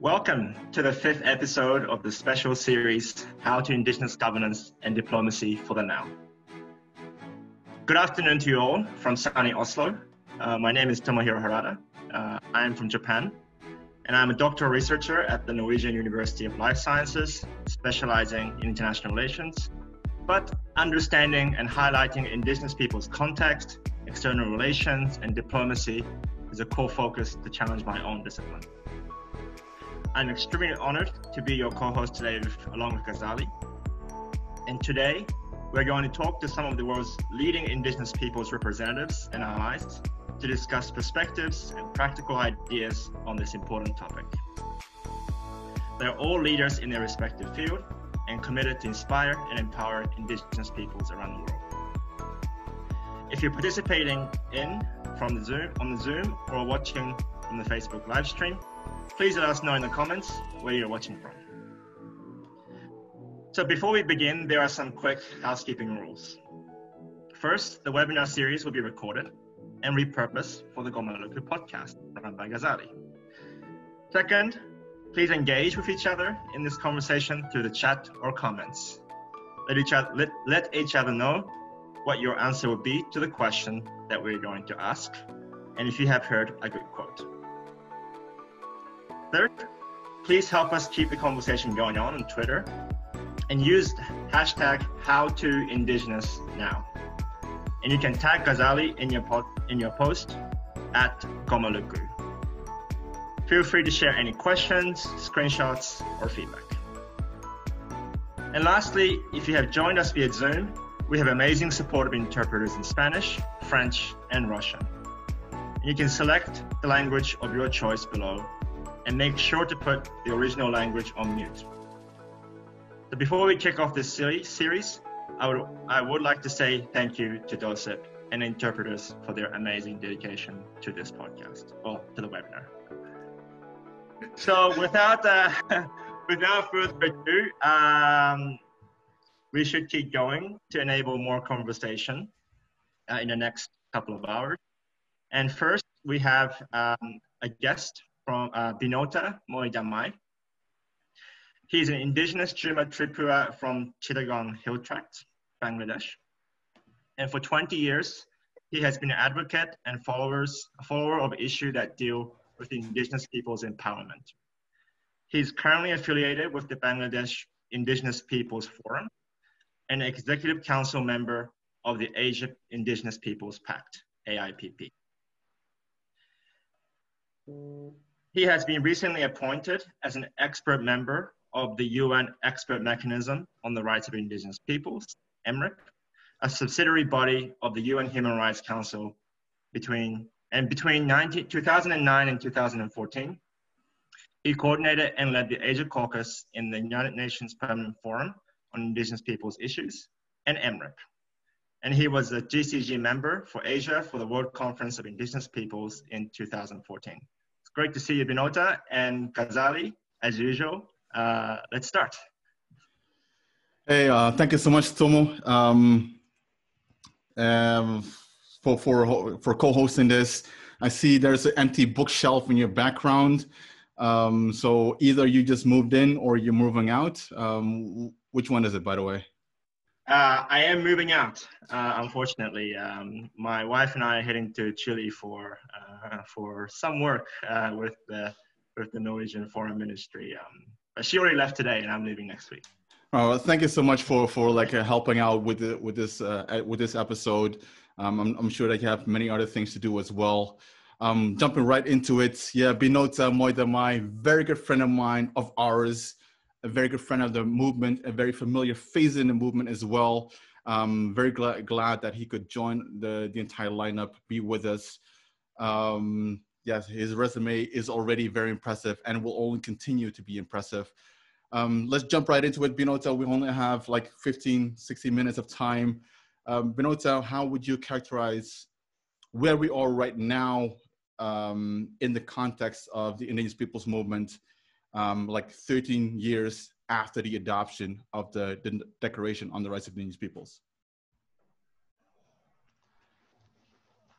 Welcome to the fifth episode of the special series, How to Indigenous Governance and Diplomacy for the Now. Good afternoon to you all from sunny Oslo. My name is Tomohiro Harada. I am from Japan, and I'm a doctoral researcher at the Norwegian University of Life Sciences, specializing in international relations, but understanding and highlighting Indigenous people's context, external relations, and diplomacy is a core focus to challenge my own discipline. I'm extremely honored to be your co-host today along with Ghazali. And today, we're going to talk to some of the world's leading Indigenous peoples representatives and allies to discuss perspectives and practical ideas on this important topic. They're all leaders in their respective field and committed to inspire and empower Indigenous peoples around the world. If you're participating on the Zoom or watching from the Facebook live stream, please let us know in the comments where you're watching from. So before we begin, there are some quick housekeeping rules. First, the webinar series will be recorded and repurposed for the Gomaluku podcast run by Ghazali. Second, please engage with each other in this conversation through the chat or comments. Let each other know what your answer would be to the question that we're going to ask, and if you have heard a good quote. Third, please help us keep the conversation going on Twitter and use hashtag #HowToIndigenousNow. And you can tag Ghazali in your post at Gomaluku. Feel free to share any questions, screenshots, or feedback. And lastly, if you have joined us via Zoom, we have amazing supportive interpreters in Spanish, French, and Russian. And you can select the language of your choice below and make sure to put the original language on mute. So before we kick off this series, I would like to say thank you to DOSIP and interpreters for their amazing dedication to this podcast, or to the webinar. So without further ado, we should keep going to enable more conversation in the next couple of hours. And first, we have a guest from Binota Moidamai. He's an Indigenous Juma Tripura from Chittagong Hill Tract, Bangladesh. And for 20 years, he has been an advocate and follower of issues that deal with Indigenous people's empowerment. He's currently affiliated with the Bangladesh Indigenous Peoples Forum and an Executive Council member of the Asia Indigenous Peoples Pact, AIPP. He has been recently appointed as an expert member of the UN Expert Mechanism on the Rights of Indigenous Peoples, EMRIC, a subsidiary body of the UN Human Rights Council between 2009 and 2014. He coordinated and led the Asia Caucus in the United Nations Permanent Forum on Indigenous Peoples Issues and EMRIC. And he was a GCG member for Asia for the World Conference of Indigenous Peoples in 2014. Great to see you, Binota, and Ghazali, as usual. Let's start. Hey, thank you so much, Tomo, for co-hosting this. I see there's an empty bookshelf in your background. So either you just moved in or you're moving out. Which one is it, by the way? I am moving out, unfortunately. My wife and I are heading to Chile for some work with the Norwegian Foreign Ministry. But she already left today, and I'm leaving next week. Oh, thank you so much for helping out with this episode. I'm sure that you have many other things to do as well. Jumping right into it, yeah, Binota Moidamai, very good friend of mine, of ours. A very good friend of the movement, a very familiar face in the movement as well. Very glad that he could join the entire lineup, be with us. Yes, his resume is already very impressive and will only continue to be impressive. Let's jump right into it, Binota. We only have like 15, 16 minutes of time. Binota, how would you characterize where we are right now in the context of the Indigenous Peoples Movement? Like 13 years after the adoption of the Declaration on the Rights of Indigenous Peoples.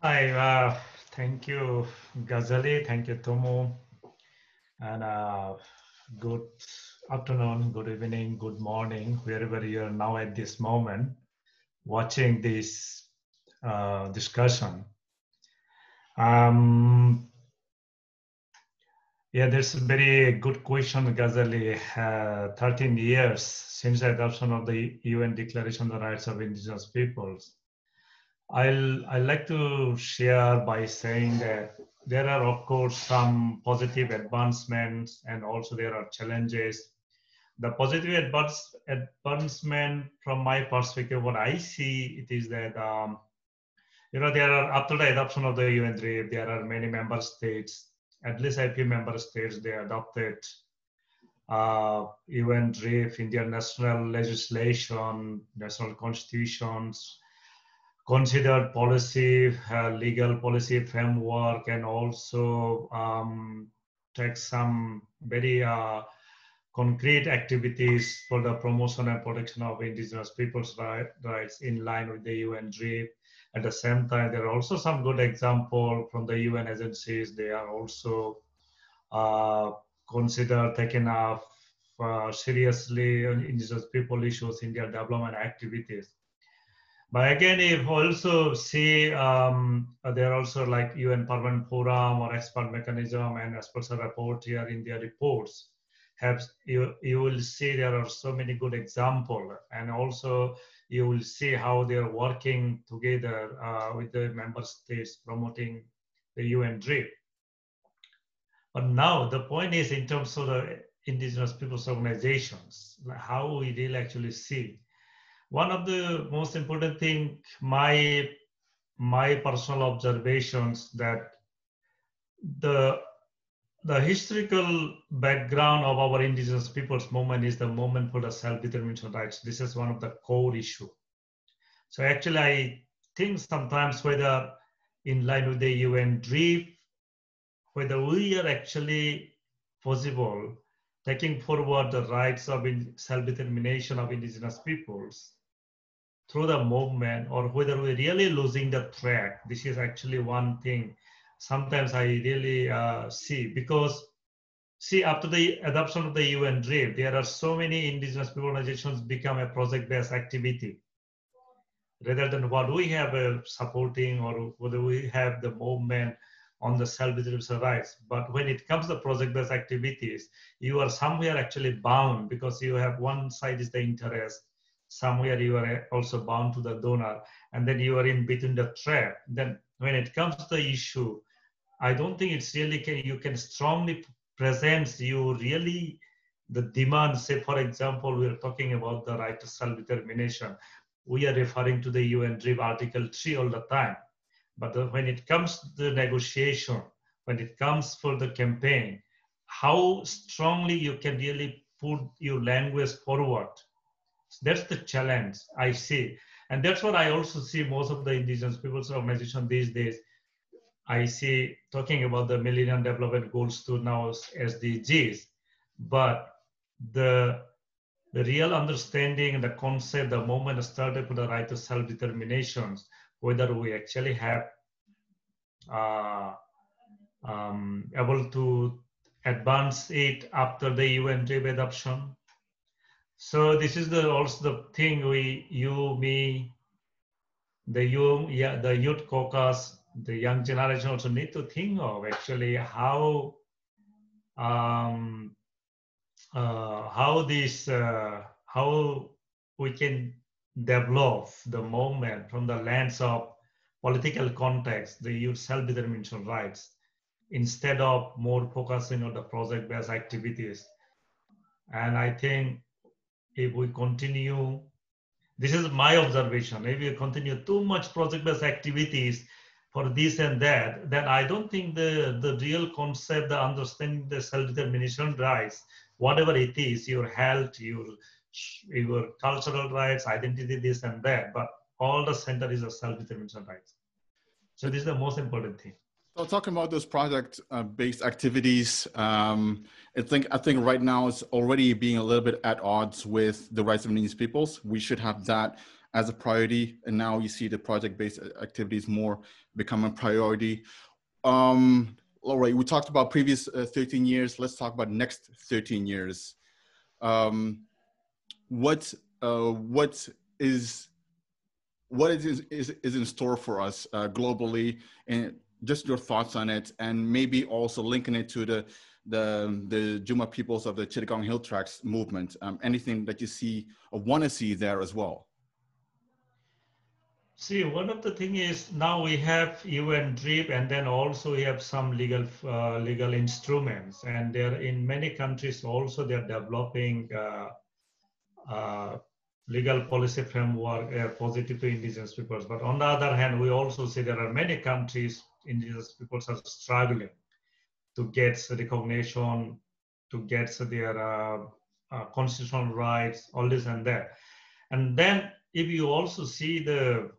Hi, thank you, Ghazali. Thank you, Tomo. And good afternoon, good evening, good morning, wherever you are now at this moment watching this discussion. Yeah, that's a very good question, Ghazali. 13 years since the adoption of the UN Declaration on the Rights of Indigenous Peoples. I'd like to share by saying that there are, of course, some positive advancements and also there are challenges. The positive advancement from my perspective, what I see, it is that, there are, after the adoption of the UN DRIP, there are many member states, at least a few member states, they adopted UN DRIP, Indian national legislation, national constitutions, considered policy, legal policy framework, and also take some very concrete activities for the promotion and protection of indigenous people's rights in line with the UN DRIP. At the same time, there are also some good examples from the UN agencies. They are also considered taking up seriously indigenous people issues in their development activities. But again, if also see, there are also like UN Permanent Forum or expert mechanism and experts report here in their reports. You will see there are so many good examples, and also you will see how they are working together with the member states promoting the UN DRIP. But now the point is in terms of the indigenous peoples organizations, like how we really actually see. One of the most important thing, my personal observations, that the historical background of our indigenous peoples movement is the movement for the self-determination rights. This is one of the core issue. So actually, I think sometimes whether in line with the UN DRIP, whether we are actually possible taking forward the rights of self-determination of indigenous peoples through the movement, or whether we're really losing the track. This is actually one thing sometimes I really see, because see, after the adoption of the UN DRIP, there are so many indigenous people organizations become a project-based activity rather than what we have supporting, or whether we have the movement on the self-determination rights. But when it comes to project-based activities, you are somewhere actually bound, because you have one side is the interest, somewhere you are also bound to the donor, and then you are in between the trap. Then when it comes to the issue, I don't think it's really you can strongly present you really the demand. Say, for example, we're talking about the right to self-determination. We are referring to the UN DRIP Article 3 all the time. But when it comes to the negotiation, when it comes for the campaign, how strongly you can really put your language forward. That's the challenge I see. And that's what I also see most of the indigenous people's organization these days. I see talking about the Millennium Development Goals to now SDGs, but the real understanding, the concept, the moment started for the right to self-determination, whether we actually have able to advance it after the UN DRIP adoption. So this is also the thing me, the youth caucus, the young generation also need to think of actually how we can develop the movement from the lens of political context, the youth self-determination rights, instead of more focusing on the project-based activities. And I think if we continue, this is my observation, if we continue too much project-based activities for this and that, then I don't think the real concept, the understanding the self-determination rights, whatever it is, your health, your cultural rights, identity, this and that, but all the center is a self-determination rights. So this is the most important thing. So talking about those project-based activities, I think right now it's already being a little bit at odds with the rights of indigenous peoples. We should have that as a priority, and now you see the project-based activities more become a priority. all right, we talked about previous 13 years. Let's talk about next 13 years. What is in store for us globally, and just your thoughts on it, and maybe also linking it to the Juma peoples of the Chittagong Hill Tracts movement. Anything that you see or want to see there as well? See, one of the thing is now we have UN DRIP, and then also we have some legal instruments, and there in many countries also they're developing legal policy framework positive to indigenous peoples. But on the other hand, we also see there are many countries indigenous peoples are struggling to get recognition, to get their constitutional rights, all this and that. And then if you also see the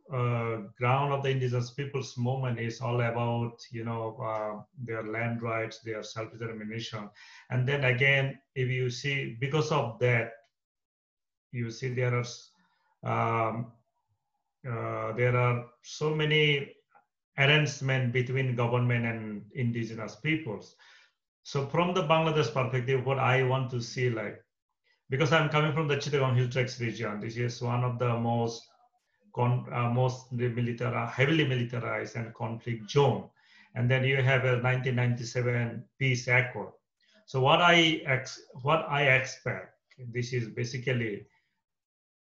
ground of the indigenous peoples movement is all about, their land rights, their self-determination. And then again, if you see, because of that, you see there are so many arrangements between government and indigenous peoples. So from the Bangladesh perspective, what I want to see, like, because I'm coming from the Chittagong Hill Tracts region, this is one of the most heavily militarized and conflict zone. And then you have a 1997 peace accord. So what I expect, this is basically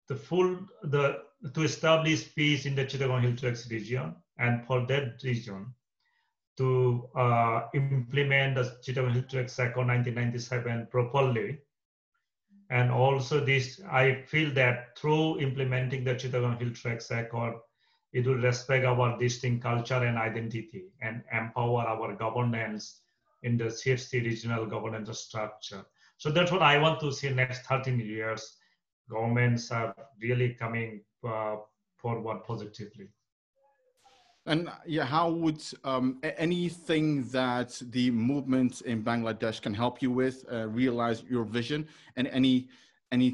to establish peace in the Chittagong Hill Tracts region, and for that region to implement the Chittagong Hill Tracts Accord 1997 properly. And also this, I feel that through implementing the Chittagong Hill Tracts Accord, it will respect our distinct culture and identity and empower our governance in the CHT regional governance structure. So that's what I want to see next 13 years. Governments are really coming forward positively. And yeah, how would anything that the movement in Bangladesh can help you with realize your vision, and any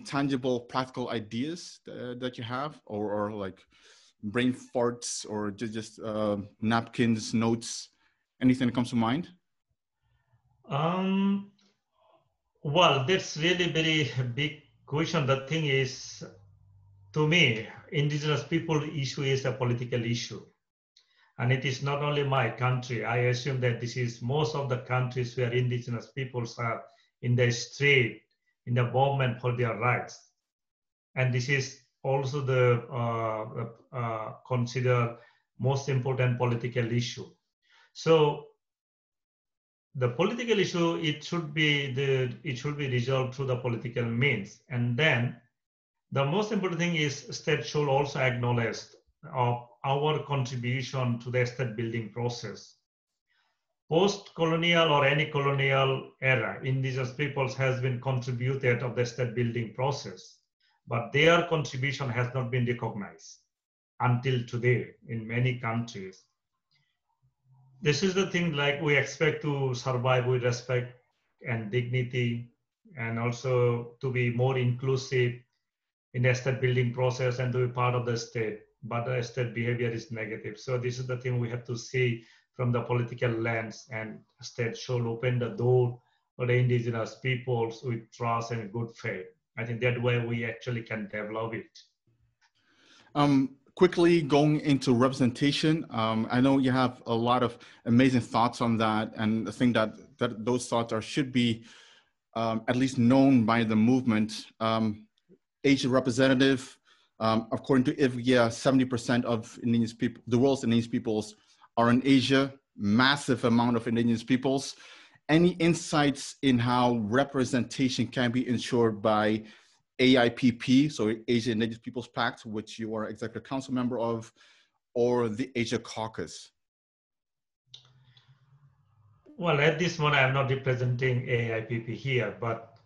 tangible, practical ideas that you have, or like brain farts, or just napkins, notes, anything that comes to mind? Well, that's really very big question. The thing is, to me, indigenous people issue is a political issue. And it is not only my country. I assume that this is most of the countries where indigenous peoples are in the street, in the movement for their rights. And this is also the considered most important political issue. So the political issue, it should be resolved through the political means. And then the most important thing is state should also acknowledge of our contribution to the state building process. Post-colonial or any colonial era, indigenous peoples has been contributed of the state building process, but their contribution has not been recognized until today in many countries. This is the thing, like, we expect to survive with respect and dignity, and also to be more inclusive in the state building process and to be part of the state. But the state behavior is negative. So this is the thing we have to see from the political lens, and state should open the door for the indigenous peoples with trust and good faith. I think that way we actually can develop it. Quickly going into representation, I know you have a lot of amazing thoughts on that, and I think that those thoughts should be at least known by the movement. Asian representative, according to IVGA, 70% of indigenous people, the world's indigenous peoples, are in Asia. Massive amount of indigenous peoples. Any insights in how representation can be ensured by AIPP, so Asian Indigenous Peoples Pact, which you are executive council member of, or the Asia Caucus? Well, at this moment, I'm not representing AIPP here, but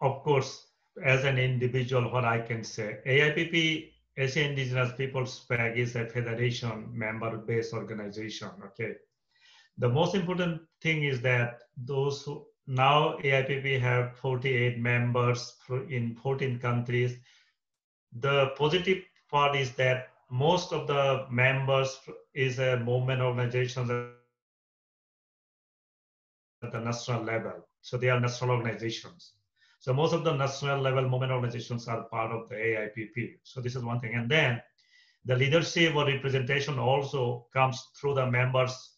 of course, as an individual, what I can say, AIPP, Asian Indigenous Peoples Pact, is a federation member-based organization, okay? The most important thing is that those who, now AIPP have 48 members in 14 countries. The positive part is that most of the members is a movement organizations at the national level. So they are national organizations. So most of the national level movement organizations are part of the AIPP. So this is one thing. And then the leadership or representation also comes through the members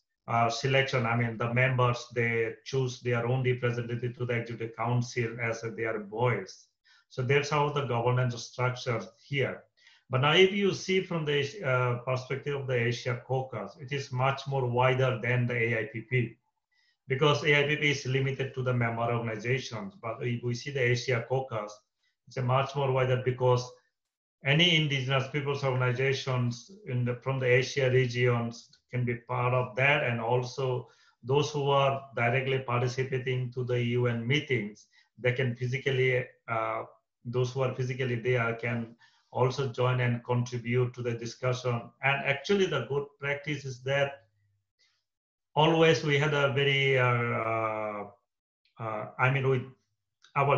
selection. I mean, the members, they choose their own representative to the executive council as their voice. So that's how the governance is structured here. But now if you see from the perspective of the Asia Caucus, it is much more wider than the AIPP, because AIPP is limited to the member organizations. But if we see the Asia Caucus, it's a much more wider, because any indigenous peoples organizations from the Asia regions can be part of that, and also those who are directly participating to the UN meetings, they can physically, those who are physically there can also join and contribute to the discussion. And actually the good practice is that always we had a very, our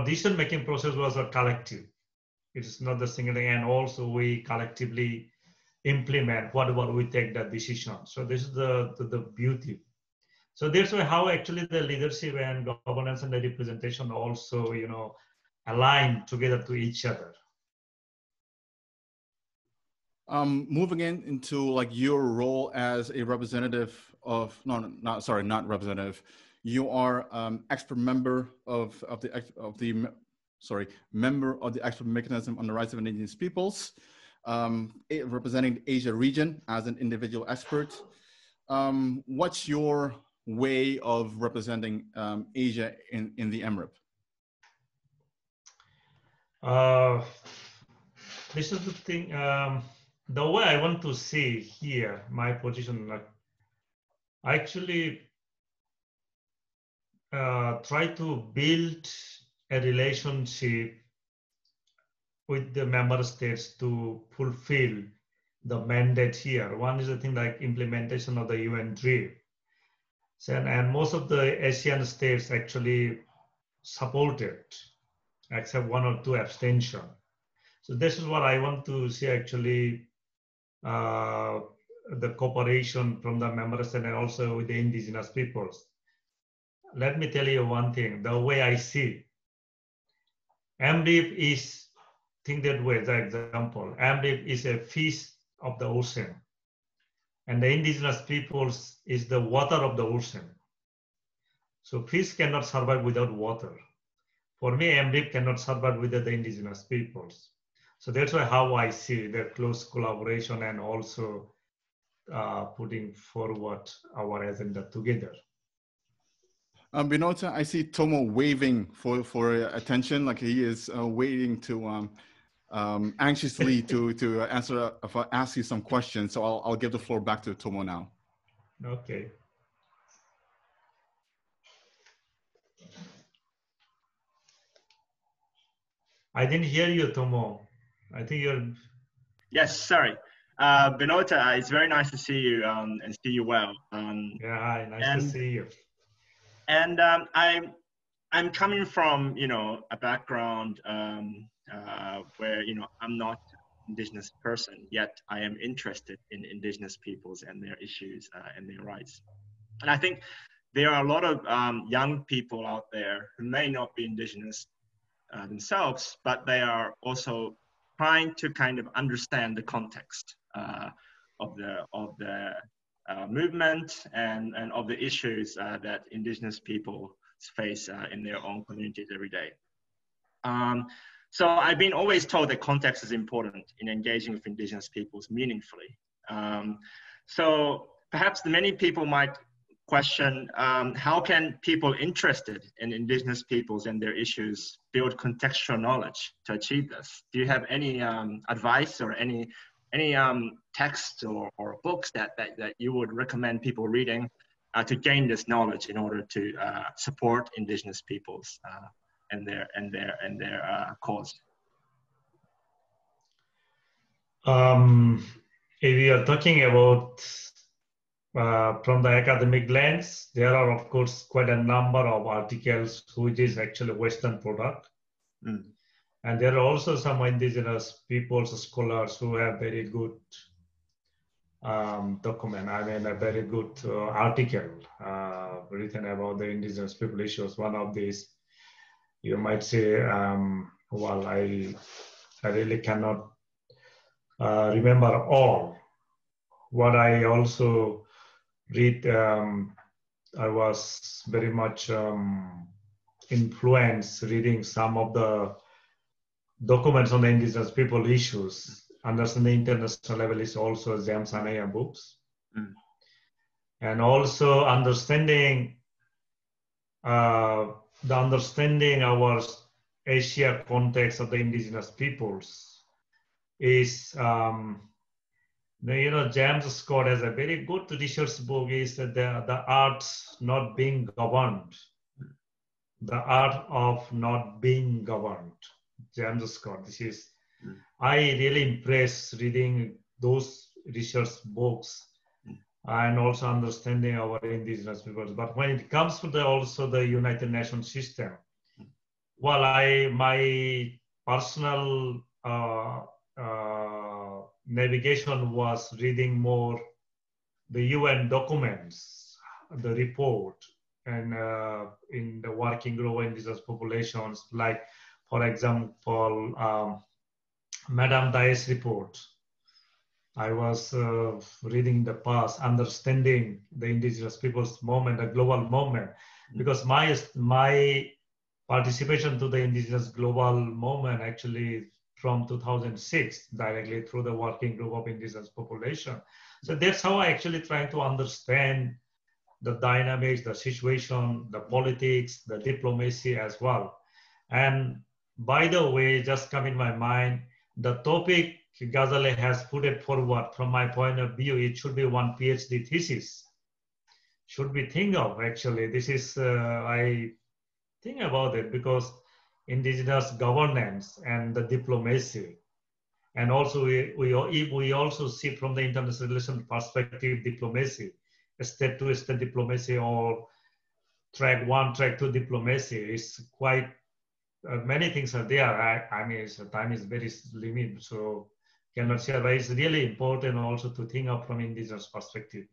decision-making process was a collective. It is not the single thing, and also we collectively implement whatever we take the decision. So this is the beauty. So that's why how actually the leadership and governance and the representation also, align together to each other. Moving into like your role as a representative of, not representative, you are expert member of the member of the Expert Mechanism on the Rights of Indigenous Peoples, representing the Asia region as an individual expert. What's your way of representing Asia in the MRIP? This is the thing. The way I want to see here, my position, I actually try to build a relationship with the member states to fulfill the mandate here. One is the thing like implementation of the UN DRIP. So, and most of the Asian states actually supported, except one or two abstention. So this is what I want to see actually, the cooperation from the member states and also with the indigenous peoples. Let me tell you one thing, the way I see MRIP is, think that way, the example. MRIP is a fish of the ocean, and the indigenous peoples is the water of the ocean. So fish cannot survive without water. For me, MRIP cannot survive without the indigenous peoples. So that's why how I see the close collaboration and also putting forward our agenda together. Binota, I see Tomo waving for attention, like he is waiting to anxiously to answer if I ask you some questions. So I'll give the floor back to Tomo now. Okay. I didn't hear you, Tomo. I think you're. Yes, sorry. Binota, it's very nice to see you and see you well. Yeah, hi, nice to see you. And I'm coming from, a background where, I'm not indigenous person, yet I am interested in indigenous peoples and their issues and their rights. And I think there are a lot of young people out there who may not be indigenous themselves, but they are also trying to kind of understand the context of the movement and of the issues that indigenous people face in their own communities every day. So I've been always told that context is important in engaging with indigenous peoples meaningfully. So perhaps many people might question, how can people interested in indigenous peoples and their issues build contextual knowledge to achieve this? Do you have any advice or any texts or books that you would recommend people reading to gain this knowledge in order to support indigenous peoples and their cause? If we are talking about from the academic lens, there are of course quite a number of articles which is actually Western product. And there are also some indigenous peoples scholars who have very good document. I mean, a very good article written about the indigenous people issues. One of these, you might say, well, I really cannot remember all. What I also read, I was very much influenced reading some of the documents on the indigenous people issues. Understanding international level is also James Anaya books. Mm. And also understanding our Asia context of the indigenous peoples is, James Scott has a very good research book, is the arts not being governed, the art of not being governed. James Scott. This is, I really impressed reading those research books and also understanding our indigenous peoples. But when it comes to also the United Nations system, well, my personal navigation was reading more the UN documents, the report, and in the Working Group Indigenous Populations, like, for example, Madame Daes report. I was reading in the past, understanding the indigenous people's movement, the global movement, because my participation to the indigenous global movement actually from 2006 directly through the Working Group of Indigenous Population. So that's how I actually try to understand the dynamics, the situation, the politics, the diplomacy as well. And by the way, just come in my mind, the topic Ghazaleh has put it forward from my point of view, it should be one PhD thesis. Should we think of actually, this is, I think about it because indigenous governance and the diplomacy. And also we also see from the international relations perspective, diplomacy, state-to-state diplomacy or track 1, track 2 diplomacy is quite, many things are there. I mean, time is very limited, so cannot share, but it's really important also to think of from indigenous perspective.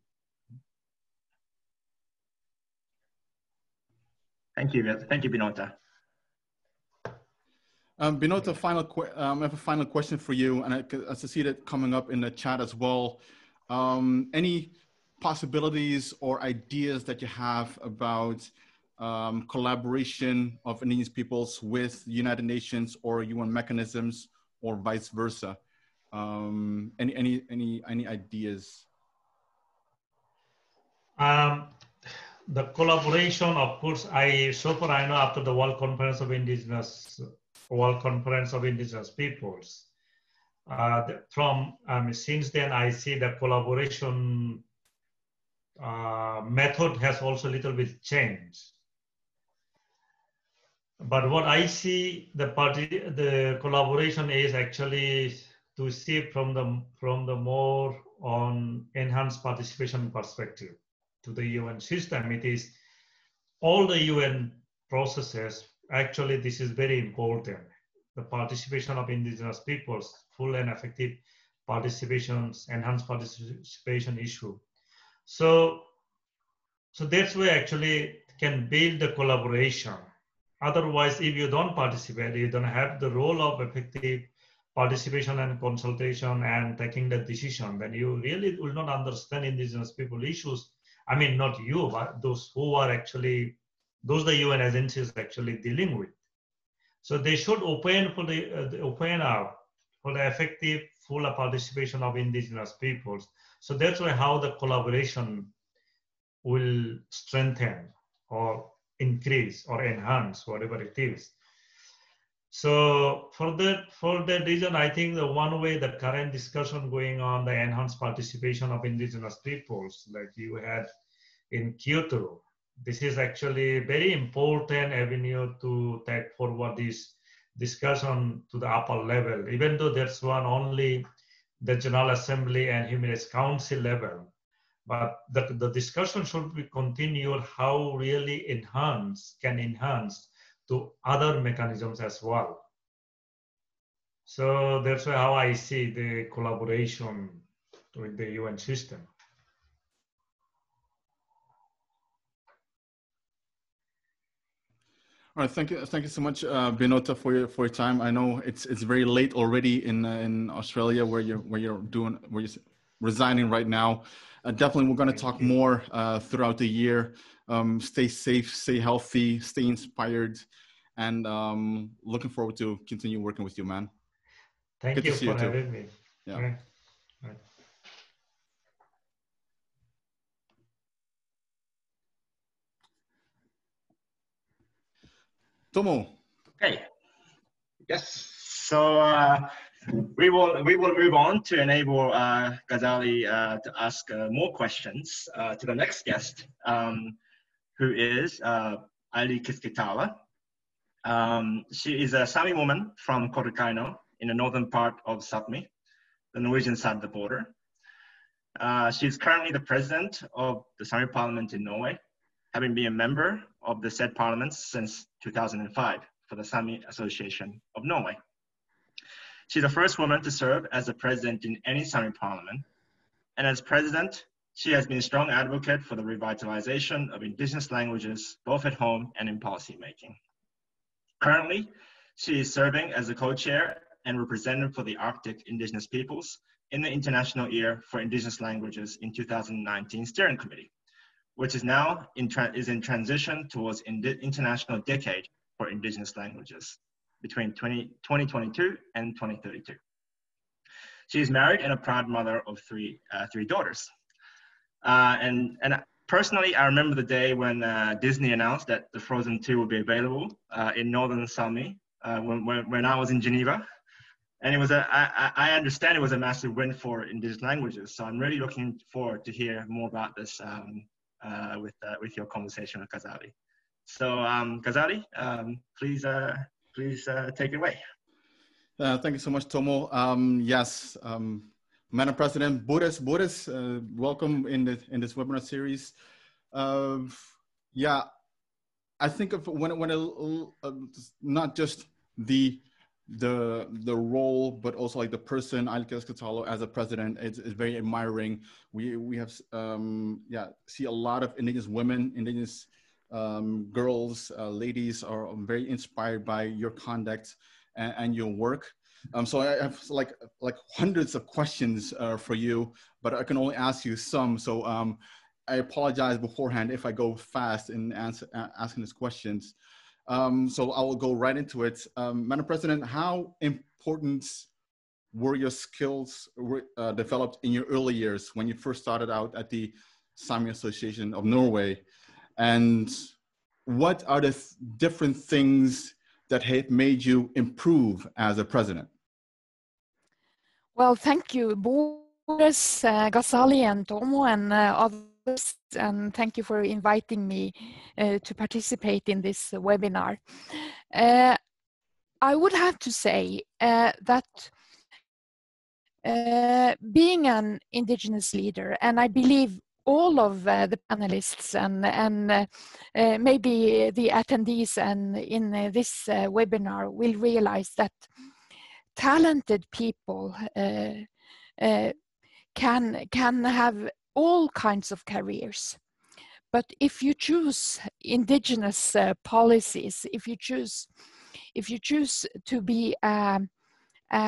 Thank you, Binota. Binota, I have a final question for you, and I see that coming up in the chat as well. Any possibilities or ideas that you have about collaboration of indigenous peoples with United Nations or UN mechanisms, or vice versa? Any ideas? The collaboration, of course, so far I know after the World Conference of Indigenous Peoples, since then I see the collaboration method has also a little bit changed. But what I see, the collaboration is actually to see from the more on enhanced participation perspective to the UN system. It is all the UN processes. Actually, this is very important. The participation of indigenous peoples, full and effective participations, enhanced participation issue. So that's where actually can build the collaboration. Otherwise, if you don't participate, you don't have the role of effective participation and consultation and taking the decision, then you really will not understand indigenous people issues. I mean, not you, but those who are actually, those the UN agencies actually dealing with. So they should open for open up for the effective full participation of indigenous peoples. So that's why how the collaboration will strengthen or increase or enhance, whatever it is. So for that reason, I think the one way the current discussion going on, the enhanced participation of indigenous peoples, like you had in Kyoto, this is actually very important avenue to take forward this discussion to the upper level, even though there's one only the General Assembly and Human Rights Council level. But the discussion should be continued how really can enhance to other mechanisms as well. So that's how I see the collaboration with the UN system. All right, thank you so much, Binota, for your time. I know it's very late already in Australia, where you're resigning right now. Definitely, we're going to talk more throughout the year. Stay safe, stay healthy, stay inspired, and looking forward to continue working with you, man. Thank you for having me. Yeah. Right. Tomo. Okay. Yes. So we will move on to enable Ghazali to ask more questions to the next guest, who is Ali Kiskitawa. She is a Sami woman from Korikaino in the northern part of Sapmi, the Norwegian side of the border. She's currently the president of the Sami Parliament in Norway, having been a member of the said parliament since 2005 for the Sami Association of Norway. She's the first woman to serve as a president in any Sami parliament. And as president, she has been a strong advocate for the revitalization of indigenous languages, both at home and in policymaking. Currently, she is serving as a co-chair and representative for the Arctic indigenous peoples in the International Year for Indigenous Languages in 2019 Steering Committee, which is now in transition towards International Decade for Indigenous Languages between 2022 and 2032. She is married and a proud mother of three daughters. And personally, I remember the day when Disney announced that the Frozen 2 would be available in Northern Sami when I was in Geneva. And it was I understand it was a massive win for indigenous languages. So I'm really looking forward to hear more about this with your conversation with Ghazali. So Ghazali, please take it away. Thank you so much, Tomo. Yes, Madam President, Boris, welcome in this webinar series. Yeah, I think of when not just the role, but also like the person, Ali Keskitalo, as a president, is very admiring. We have see a lot of indigenous women, indigenous girls, ladies are very inspired by your conduct and your work. So I have like hundreds of questions for you, but I can only ask you some. So I apologize beforehand if I go fast in asking these questions. So I will go right into it. Madam President, how important were your skills developed in your early years when you first started out at the Sami Association of Norway? And what are the different things that have made you improve as a president? Well, thank you, Boris, Ghazali, and Tomo, and others, and thank you for inviting me to participate in this webinar. I would have to say that being an indigenous leader, and I believe all of the panelists and maybe the attendees and in this webinar will realize that talented people can have all kinds of careers. But if you choose indigenous policies, if you choose to be a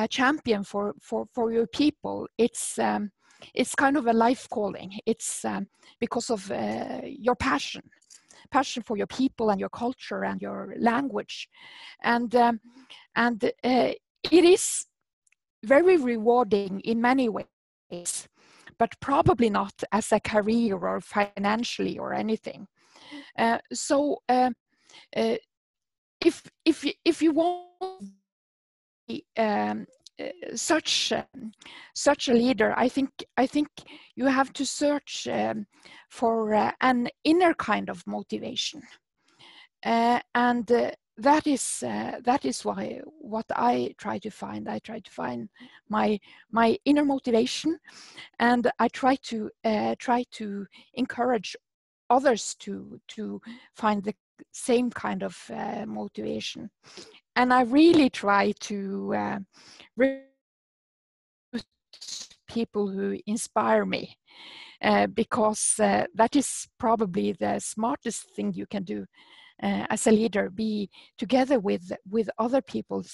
champion for your people, it's kind of a life calling. It's because of your passion for your people and your culture and your language, and it is very rewarding in many ways, but probably not as a career or financially or anything. So if you want such a leader, I think you have to search for an inner kind of motivation, and that is why what I try to find. I try to find my inner motivation, and I try to encourage others to find the same kind of motivation. And I really try to people who inspire me, because that is probably the smartest thing you can do as a leader, be together with other people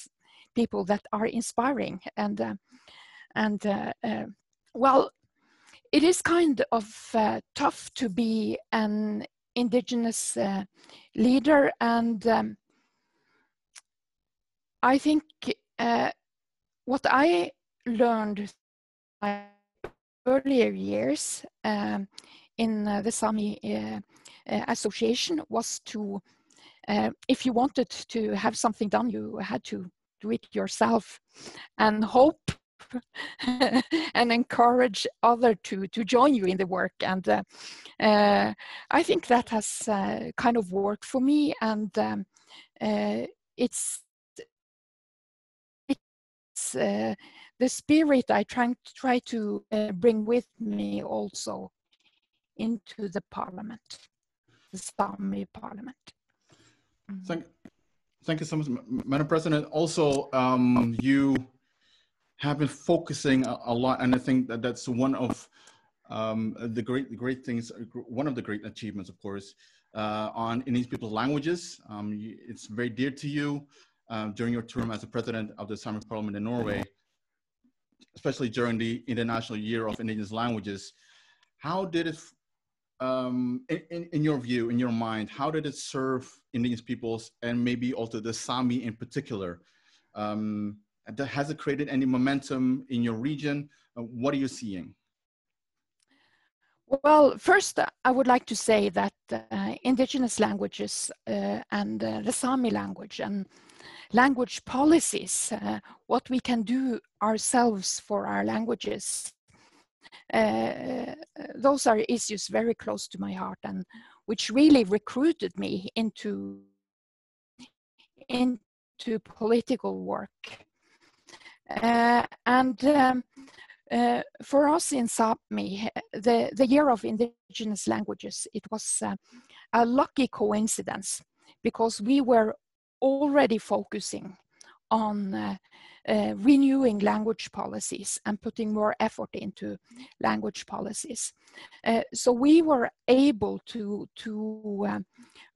that are inspiring. Well, it is kind of tough to be an indigenous leader, and I think what I learned in my earlier years in the Sami association was to, if you wanted to have something done, you had to do it yourself and hope and encourage others to join you in the work. And I think that has kind of worked for me, and it's the spirit I try to bring with me also into the parliament, the Sami parliament. Thank you so much, Madam President. Also, you have been focusing a lot, and I think that that's one of the great things, one of the great achievements, of course, on Indigenous people's languages. It's very dear to you during your term as the president of the Sami Parliament in Norway, especially during the International Year of Indigenous Languages. How did it, in your view, in your mind, how did it serve Indigenous peoples and maybe also the Sami in particular? Has it created any momentum in your region? What are you seeing? Well, first, I would like to say that indigenous languages and the Sami language and language policies, what we can do ourselves for our languages, those are issues very close to my heart, and which really recruited me into political work. For us in Sami, the Year of Indigenous Languages, it was a lucky coincidence, because we were already focusing on renewing language policies and putting more effort into language policies. So we were able to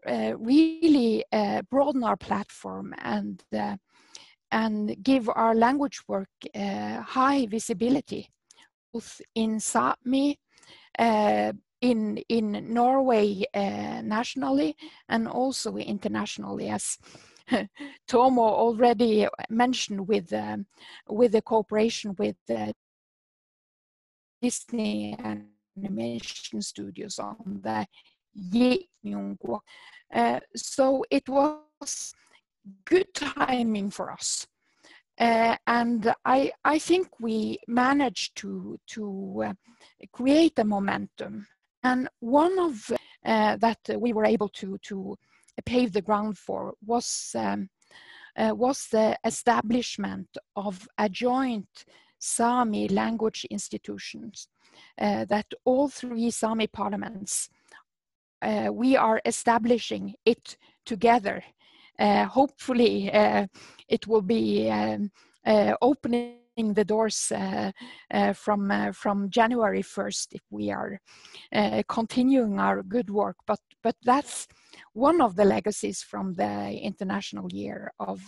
really broaden our platform and give our language work high visibility, both in Sami, in Norway nationally, and also internationally, as Tomo already mentioned, with the cooperation with Disney Animation Studios on the Yenyungwa. So it was good timing for us, and I think we managed to create a momentum, and one of that we were able to pave the ground for was the establishment of a joint Sami language institutions that all three Sami parliaments, we are establishing it together. Hopefully it will be opening the doors from January 1st if we are continuing our good work. But that's one of the legacies from the International Year of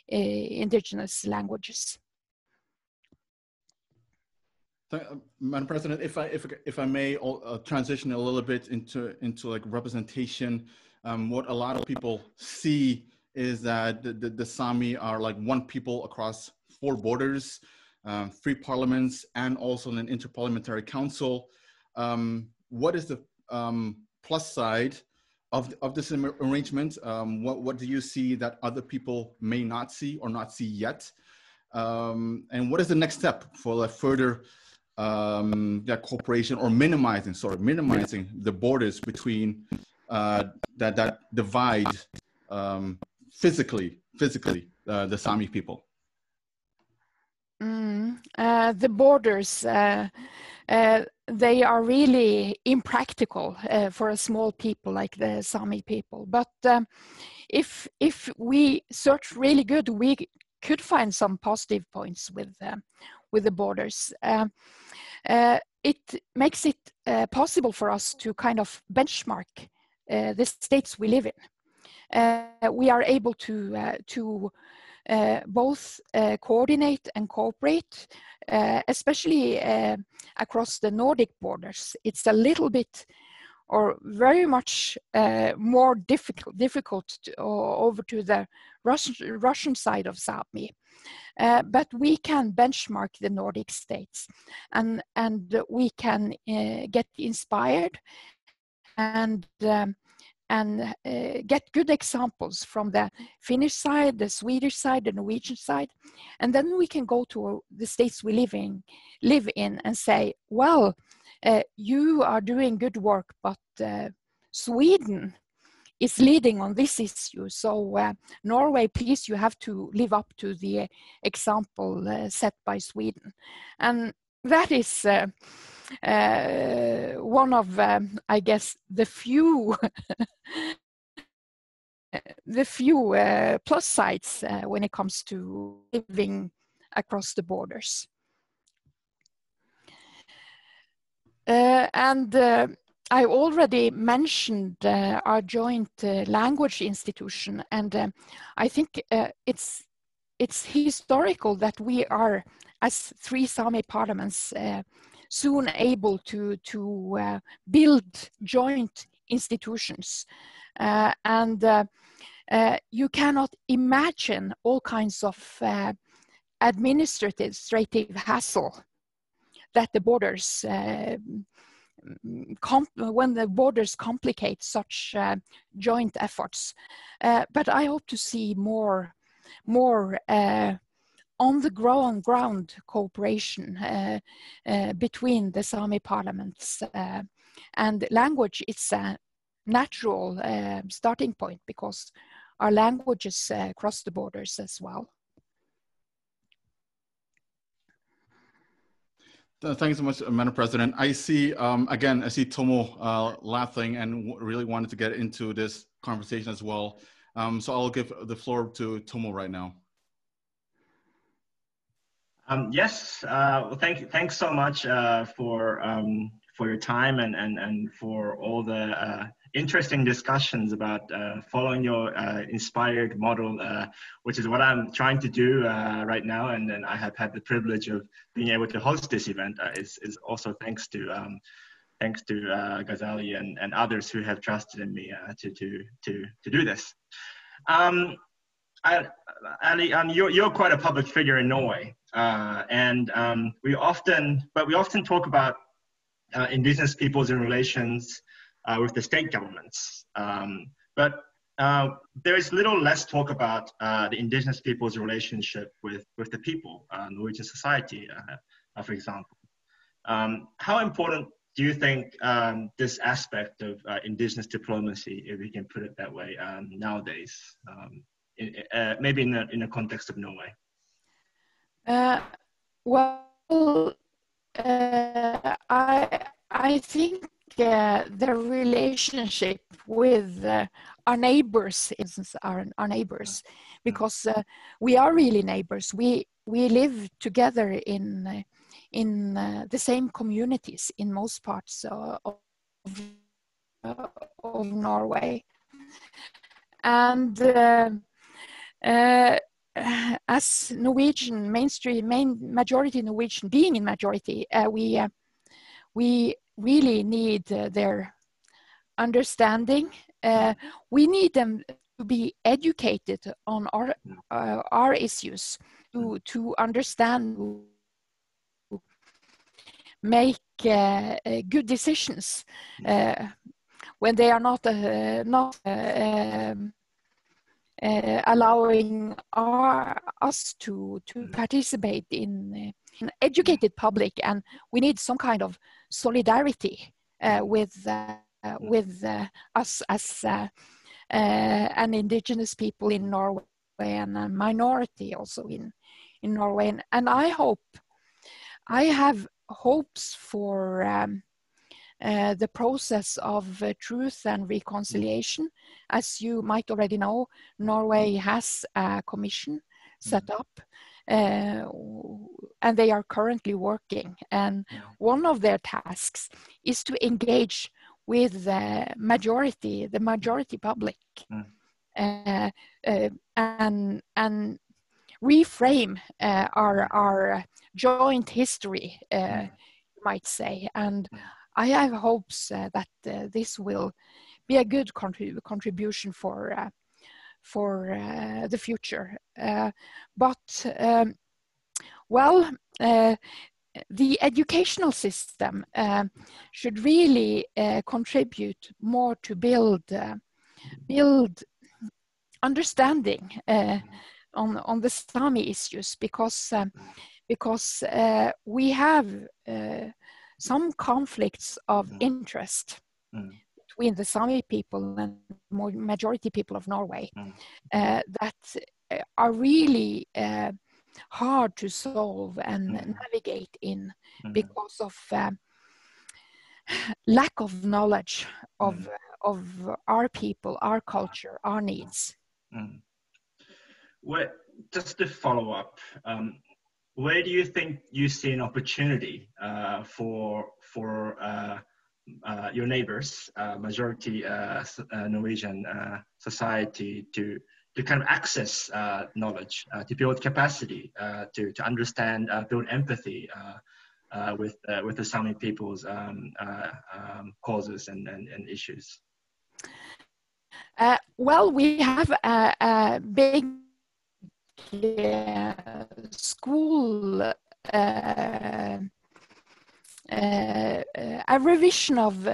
Indigenous Languages. Madam President, if I may transition a little bit into like representation, what a lot of people see is that the Sami are like one people across 4 borders, 3 parliaments, and also an interparliamentary council. What is the plus side of this arrangement? What do you see that other people may not see or not see yet? And what is the next step for a further that cooperation, or minimizing the borders between that divide physically the Sami people? The borders, they are really impractical for a small people like the Sami people. But if we search really good, we could find some positive points with the borders. It makes it possible for us to kind of benchmark the states we live in. We are able to both coordinate and cooperate, especially across the Nordic borders. It's a little bit or very much more difficult over to the Russian side of Sápmi. But we can benchmark the Nordic states, and we can get inspired and get good examples from the Finnish side, the Swedish side, the Norwegian side, and then we can go to the states we live in and say, well, you are doing good work, but Sweden is leading on this issue. So Norway, please, you have to live up to the example set by Sweden. And that is one of, I guess, the few plus sides when it comes to living across the borders. I already mentioned our joint language institution, and I think it's historical that we are, as 3 Sami parliaments, soon able to build joint institutions. You cannot imagine all kinds of administrative hassle that the borders when the borders complicate such joint efforts. But I hope to see more on the ground cooperation between the Sami parliaments, and language is a natural starting point because our languages cross the borders as well. Thank you so much, Madam President. I see, again, I see Tomo laughing and really wanted to get into this conversation as well. So I'll give the floor to Tomo right now. Yes, well, thanks so much for your time and for all the interesting discussions about following your inspired model, which is what I'm trying to do right now. And then I have had the privilege of being able to host this event. Is also thanks to Ghazali and others who have trusted in me to do this. Ali, you're quite a public figure in Norway, and we often talk about indigenous peoples in relations with the state governments, but there is little less talk about the indigenous people's relationship with the people, Norwegian society, for example. How important do you think this aspect of indigenous diplomacy, if we can put it that way, nowadays? Maybe in the context of Norway. I think the relationship with our neighbors is our neighbors, because we are really neighbors. We live together in the same communities in most parts of Norway, and as Norwegian majority Norwegian being in majority, we really need their understanding. We need them to be educated on our issues, to understand, make good decisions when they are not allowing us to participate in an educated public. And we need some kind of solidarity with us as an indigenous people in Norway, and a minority also in Norway. And I have hopes for the process of truth and reconciliation. As you might already know, Norway has a commission set up and they are currently working. And one of their tasks is to engage with the majority public, and reframe our joint history, you might say. And I have hopes that this will be a good contribution for the future. The educational system should really contribute more to build understanding on the Sami issues, because we have some conflicts of interest between the Sami people and majority people of Norway that are really hard to solve and navigate in, because of lack of knowledge of our people, our culture, our needs. Well, just to follow up, where do you think you see an opportunity for your neighbors, majority Norwegian society, to kind of access knowledge, to build capacity, to understand, build empathy with the Sami people's causes and issues? Well, we have a big school, a revision of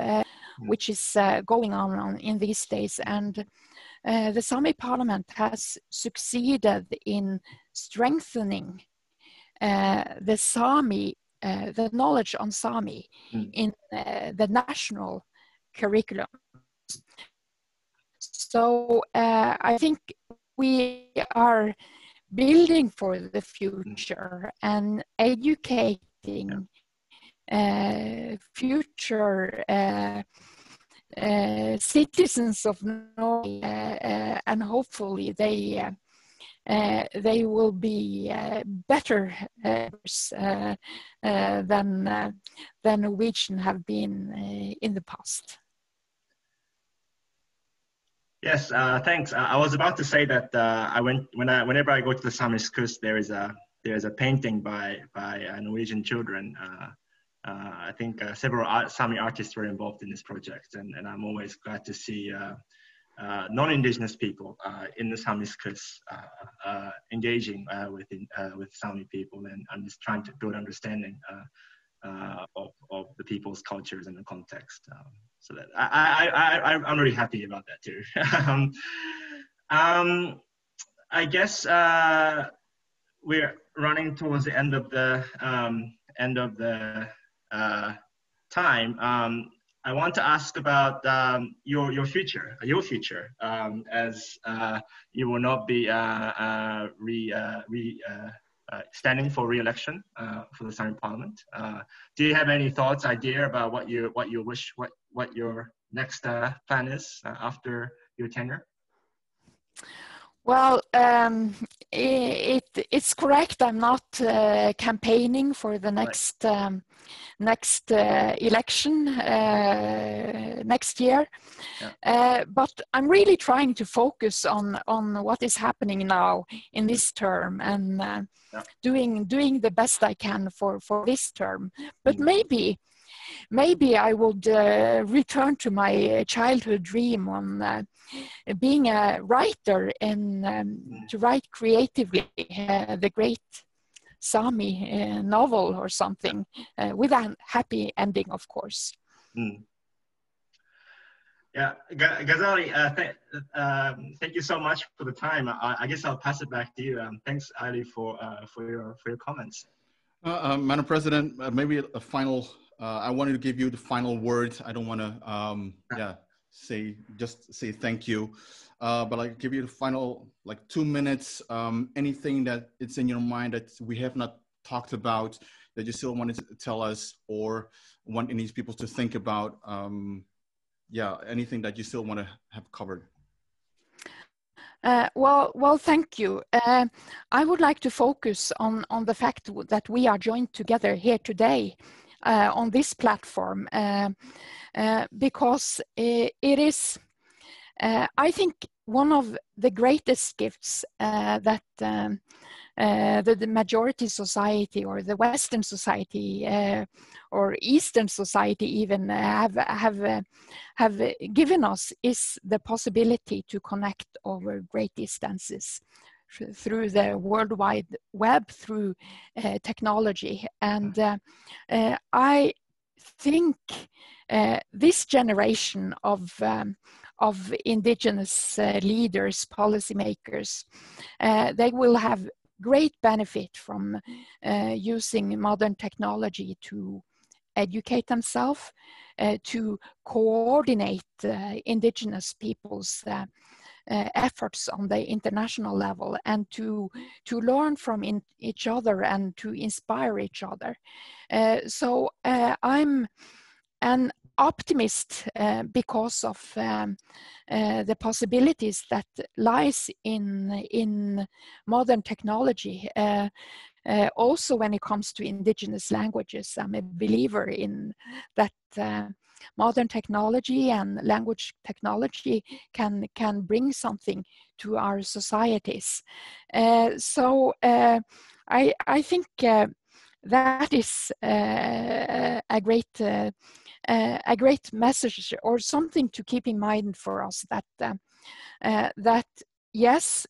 which is going on in these days, and the Sami Parliament has succeeded in strengthening the Sami, the knowledge on Sami in the national curriculum. So I think we are building for the future and educating future citizens of Norway, and hopefully they will be better than Norwegian have been in the past. Yes, thanks. I was about to say that whenever I go to the Samisk Kust, there is a painting by Norwegian children. I think several Sami artists were involved in this project, and I'm always glad to see non-indigenous people in the Samisk Kust engaging with Sami people and just trying to build understanding of the people's cultures and the context. So that I'm really happy about that too. I guess we're running towards the end of the time. I want to ask about your future, as you will not be standing for re-election for the Sami Parliament. Do you have any thoughts, idea about what your next plan is after your tenure? Well, it's correct. I'm not campaigning for the next election next year, but I'm really trying to focus on what is happening now in this term, and doing the best I can for this term. But maybe I would return to my childhood dream on being a writer and to write creatively the great Sami novel or something with a happy ending, of course. Yeah, Ghazali, thank you so much for the time. I guess I'll pass it back to you. Thanks, Ali, for your comments. Madam President, maybe a final. I wanted to give you the final word. I don't want to, say thank you, but I'll give you the final 2 minutes. Anything that it's in your mind that we have not talked about that you still wanted to tell us, or want any people to think about? Anything that you still want to have covered. Well, thank you. I would like to focus on the fact that we are joined together here today on this platform because it is, I think, one of the greatest gifts that the majority society or the Western society or Eastern society even have given us is the possibility to connect over great distances through the World Wide Web, through technology. And I think this generation of indigenous leaders, policymakers, they will have great benefit from using modern technology to educate themselves, to coordinate indigenous peoples' efforts on the international level, and to learn from each other and to inspire each other. So I'm an optimist because of the possibilities that lies in modern technology. Also, when it comes to indigenous languages, I'm a believer in that modern technology and language technology can bring something to our societies. So I think that is a great message, or something to keep in mind for us, that yes,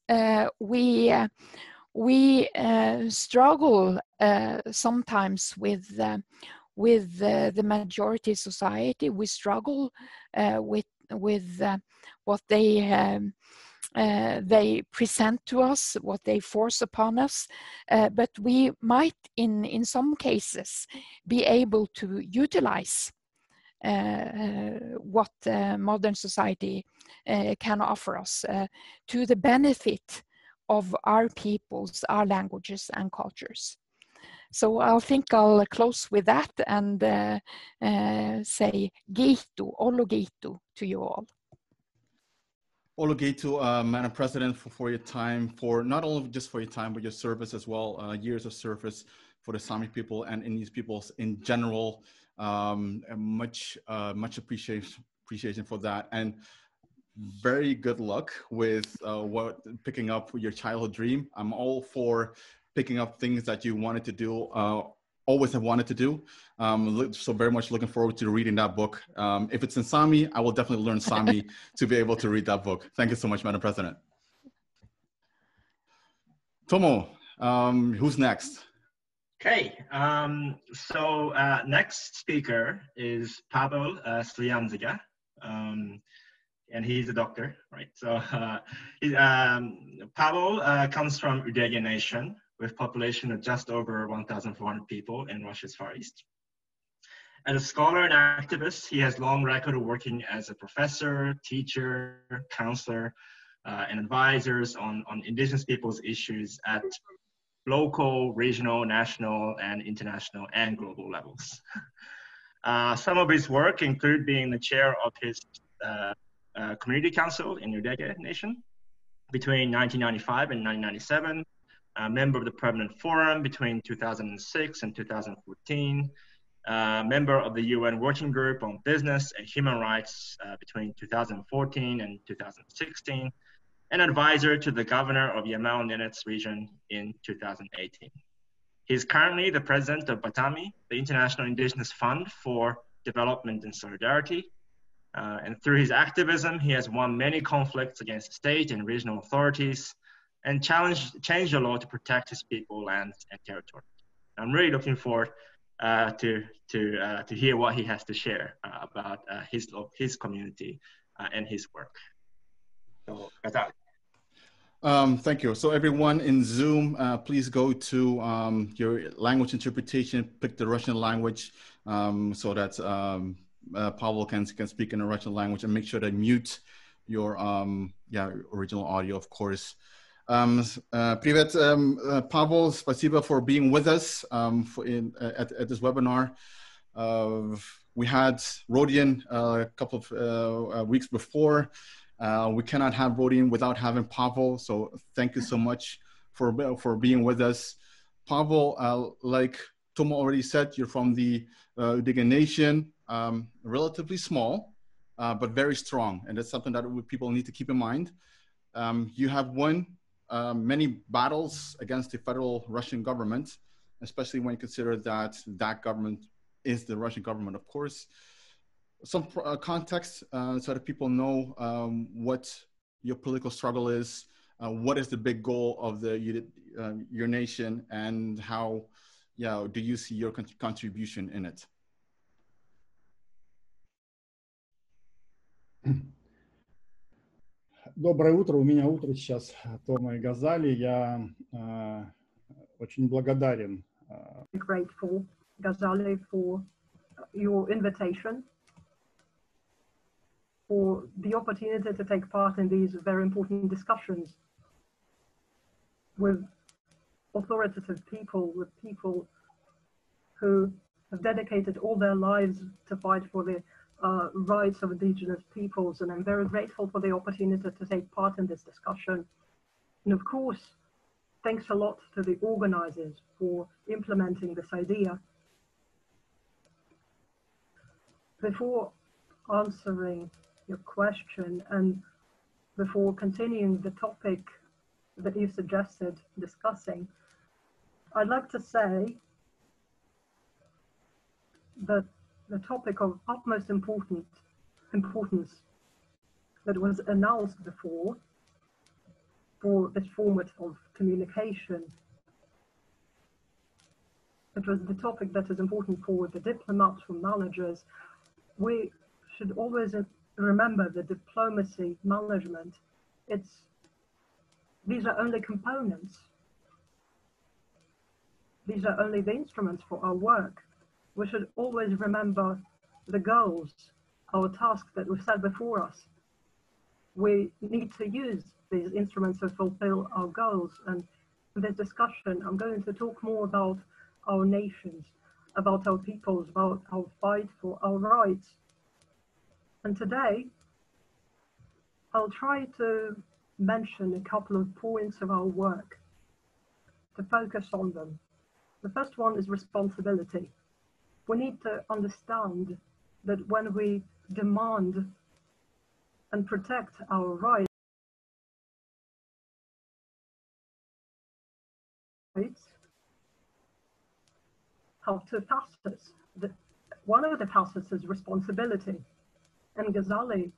we struggle sometimes with the majority society. We struggle with what they present to us, what they force upon us, but we might in some cases be able to utilize what modern society can offer us to the benefit of our peoples, our languages and cultures. So I think I'll close with that and say Gitu, Olo Gitu to you all. Olo Gitu, Madam President, for your time, for not only just for your time, but your service as well, years of service for the Sami people and Indian peoples in general. Much appreciation for that, and very good luck with picking up your childhood dream. I'm all for picking up things that you wanted to do, always have wanted to do. So very much looking forward to reading that book. If it's in Sami, I will definitely learn Sami to be able to read that book. Thank you so much, Madam President. Tomo, who's next? Okay, so next speaker is Pavel Slianziga, and he's a doctor, right? So Pavel comes from Udege Nation with population of just over 1,400 people in Russia's Far East. As a scholar and activist, he has a long record of working as a professor, teacher, counselor, and advisors on indigenous people's issues at local, regional, national, and international and global levels. Some of his work include being the chair of his community council in Udege Nation between 1995 and 1997, a member of the Permanent Forum between 2006 and 2014, member of the UN Working Group on Business and Human Rights between 2014 and 2016, an advisor to the governor of Yamal Nenets region in 2018. He's currently the president of Batami, the International Indigenous Fund for Development and Solidarity. And through his activism, he has won many conflicts against state and regional authorities and changed the law to protect his people, lands, and territory. I'm really looking forward to hear what he has to share about his community and his work. So, thank you. So everyone in Zoom, please go to your language interpretation, pick the Russian language so that Pavel can speak in the Russian language, and make sure to mute your original audio, of course. Привет, Pavel, спасибо for being with us at this webinar. We had Rodion a couple of weeks before. We cannot have voting without having Pavel. So thank you so much for being with us. Pavel, like Tomo already said, you're from the Udiga Nation, relatively small, but very strong. And that's something that people need to keep in mind. You have won many battles against the federal Russian government, especially when you consider that that government is the Russian government, of course. Some context so that people know what your political struggle is, what is the big goal of your nation, and how do you see your contribution in it? Доброе утро. У меня утро сейчас, Тома и Газали. Я очень благодарен. Grateful, Ghazali, for your invitation, for the opportunity to take part in these very important discussions with authoritative people, with people who have dedicated all their lives to fight for the rights of indigenous peoples. And I'm very grateful for the opportunity to take part in this discussion. And of course, thanks a lot to the organizers for implementing this idea. Before answering your question and before continuing the topic that you suggested discussing, I'd like to say that the topic of utmost importance that was announced before for this format of communication, it was the topic that is important for the diplomats, for managers. We should always remember the diplomacy management. These are only components. These are only the instruments for our work. We should always remember the goals, our tasks that were set before us. We need to use these instruments to fulfill our goals. And in this discussion, I'm going to talk more about our nations, about our peoples, about our fight for our rights. And today, I'll try to mention a couple of points of our work, to focus on them. The first one is responsibility. We need to understand that when we demand and protect our rights, have two facets. One of the facets is responsibility. And Ghazali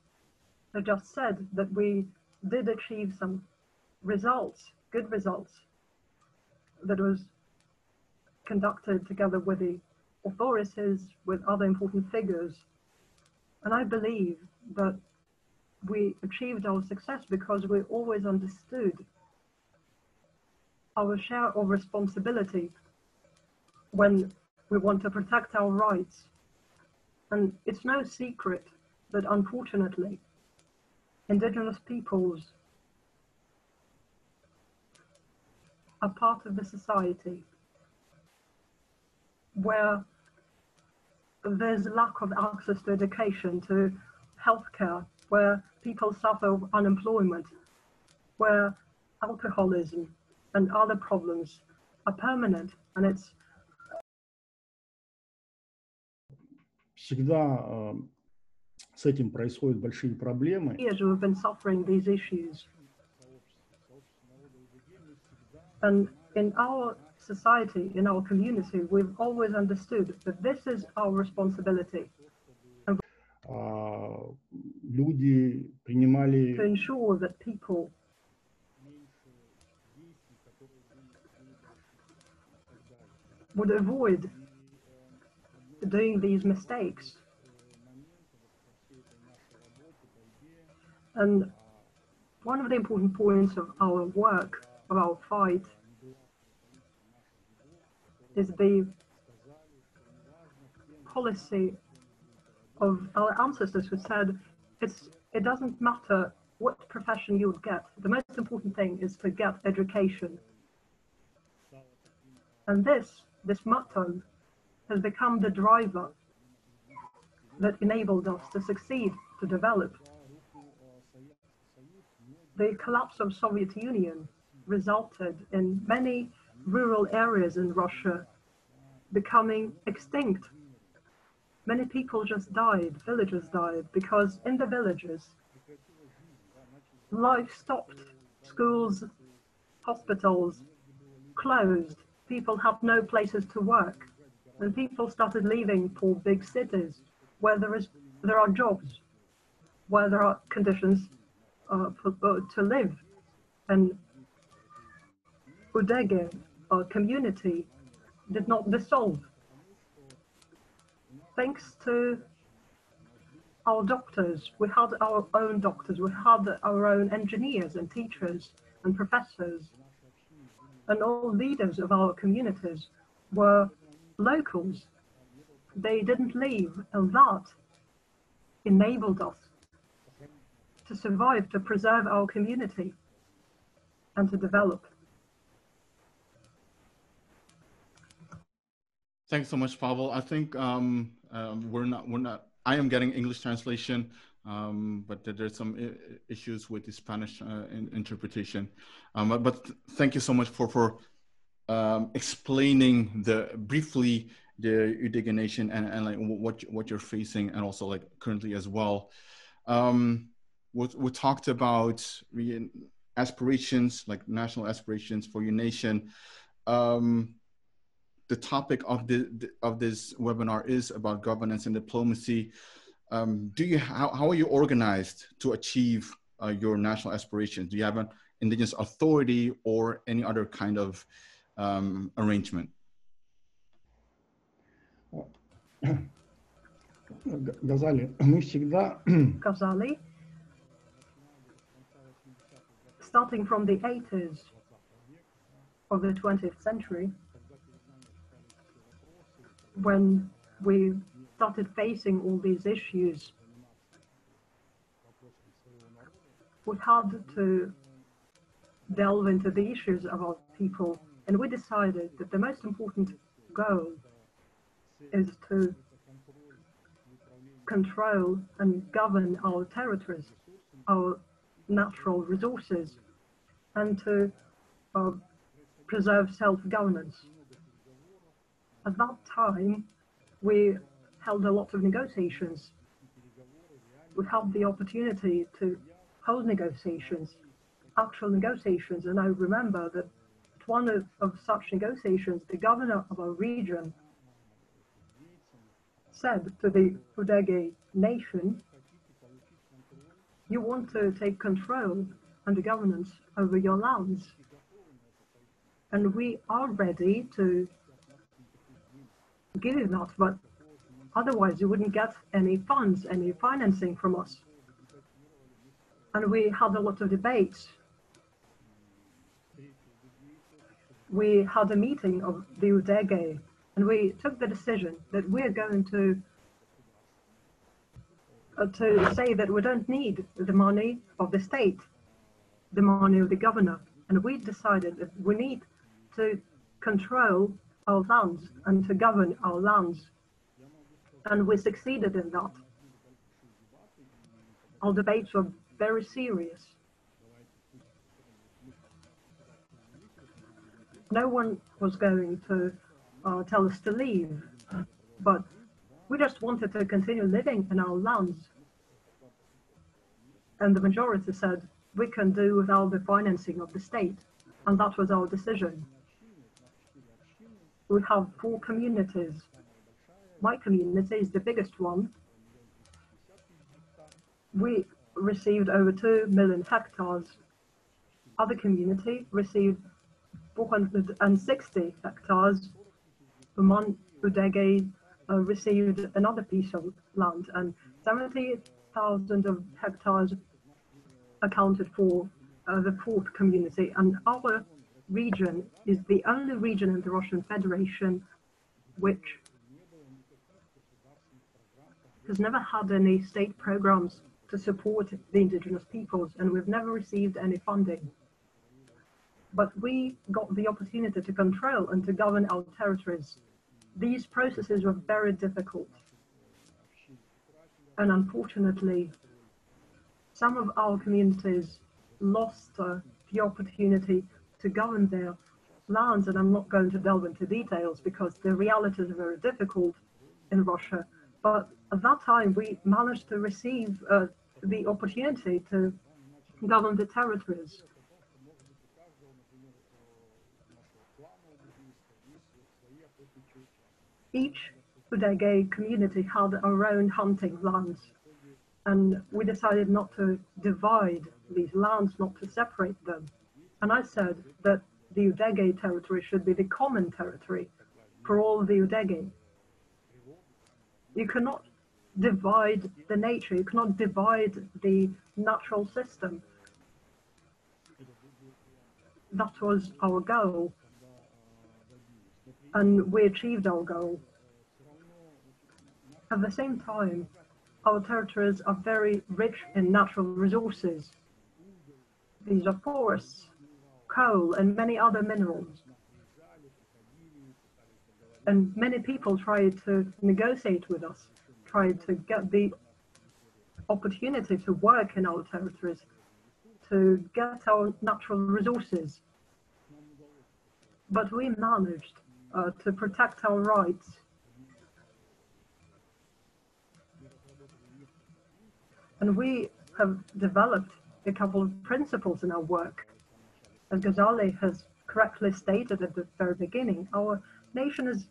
had just said that we did achieve some results, good results, that was conducted together with the authorities, with other important figures. And I believe that we achieved our success because we always understood our share of responsibility when we want to protect our rights. And it's no secret that unfortunately, indigenous peoples are part of the society where there's lack of access to education, to healthcare, where people suffer unemployment, where alcoholism and other problems are permanent, and it's всегда с этим происходят большие проблемы. years who have been suffering these issues. And in our society, in our community, we've always understood that this is our responsibility. Люди принимали To ensure that people would avoid doing these mistakes. And one of the important points of our work, of our fight, is the policy of our ancestors who said it doesn't matter what profession you would get. The most important thing is to get education. And this motto has become the driver that enabled us to succeed, to develop. the collapse of Soviet Union resulted in many rural areas in Russia becoming extinct. Many people just died, villages died, because in the villages, life stopped. Schools, hospitals closed. People had no places to work. And people started leaving for big cities where there are jobs, where there are conditions to live. And Udege, our community, did not dissolve. Thanks to our doctors, we had our own doctors, we had our own engineers and teachers and professors, and all leaders of our communities were locals. They didn't leave, and that enabled us to survive, to preserve our community, and to develop. Thanks so much, Pavel. I think we're not. I am getting English translation, but there's some issues with the Spanish interpretation. But thank you so much for explaining briefly the Udege nation and like what you're facing, and also like currently as well. We talked about aspirations, like national aspirations for your nation. The topic of this webinar is about governance and diplomacy. How are you organized to achieve your national aspirations? Do you have an indigenous authority or any other kind of arrangement? Ghazali, мы всегда... Ghazali, starting from the 80s of the 20th century, when we started facing all these issues, we had to delve into the issues of our people, and we decided that the most important goal is to control and govern our territories, our natural resources, and to preserve self-governance. At that time, we held a lot of negotiations. We had the opportunity to hold negotiations, actual negotiations, and I remember that at one of such negotiations, the governor of our region said to the Udege nation, you want to take control and the governance over your lands, and we are ready to give you that, but otherwise you wouldn't get any funds, any financing from us. And we had a lot of debates. We had a meeting of the Udege, and we took the decision that we're going to say that we don't need the money of the state, the money of the governor, and we decided that we need to control our lands and to govern our lands, and we succeeded in that. Our debates were very serious. No one was going to tell us to leave, but we just wanted to continue living in our lands. And the majority said, we can do without the financing of the state, and that was our decision. We have 4 communities. My community is the biggest one. We received over 2 million hectares. Other community received 460 hectares. Uman Udege received another piece of land, and 70,000 of hectares accounted for the 4th community. And our region is the only region in the Russian Federation which has never had any state programs to support the indigenous peoples, and we've never received any funding. But we got the opportunity to control and to govern our territories. These processes were very difficult. And unfortunately, some of our communities lost the opportunity to govern their lands, and I'm not going to delve into details because the realities are very difficult in Russia. But at that time, we managed to receive the opportunity to govern the territories. Each Udege community had our own hunting lands, and we decided not to divide these lands, not to separate them. And I said that the Udege territory should be the common territory for all the Udege. You cannot divide the nature, you cannot divide the natural system. That was our goal, and we achieved our goal. At the same time, our territories are very rich in natural resources. These are forests, coal, and many other minerals. And many people tried to negotiate with us, tried to get the opportunity to work in our territories, to get our natural resources. But we managed to protect our rights. And we have developed a couple of principles in our work. As Ghazali has correctly stated at the very beginning, our nation is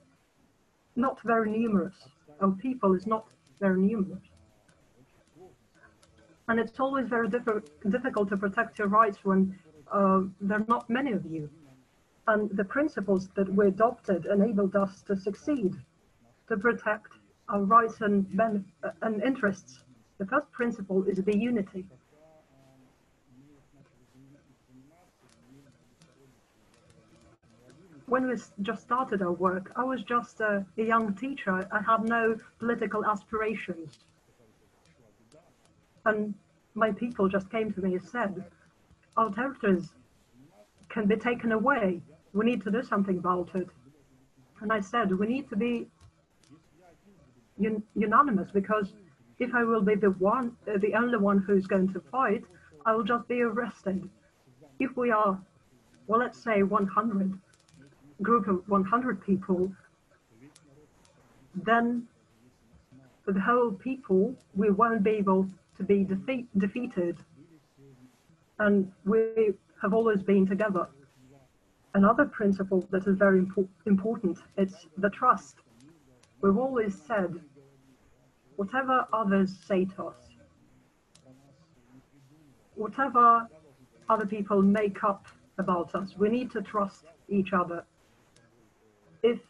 not very numerous. Our people is not very numerous. And it's always very difficult to protect your rights when there are not many of you. And the principles that we adopted enabled us to succeed, to protect our rights and interests. The first principle is the unity. When we just started our work, I was just a young teacher. I had no political aspirations. And my people just came to me and said, our territories can be taken away. We need to do something about it. And I said, we need to be unanimous, because if I will be the only one who's going to fight, I will just be arrested. If we are, well, let's say 100, group of 100 people, then for the whole people, we won't be able to be defeated. And we have always been together. Another principle that is very important, it's the trust. We've always said, whatever others say to us, whatever other people make up about us, we need to trust each other. If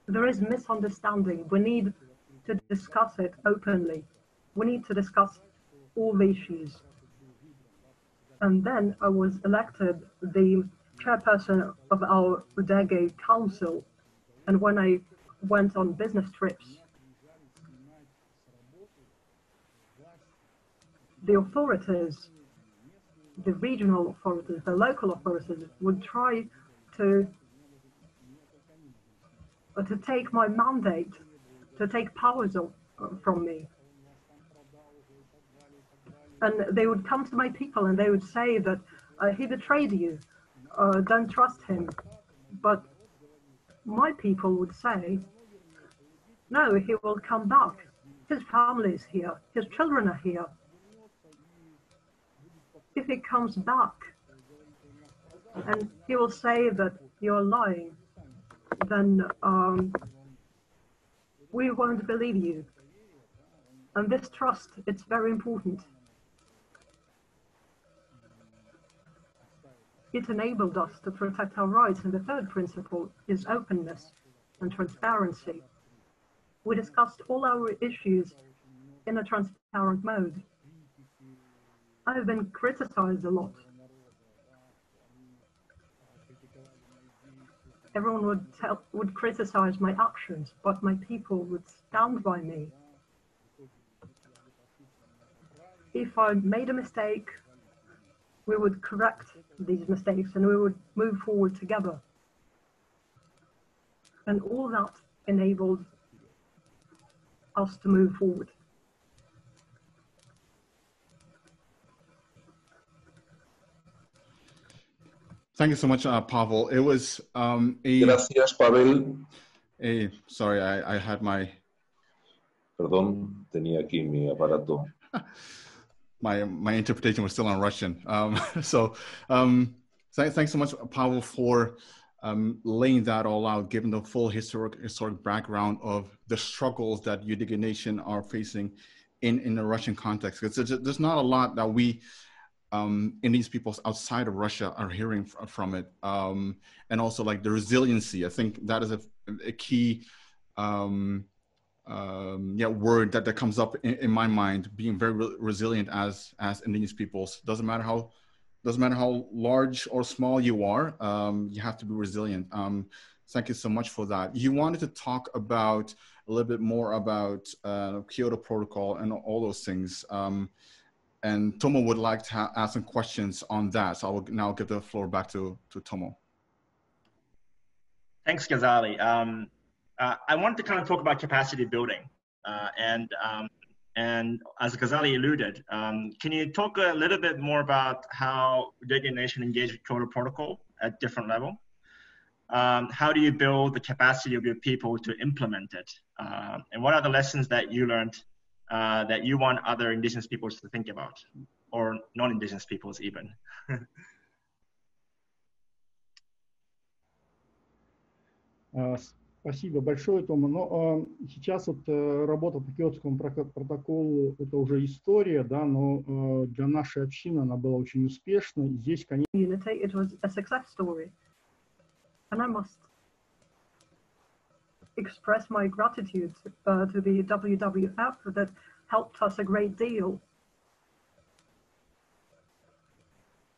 there is misunderstanding, we need to discuss it openly. We need to discuss all the issues. And then I was elected the chairperson of our Udege Council. And when I went on business trips, the authorities, the regional authorities, the local authorities would try to take my mandate, to take powers from me. And they would come to my people and they would say that he betrayed you, don't trust him. But my people would say, no, he will come back. His family is here, his children are here. If he comes back and he will say that you're lying, then we won't believe you. And this trust, it's very important. It enabled us to protect our rights. And the third principle is openness and transparency. We discussed all our issues in a transparent mode. I have been criticized a lot. Everyone would criticize my actions, but my people would stand by me. If I made a mistake, we would correct these mistakes and we would move forward together. And all that enabled us to move forward. Thank you so much, Pavel. It was Gracias, Pavel. Sorry, I had my... Perdón, tenía aquí mi aparato. my interpretation was still in Russian. Thanks so much, Pavel, for laying that all out, given the full historic background of the struggles that Yudiga Nation are facing in the Russian context. Because there's not a lot that we Indian peoples outside of Russia are hearing from it, and also like the resiliency. I think that is a key word that comes up in my mind, being very resilient as indigenous peoples. Doesn't matter how large or small you are, you have to be resilient. Thank you so much for that. You wanted to talk about a little bit more about Kyoto Protocol and all those things, and Tomo would like to ask some questions on that, so I will now give the floor back to Tomo. Thanks, Ghazali. I wanted to kind of talk about capacity building, and as Ghazali alluded, can you talk a little bit more about how Yudiga Nation engaged with Kyoto Protocol at different level? How do you build the capacity of your people to implement it? And what are the lessons that you learned that you want other indigenous peoples to think about, or non-indigenous peoples even? Спасибо большое, Тома. Но сейчас вот работа по Киотскому протоколу — это уже история, да, но для нашей общины она была очень успешна. Здесь, конечно... It was a success story. And I must express my gratitude to the WWF that helped us a great deal.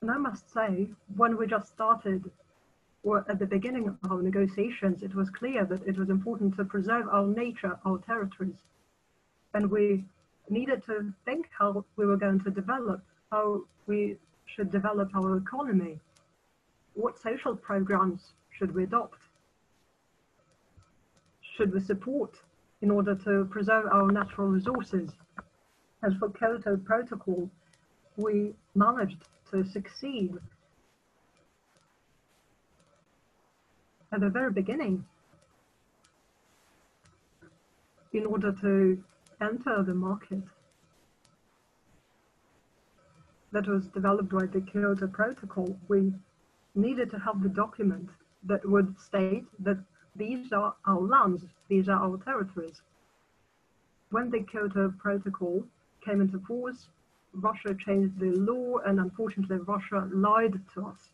And I must say, when we just started, or at the beginning of our negotiations, it was clear that it was important to preserve our nature, our territories. And we needed to think how we were going to develop, how we should develop our economy, what social programs should we adopt, should we support in order to preserve our natural resources. As for Kyoto Protocol, we managed to succeed at the very beginning in order to enter the market that was developed by the Kyoto Protocol. We needed to have the document that would state that these are our lands, these are our territories. When the Kyoto Protocol came into force, Russia changed the law, and unfortunately Russia lied to us.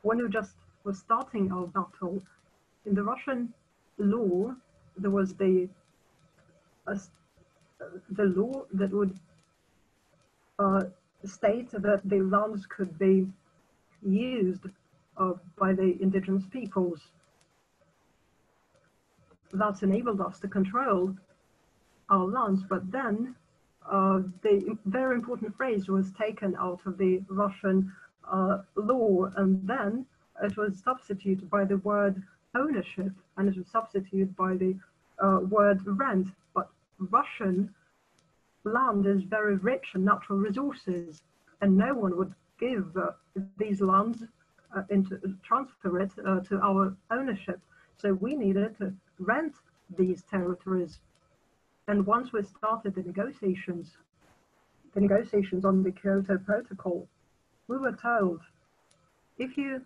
When we just were starting our battle, in the Russian law, there was the law that would state that the lands could be used by the indigenous peoples. That's enabled us to control our lands, but then the very important phrase was taken out of the Russian law, and then it was substituted by the word ownership, and it was substituted by the word rent. But Russian land is very rich in natural resources, and no one would give these lands transfer it to our ownership. So we needed to rent these territories. And once we started the negotiations on the Kyoto Protocol, we were told, if you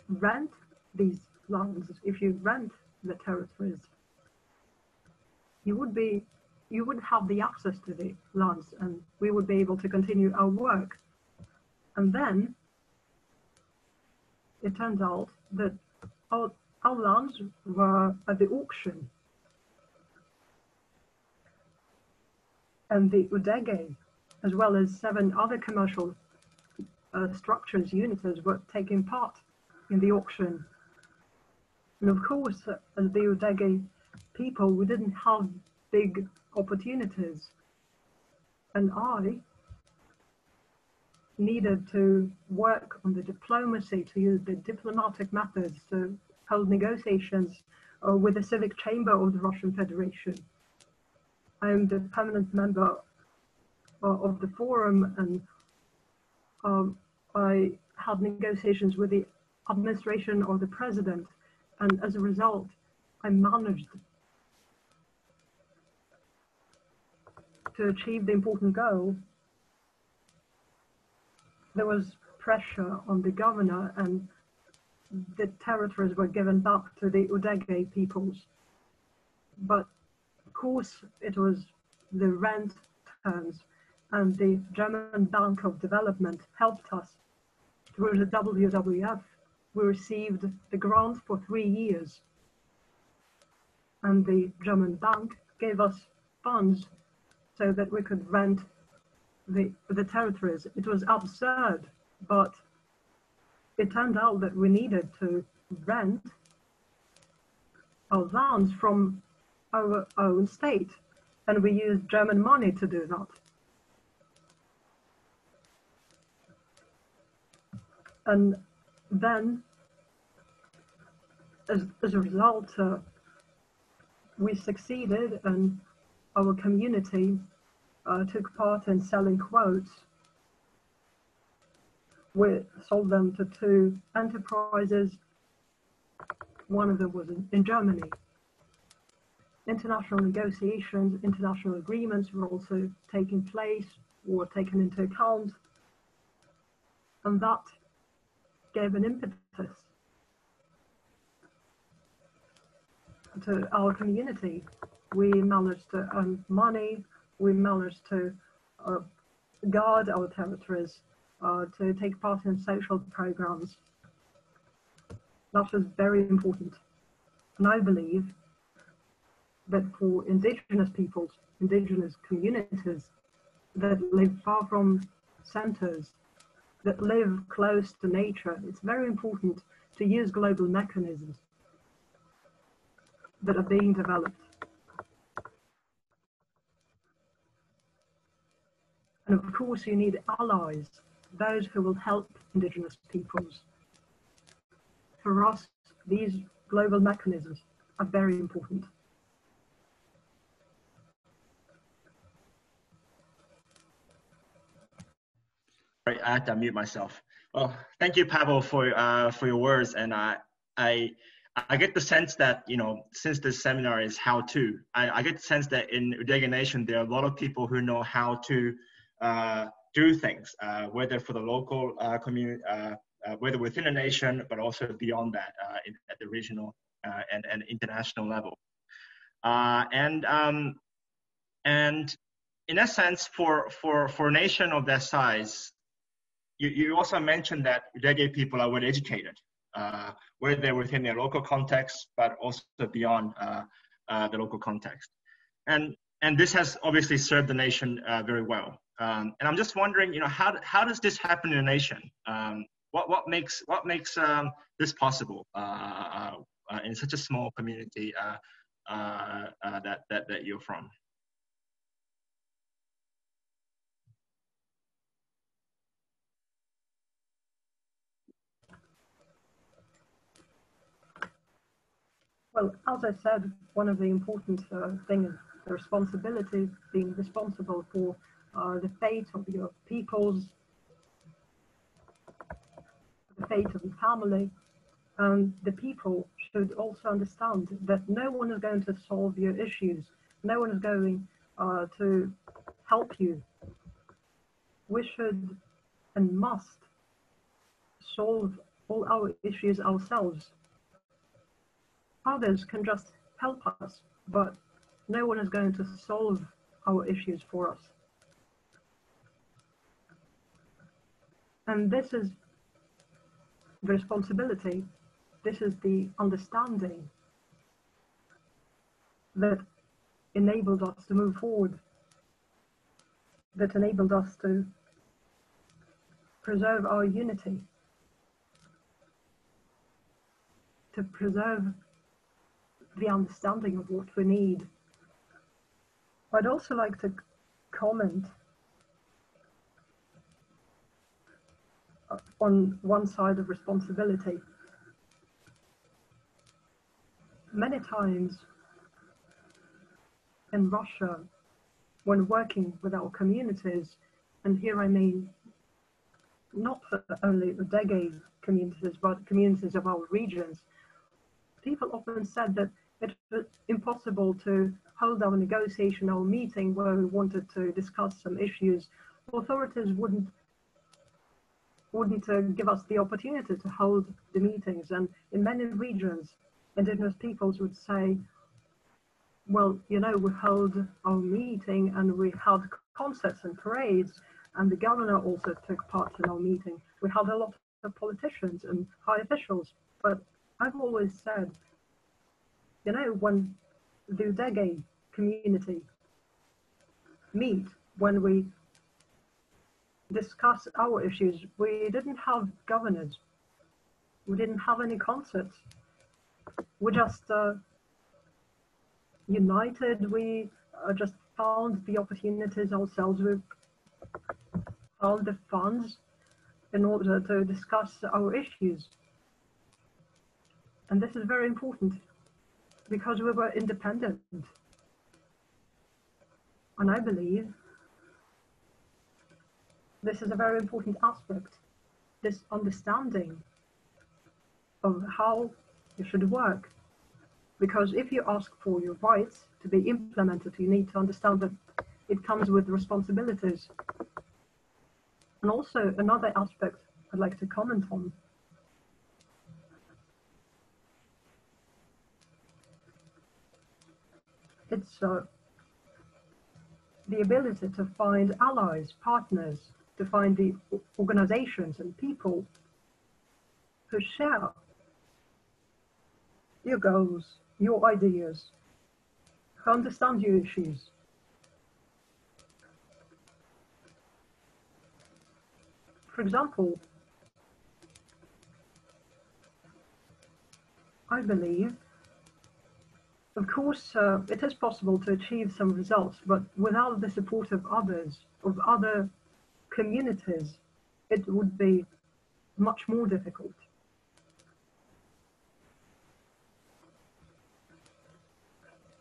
rent these lands, if you rent the territories, you would have the access to the lands, and we would be able to continue our work. And then it turned out that our lands were at the auction, and the UDEGE, as well as 7 other commercial structures, units, were taking part in the auction. And of course, as the UDEGE people, we didn't have big opportunities. And I needed to work on the diplomacy, to use the diplomatic methods to hold negotiations with the civic chamber of the Russian Federation. I am the permanent member of the forum, and I had negotiations with the administration or the president, and as a result, I managed to achieve the important goal. There was pressure on the governor, and the territories were given back to the Udege peoples. But of course, it was the rent terms, and the German Bank of Development helped us through the WWF. We received the grant for 3 years, and the German bank gave us funds so that we could rent the territories. It was absurd, but it turned out that we needed to rent our lands from our own state, and we used German money to do that. And then, as a result, we succeeded, and our community took part in selling quotes. We sold them to 2 enterprises. One of them was in Germany. International negotiations, international agreements were also taking place or taken into account, and that gave an impetus to our community. We managed to earn money, we managed to guard our territories, to take part in social programs. That was very important. And I believe that for indigenous peoples, indigenous communities that live far from centers, that live close to nature, it's very important to use global mechanisms that are being developed. And of course, you need allies, those who will help indigenous peoples. For us, these global mechanisms are very important. Sorry, I had to unmute myself. Well, thank you, Pavel, for your words, and I get the sense that, you know, since this seminar is how-to, I get the sense that in Udege Nation there are a lot of people who know how to do things, whether for the local community, whether within a nation, but also beyond that, at the regional and international level. And in a sense, for a nation of that size, you also mentioned that Udege people are well educated, whether within their local context, but also beyond the local context. And this has obviously served the nation very well. And I'm just wondering, you know, how does this happen in a nation? What makes this possible in such a small community that you're from? Well, as I said, one of the important things is the responsibility, being responsible for the fate of your peoples, the fate of your family. And the people should also understand that no one is going to solve your issues. No one is going to help you. We should and must solve all our issues ourselves. Others can just help us, but no one is going to solve our issues for us. And this is the responsibility, this is the understanding that enabled us to move forward, that enabled us to preserve our unity, to preserve the understanding of what we need. I'd also like to comment on one side of responsibility. Many times in Russia, when working with our communities, and here I mean not only Udege communities, but communities of our regions. People often said that it was impossible to hold our negotiation, our meeting where we wanted to discuss some issues. Authorities wouldn't give us the opportunity to hold the meetings. And in many regions, indigenous peoples would say, well, you know, we held our meeting and we held concerts and parades, and the governor also took part in our meeting. We had a lot of politicians and high officials, but I've always said, you know, when the Udege community meet, when we discuss our issues, we didn't have governors, we didn't have any concerts, we just united, we just found the opportunities ourselves, we found the funds in order to discuss our issues. And this is very important because we were independent. And I believe this is a very important aspect, this understanding of how you should work. Because if you ask for your rights to be implemented, you need to understand that it comes with responsibilities. And also another aspect I'd like to comment on. It's the ability to find allies, partners, to find the organizations and people who share your goals, your ideas, who understand your issues. For example, I believe, of course, it is possible to achieve some results, but without the support of others, of other communities, it would be much more difficult.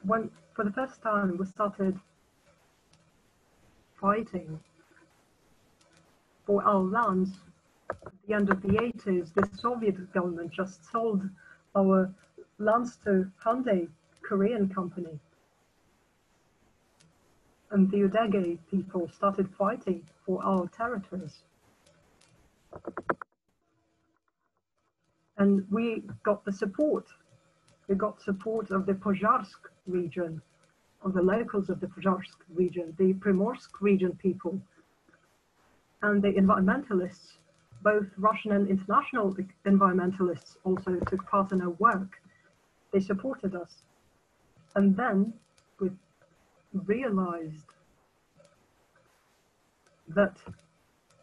When, for the first time, we started fighting for our lands at the end of the 80s, the Soviet government just sold our lands to Hyundai Korean company. And the Udege people started fighting for our territories. And we got the support. We got support of the Pozharsk region, of the locals of the Pozharsk region, the Primorsk region people, and the environmentalists. Both Russian and international environmentalists also took part in our work. They supported us. And then we realized that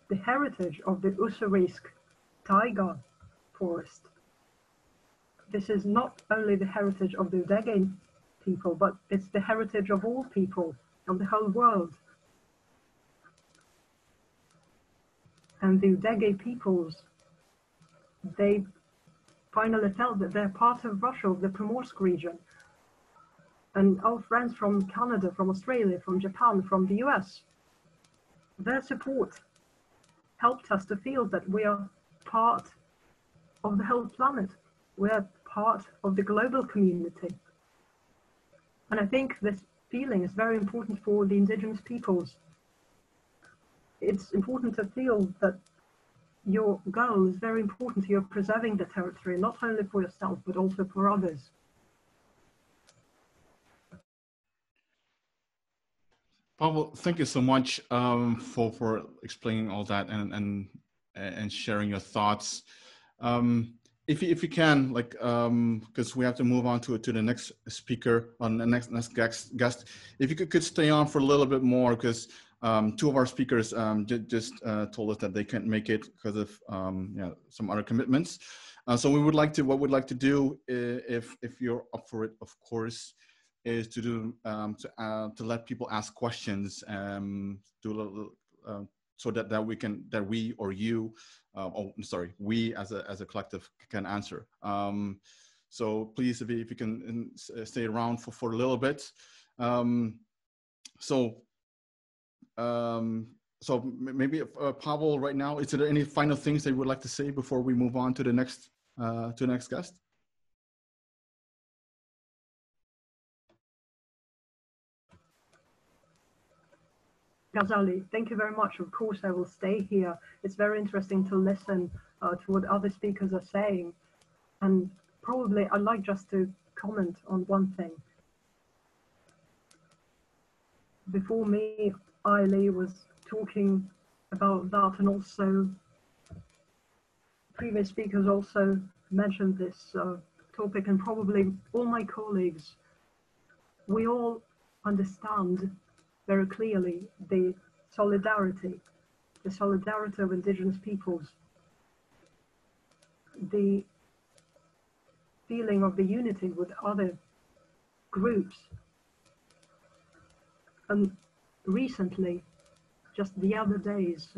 the heritage of the Ussurisk taiga forest, this is not only the heritage of the Udege people, but it's the heritage of all people of the whole world. And the Udege peoples, they finally felt that they're part of Russia, of the Primorsk region. And our friends from Canada, from Australia, from Japan, from the US, their support helped us to feel that we are part of the whole planet. We are part of the global community. And I think this feeling is very important for the indigenous peoples. It's important to feel that your goal is very important. You're preserving the territory, not only for yourself, but also for others. Pavel, thank you so much for explaining all that and sharing your thoughts. If you can, like, because we have to move on to the next speaker, on the next guest. If you could stay on for a little bit more, because two of our speakers just told us that they can't make it because of some other commitments. So what we'd like to do, if you're up for it, of course, is to do to let people ask questions, so that we or you, we as a collective can answer. So please, if you can stay around for a little bit. So so maybe Pavel, right now, is there any final things that you would like to say before we move on to the next guest? Ghazali, thank you very much. Of course, I will stay here. It's very interesting to listen to what other speakers are saying. And probably I'd like just to comment on one thing. Before me, Aili was talking about that, and also previous speakers also mentioned this topic, and probably all my colleagues, we all understand very clearly the solidarity of indigenous peoples, the feeling of the unity with other groups. And recently, just the other days,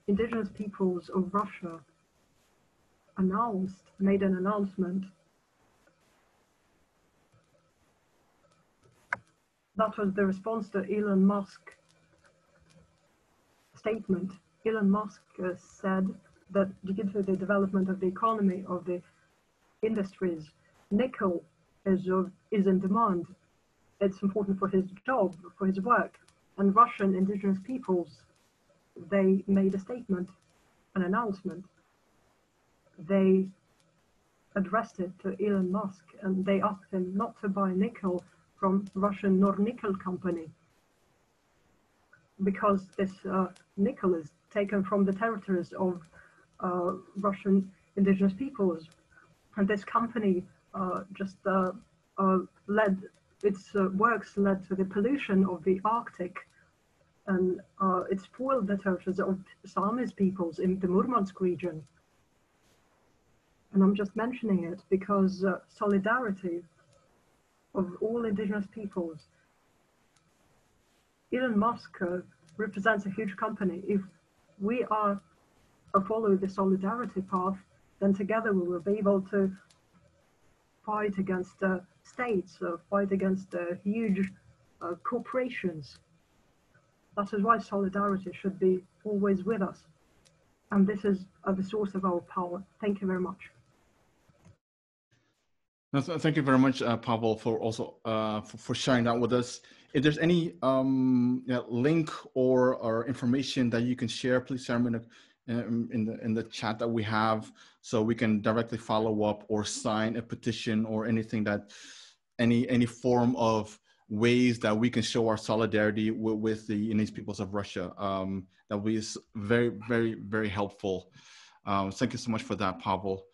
indigenous peoples of Russia made an announcement. That was the response to Elon Musk statement. Elon Musk said that due to the development of the economy, of the industries, nickel is in demand. It's important for his job, for his work. And Russian indigenous peoples, they made a statement, an announcement. They addressed it to Elon Musk, and they asked him not to buy nickel from Russian Nornickel company, because this nickel is taken from the territories of Russian indigenous peoples. And this company its works led to the pollution of the Arctic, and it spoiled the territories of Sami's peoples in the Murmansk region. And I'm just mentioning it because solidarity of all indigenous peoples. Elon Musk represents a huge company. If we are follow the solidarity path, then together we will be able to fight against states, fight against huge corporations. That is why solidarity should be always with us. And this is the source of our power. Thank you very much. Thank you very much, Pavel, for also for sharing that with us. If there's any link or information that you can share, please share them in the chat that we have, so we can directly follow up or sign a petition or anything that any form of ways that we can show our solidarity with the Indigenous peoples of Russia. That will be very, very, very helpful. Thank you so much for that, Pavel.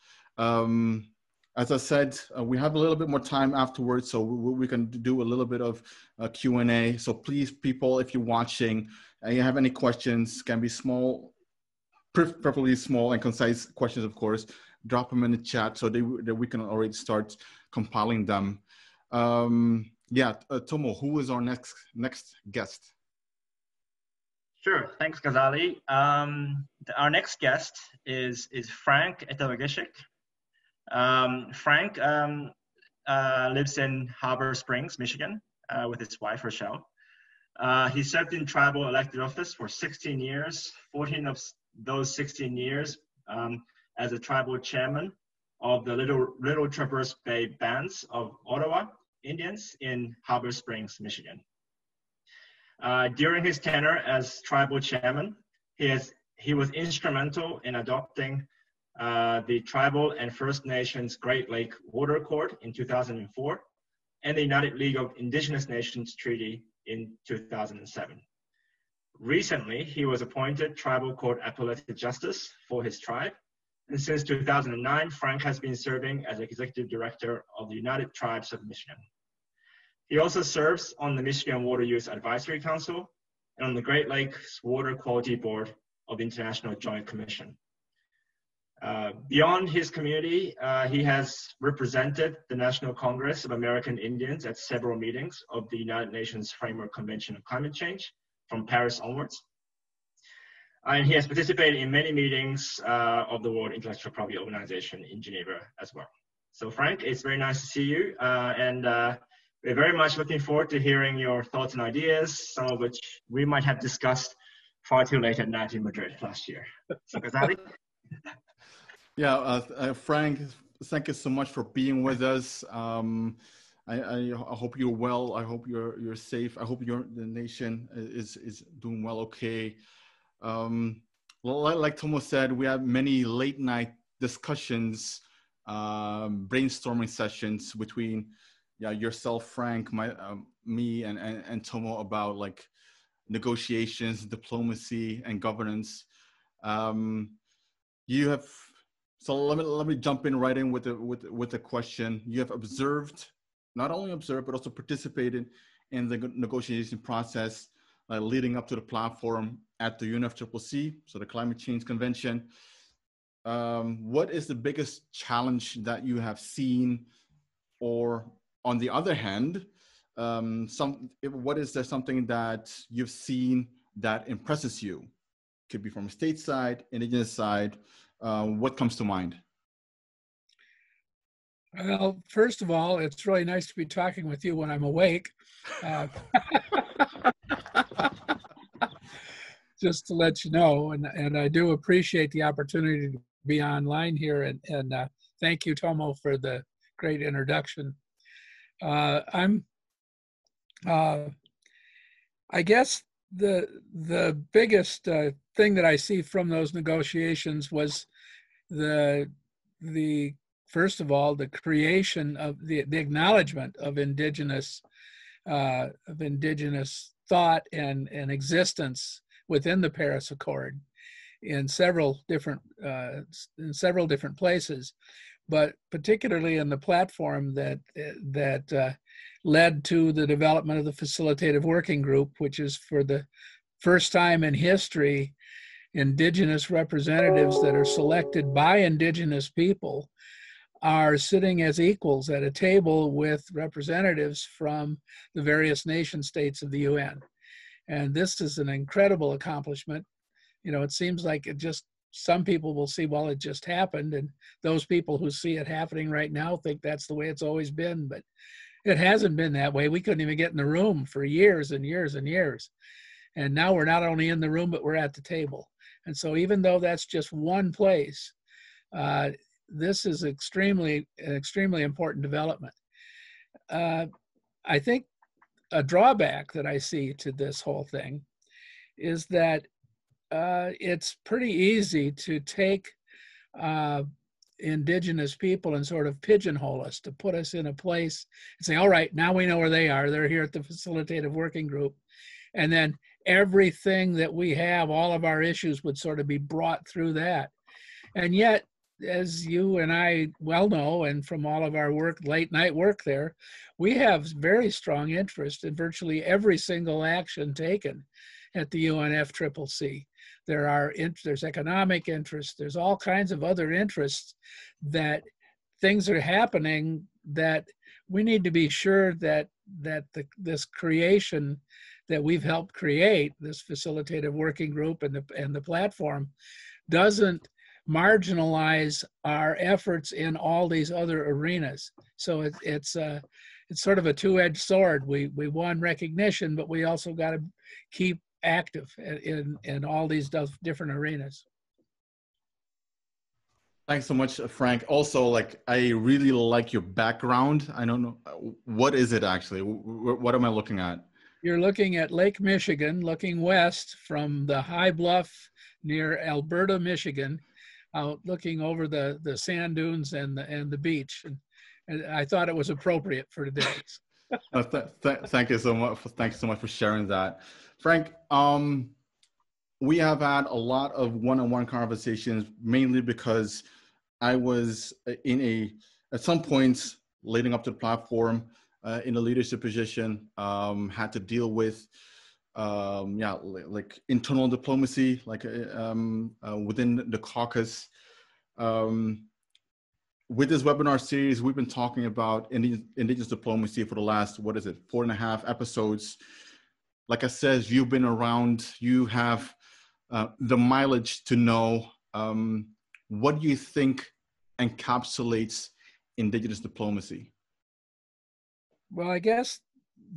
As I said, we have a little bit more time afterwards, so we can do a little bit of Q&A. So please, people, if you're watching and you have any questions, can be small, preferably small and concise questions, of course, drop them in the chat so that we can already start compiling them. Tomo, who is our next guest? Sure, thanks, Ghazali. Our next guest is Frank Etelageshik. Frank lives in Harbor Springs, Michigan, with his wife, Rochelle. He served in tribal elected office for 16 years, 14 of those 16 years as a tribal chairman of the Little Traverse Bay Bands of Ottawa Indians in Harbor Springs, Michigan. During his tenure as tribal chairman, he was instrumental in adopting the Tribal and First Nations Great Lake Water Accord in 2004 and the United League of Indigenous Nations Treaty in 2007. Recently, he was appointed Tribal Court Appellate Justice for his tribe. And since 2009, Frank has been serving as Executive Director of the United Tribes of Michigan. He also serves on the Michigan Water Use Advisory Council and on the Great Lakes Water Quality Board of the International Joint Commission. Beyond his community, he has represented the National Congress of American Indians at several meetings of the United Nations Framework Convention on Climate Change from Paris onwards. And he has participated in many meetings of the World Intellectual Property Organization in Geneva as well. So Frank, it's very nice to see you. And we're very much looking forward to hearing your thoughts and ideas, some of which we might have discussed far too late at night in Madrid last year. So, Ghazali? Yeah, Frank, thank you so much for being with us. I hope you're well. I hope you're safe. I hope the nation is doing well. Okay. Well, like Tomo said, we have many late night discussions, brainstorming sessions between yourself, Frank, me, and Tomo about like negotiations, diplomacy, and governance. You have. So let me jump in right in with the question. You have not only observed, but also participated in the negotiation process leading up to the platform at the UNFCCC, so the Climate Change Convention. What is the biggest challenge that you have seen, or on the other hand, what is there something that you've seen that impresses you? Could be from a state side, indigenous side. What comes to mind? Well, first of all, it's really nice to be talking with you when I'm awake. Just to let you know, and I do appreciate the opportunity to be online here, and thank you, Tomo, for the great introduction. I guess the biggest thing that I see from those negotiations was the first of all, the creation of the acknowledgement of indigenous thought and existence within the Paris Accord in several different places, but particularly in the platform that led to the development of the Facilitative Working Group, which is for the first time in history, indigenous representatives that are selected by indigenous people are sitting as equals at a table with representatives from the various nation states of the UN. And this is an incredible accomplishment. You know, it seems like some people will see, well, it just happened. And those people who see it happening right now think that's the way it's always been, but it hasn't been that way. We couldn't even get in the room for years and years and years. And now we're not only in the room, but we're at the table. And so even though that's just one place, this is an extremely important development. I think a drawback that I see to this whole thing is that it's pretty easy to take indigenous people and sort of pigeonhole us, to put us in a place and say, all right, now we know where they are. They're here at the Facilitative Working Group. And then everything that we have, all of our issues would sort of be brought through that. And yet, as you and I well know, and from all of our work, late night work there, we have very strong interest in virtually every single action taken at the UNFCCC. There's economic interest, there's all kinds of other interests that things are happening that we need to be sure that this creation that we've helped create, this Facilitative Working Group and the platform, doesn't marginalize our efforts in all these other arenas. So it's sort of a two-edged sword. We won recognition, but we also got to keep active in all these different arenas. Thanks so much, Frank. Also, like, I really like your background. I don't know, what is it actually? What am I looking at? You're looking at Lake Michigan, looking west from the high bluff near Alberta, Michigan, looking over the sand dunes and the beach. And I thought it was appropriate for today. Thank you so much. Thanks so much for sharing that, Frank. We have had a lot of one-on-one conversations, mainly because I was at some points leading up to the platform in a leadership position, had to deal with like internal diplomacy, like within the caucus. With this webinar series, we've been talking about indigenous diplomacy for the last, 4.5 episodes. Like I said, you've been around, you have the mileage to know. What do you think encapsulates indigenous diplomacy? Well, I guess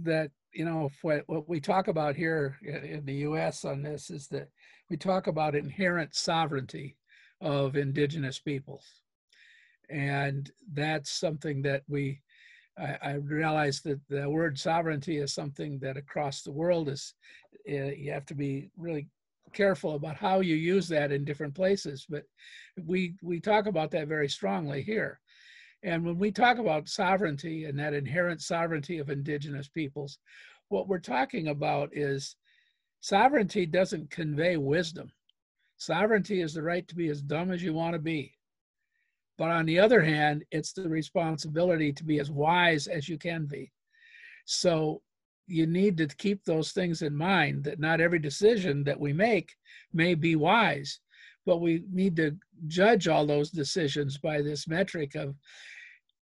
that you know, what we talk about here in the U.S. on this is that we talk about inherent sovereignty of indigenous peoples. And that's something that I realize that the word sovereignty is something that across the world is, you have to be really careful about how you use that in different places. But we talk about that very strongly here. And when we talk about sovereignty and that inherent sovereignty of indigenous peoples, what we're talking about is sovereignty doesn't convey wisdom. Sovereignty is the right to be as dumb as you want to be. But on the other hand, it's the responsibility to be as wise as you can be. So you need to keep those things in mind, that not every decision that we make may be wise, but we need to judge all those decisions by this metric of,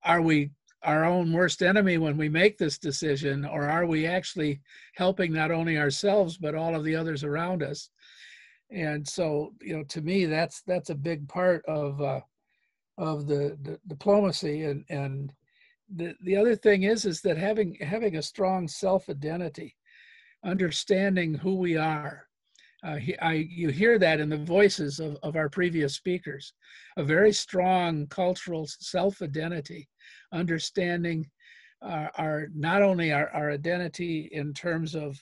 are we our own worst enemy when we make this decision, or are we actually helping not only ourselves, but all of the others around us? And so, you know, to me, that's a big part of the diplomacy. And the other thing is that having a strong self-identity, understanding who we are. You hear that in the voices of our previous speakers, a very strong cultural self-identity, understanding our not only our identity in terms of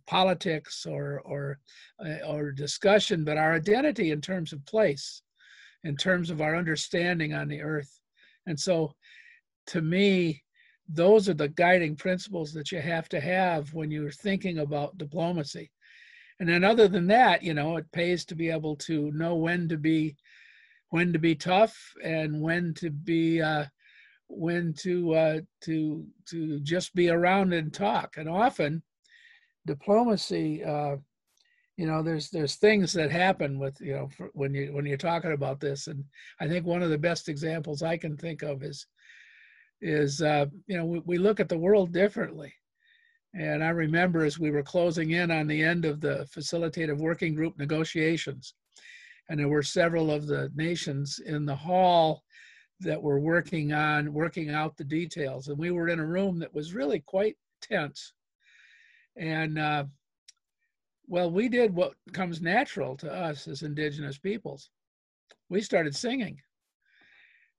politics or discussion, but our identity in terms of place, in terms of our understanding on the earth. And so, to me, those are the guiding principles that you have to have when you're thinking about diplomacy. And then other than that, you know, it pays to be able to know when to be tough and when to be to just be around and talk. And often diplomacy, you know, there's things that happen with, you know, when you're talking about this. And I think one of the best examples I can think of is you know, we look at the world differently. And I remember as we were closing in on the end of the facilitative working group negotiations, and there were several of the nations in the hall that were working out the details. And we were in a room that was really quite tense. And well, we did what comes natural to us as indigenous peoples. We started singing.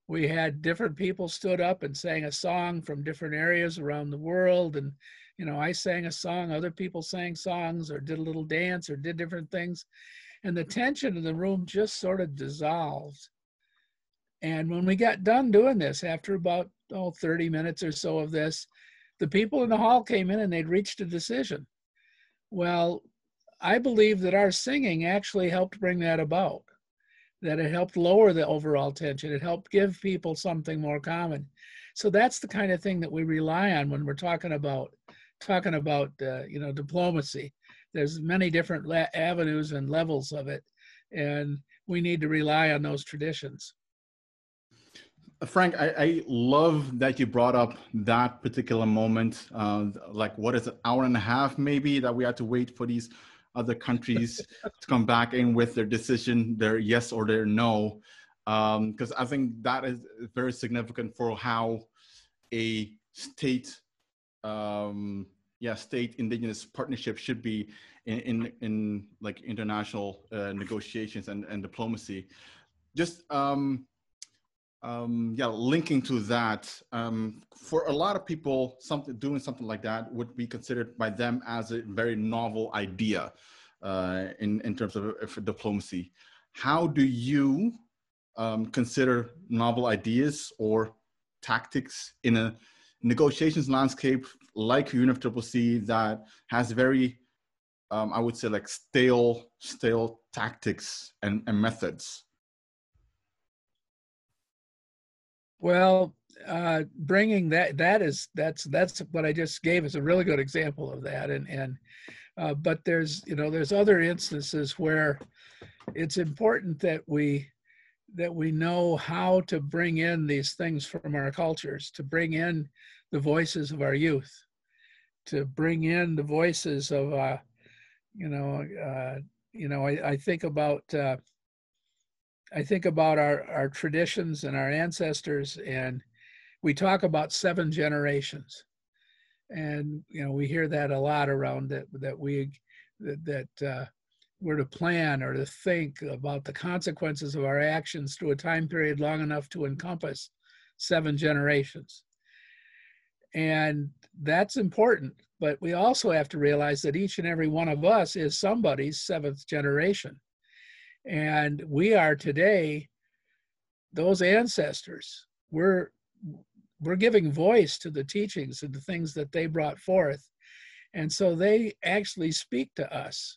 We had different people stood up and sang a song from different areas around the world. And, you know, I sang a song, other people sang songs or did a little dance or did different things. And the tension in the room just sort of dissolved. And when we got done doing this, after about 30 minutes or so of this, the people in the hall came in and they'd reached a decision. Well, I believe that our singing actually helped bring that about, that it helped lower the overall tension. It helped give people something more common. So that's the kind of thing that we rely on when we're talking about you know, diplomacy. There's many different avenues and levels of it, and we need to rely on those traditions. Frank, I love that you brought up that particular moment. Like, what is it, hour and a half maybe that we had to wait for these other countries to come back in with their decision, their yes or their no, because I think that is very significant for how a state, state indigenous partnership should be in like international negotiations and diplomacy. Just linking to that, for a lot of people, doing something like that would be considered by them as a very novel idea in terms of diplomacy. How do you consider novel ideas or tactics in a negotiations landscape like UNFCCC that has very, I would say, like stale tactics and methods? Well, bringing that's what I just gave is a really good example of that. But there's other instances where it's important that we know how to bring in these things from our cultures, to bring in the voices of our youth, to bring in the voices of I think about our traditions and our ancestors, and we talk about 7 generations. And we hear that a lot around that we're to plan or to think about the consequences of our actions through a time period long enough to encompass 7 generations. And that's important, but we also have to realize that each and every one of us is somebody's 7th generation. And we are today those ancestors. We're giving voice to the teachings and the things that they brought forth. And so they actually speak to us.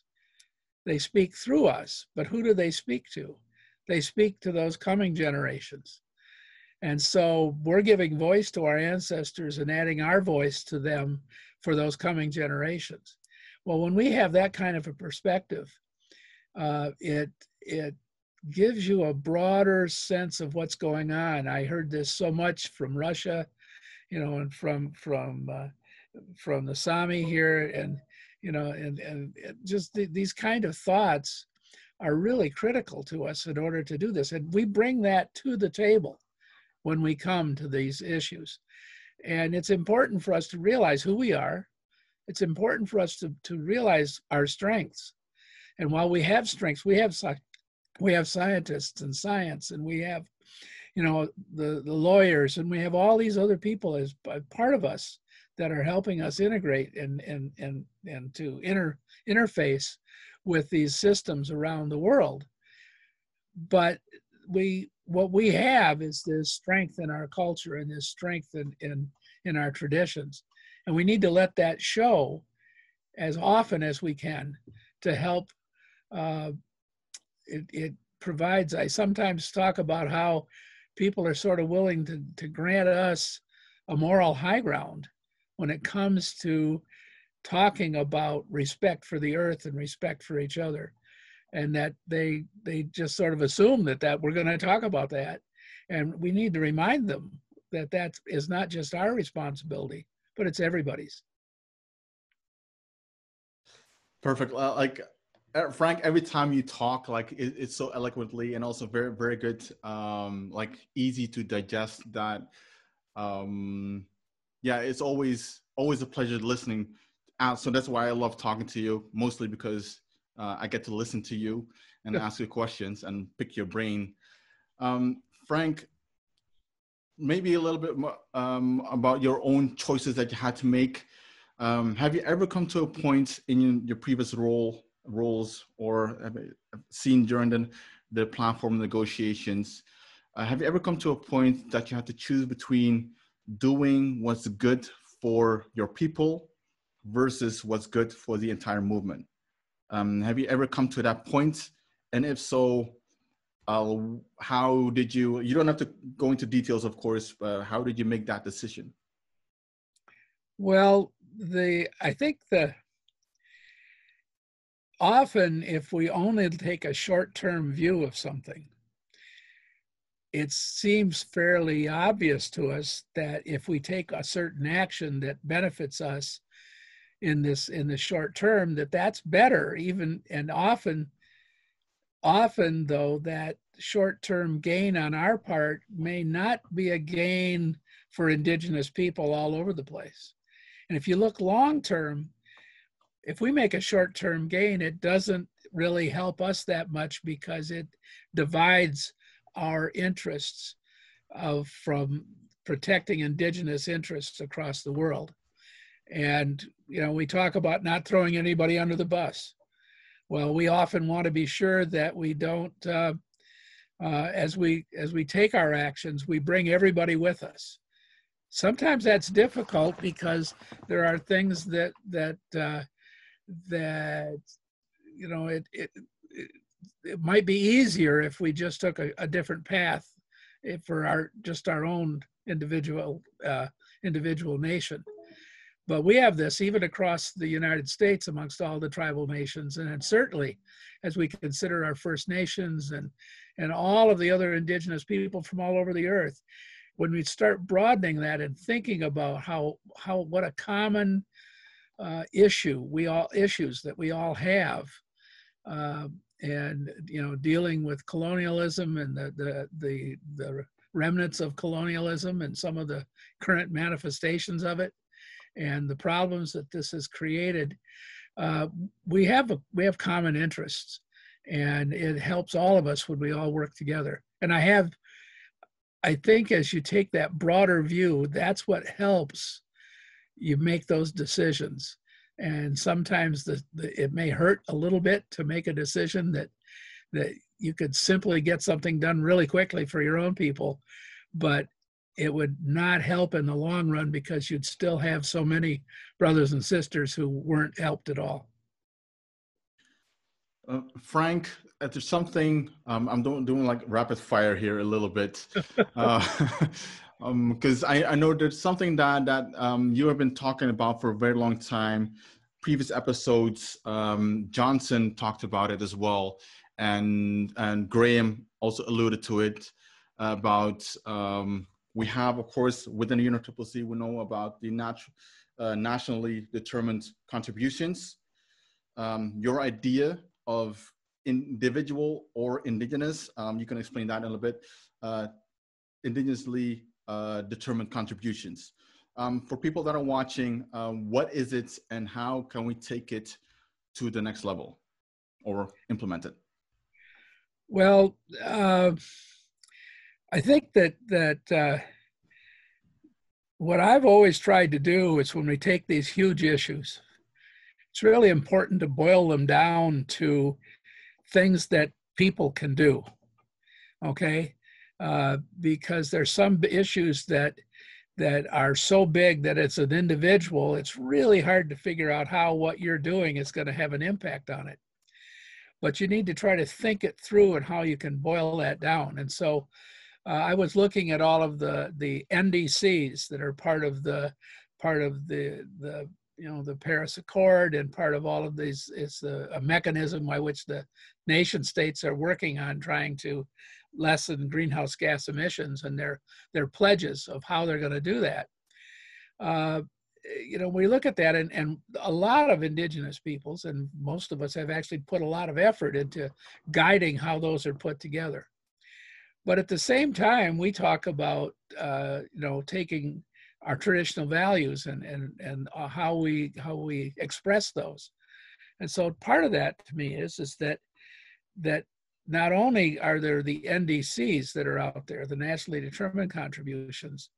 They speak through us, but who do they speak to? They speak to those coming generations. And so we're giving voice to our ancestors and adding our voice to them for those coming generations. Well, when we have that kind of a perspective, it gives you a broader sense of what's going on. I heard this so much from Russia, and from the Sami here, and and just these kind of thoughts are really critical to us in order to do this. And we bring that to the table when we come to these issues. And it's important for us to realize who we are. It's important for us to realize our strengths. And while we have strengths, we have scientists and science, and we have, the lawyers, and we have all these other people as part of us that are helping us integrate and to interface with these systems around the world. But what we have is this strength in our culture and this strength in our traditions. And we need to let that show as often as we can to help. It provides, I sometimes talk about how people are sort of willing to grant us a moral high ground when it comes to talking about respect for the earth and respect for each other. And that they just sort of assume that we're going to talk about that. And we need to remind them that is not just our responsibility, but it's everybody's. Perfect. Frank, every time you talk, it's so eloquently and also very, very good, easy to digest that. It's always a pleasure listening. So that's why I love talking to you, mostly because I get to listen to you and ask you questions and pick your brain. Frank, maybe a little bit more about your own choices that you had to make. Have you ever come to a point in your previous roles or seen during the platform negotiations, have you ever come to a point that you had to choose between doing what's good for your people versus what's good for the entire movement? Have you ever come to that point? And if so, how did you don't have to go into details, of course, but how did you make that decision? Well, I think often if we only take a short-term view of something, it seems fairly obvious to us that if we take a certain action that benefits us in the short term, that's better. And often though, that short-term gain on our part may not be a gain for indigenous people all over the place. And if you look long-term, if we make a short-term gain, it doesn't really help us that much because it divides our interests from protecting indigenous interests across the world. And, we talk about not throwing anybody under the bus. Well, we often want to be sure that we don't, as we take our actions, we bring everybody with us. Sometimes that's difficult because there are things that it might be easier if we just took a different path for our own individual nation. But we have this even across the United States amongst all the tribal nations, and certainly as we consider our First Nations and all of the other indigenous people from all over the earth. When we start broadening that and thinking about what a common issues that we all have, and dealing with colonialism and the remnants of colonialism and some of the current manifestations of it, and the problems that this has created, we have common interests, and it helps all of us when we all work together. And I think as you take that broader view, that's what helps you make those decisions. And sometimes it may hurt a little bit to make a decision that you could simply get something done really quickly for your own people, but it would not help in the long run because you'd still have so many brothers and sisters who weren't helped at all. Frank, there's something, I'm doing like rapid fire here a little bit, because I know there's something that you have been talking about for a very long time. Previous episodes, Johnson talked about it as well, and Graham also alluded to it about, we have, of course, within the UNFCCC, we know about the nationally determined contributions. Your idea of individual or indigenous, you can explain that in a little bit, indigenously determined contributions. For people that are watching, what is it and how can we take it to the next level or implement it? Well, I think that what I've always tried to do is when we take these huge issues, it's really important to boil them down to things that people can do, okay? Because there's some issues that are so big that it's an individual, it's really hard to figure out how what you're doing is going to have an impact on it. But you need to try to think it through and how you can boil that down. And so I was looking at all of the NDCs that are part of the the Paris Accord, and part of all of these is a mechanism by which the nation states are working on trying to lessen greenhouse gas emissions, and their pledges of how they're going to do that. We look at that, and a lot of indigenous peoples, and most of us have actually put a lot of effort into guiding how those are put together. But at the same time, we talk about taking our traditional values and how we express those. And so part of that to me is that not only are there the NDCs that are out there, the nationally determined contributions,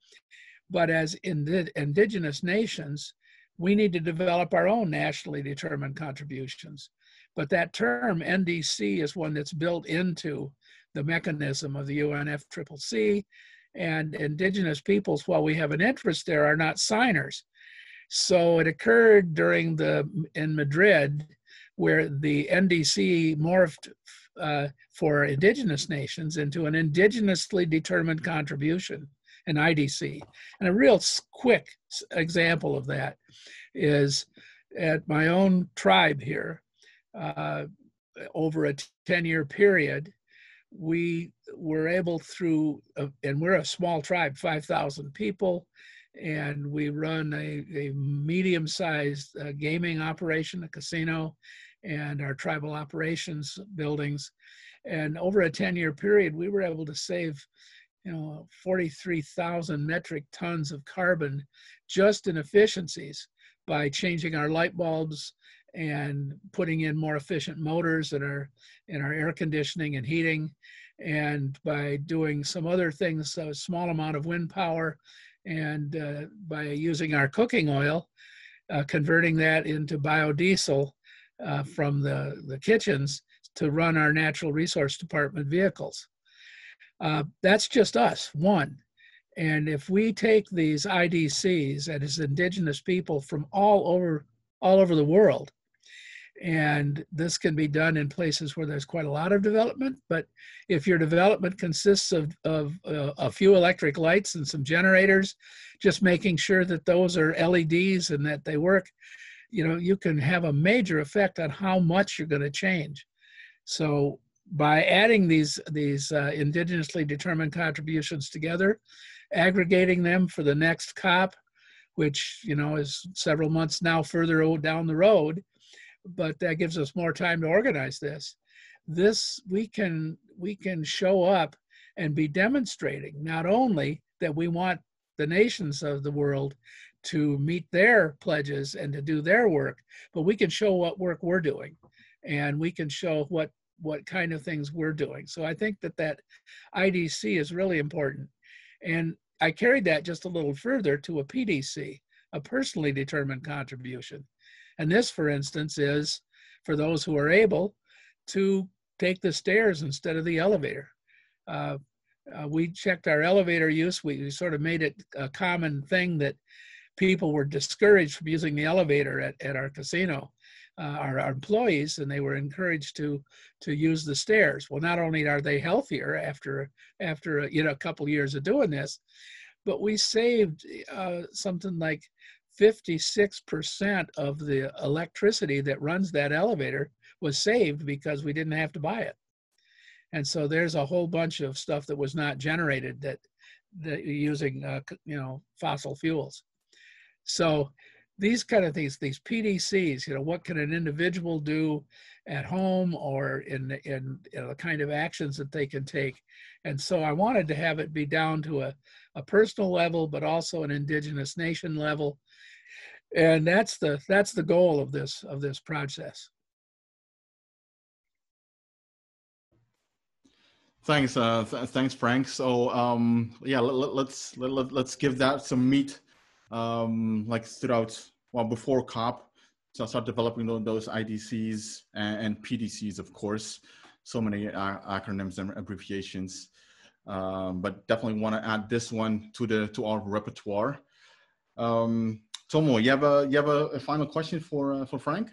but as indigenous nations, we need to develop our own nationally determined contributions. But that term NDC is one that's built into the mechanism of the UNFCCC, and indigenous peoples, while we have an interest there, are not signers. So it occurred in Madrid, where the NDC morphed for indigenous nations into an indigenously determined contribution, an IDC. And a real quick example of that is at my own tribe here, over a 10-year period, we were able and we're a small tribe, 5,000 people, and we run a medium-sized gaming operation, a casino, and our tribal operations buildings. And over a 10-year period, we were able to save 43,000 metric tons of carbon just in efficiencies by changing our light bulbs and putting in more efficient motors in our air conditioning and heating, and by doing some other things, a small amount of wind power, and by using our cooking oil, converting that into biodiesel from the kitchens to run our natural resource department vehicles. That's just us, one. And if we take these IDCs and as indigenous people from all over the world, and this can be done in places where there's quite a lot of development, but if your development consists of a few electric lights and some generators, just making sure that those are LEDs and that they work, you can have a major effect on how much you're going to change. So by adding these indigenously determined contributions together, aggregating them for the next COP, which is several months now further down the road, but that gives us more time to organize this. We can show up and be demonstrating not only that we want the nations of the world to meet their pledges and to do their work, but we can show what work we're doing, and we can show what kind of things we're doing. So I think that IDC is really important. And I carried that just a little further to a PDC, a personally determined contribution. And this, for instance, is for those who are able to take the stairs instead of the elevator. We checked our elevator use. We sort of made it a common thing that people were discouraged from using the elevator at our casino, our employees, and they were encouraged to use the stairs. Well, not only are they healthier after a couple years of doing this, but we saved something like 56% of the electricity that runs that elevator was saved because we didn't have to buy it. And so there's a whole bunch of stuff that was not generated that using fossil fuels. So these kind of things, these PDCs, what can an individual do at home or in the kind of actions that they can take. And so I wanted to have it be down to a personal level, but also an indigenous nation level. And that's the goal of this process. Thanks, thanks, Frank. So yeah, let's give that some meat, like throughout, well, before COP, so start developing those IDCs and PDCs, of course. So many acronyms and abbreviations, but definitely want to add this one to our repertoire. Tomo, you have a final question for Frank?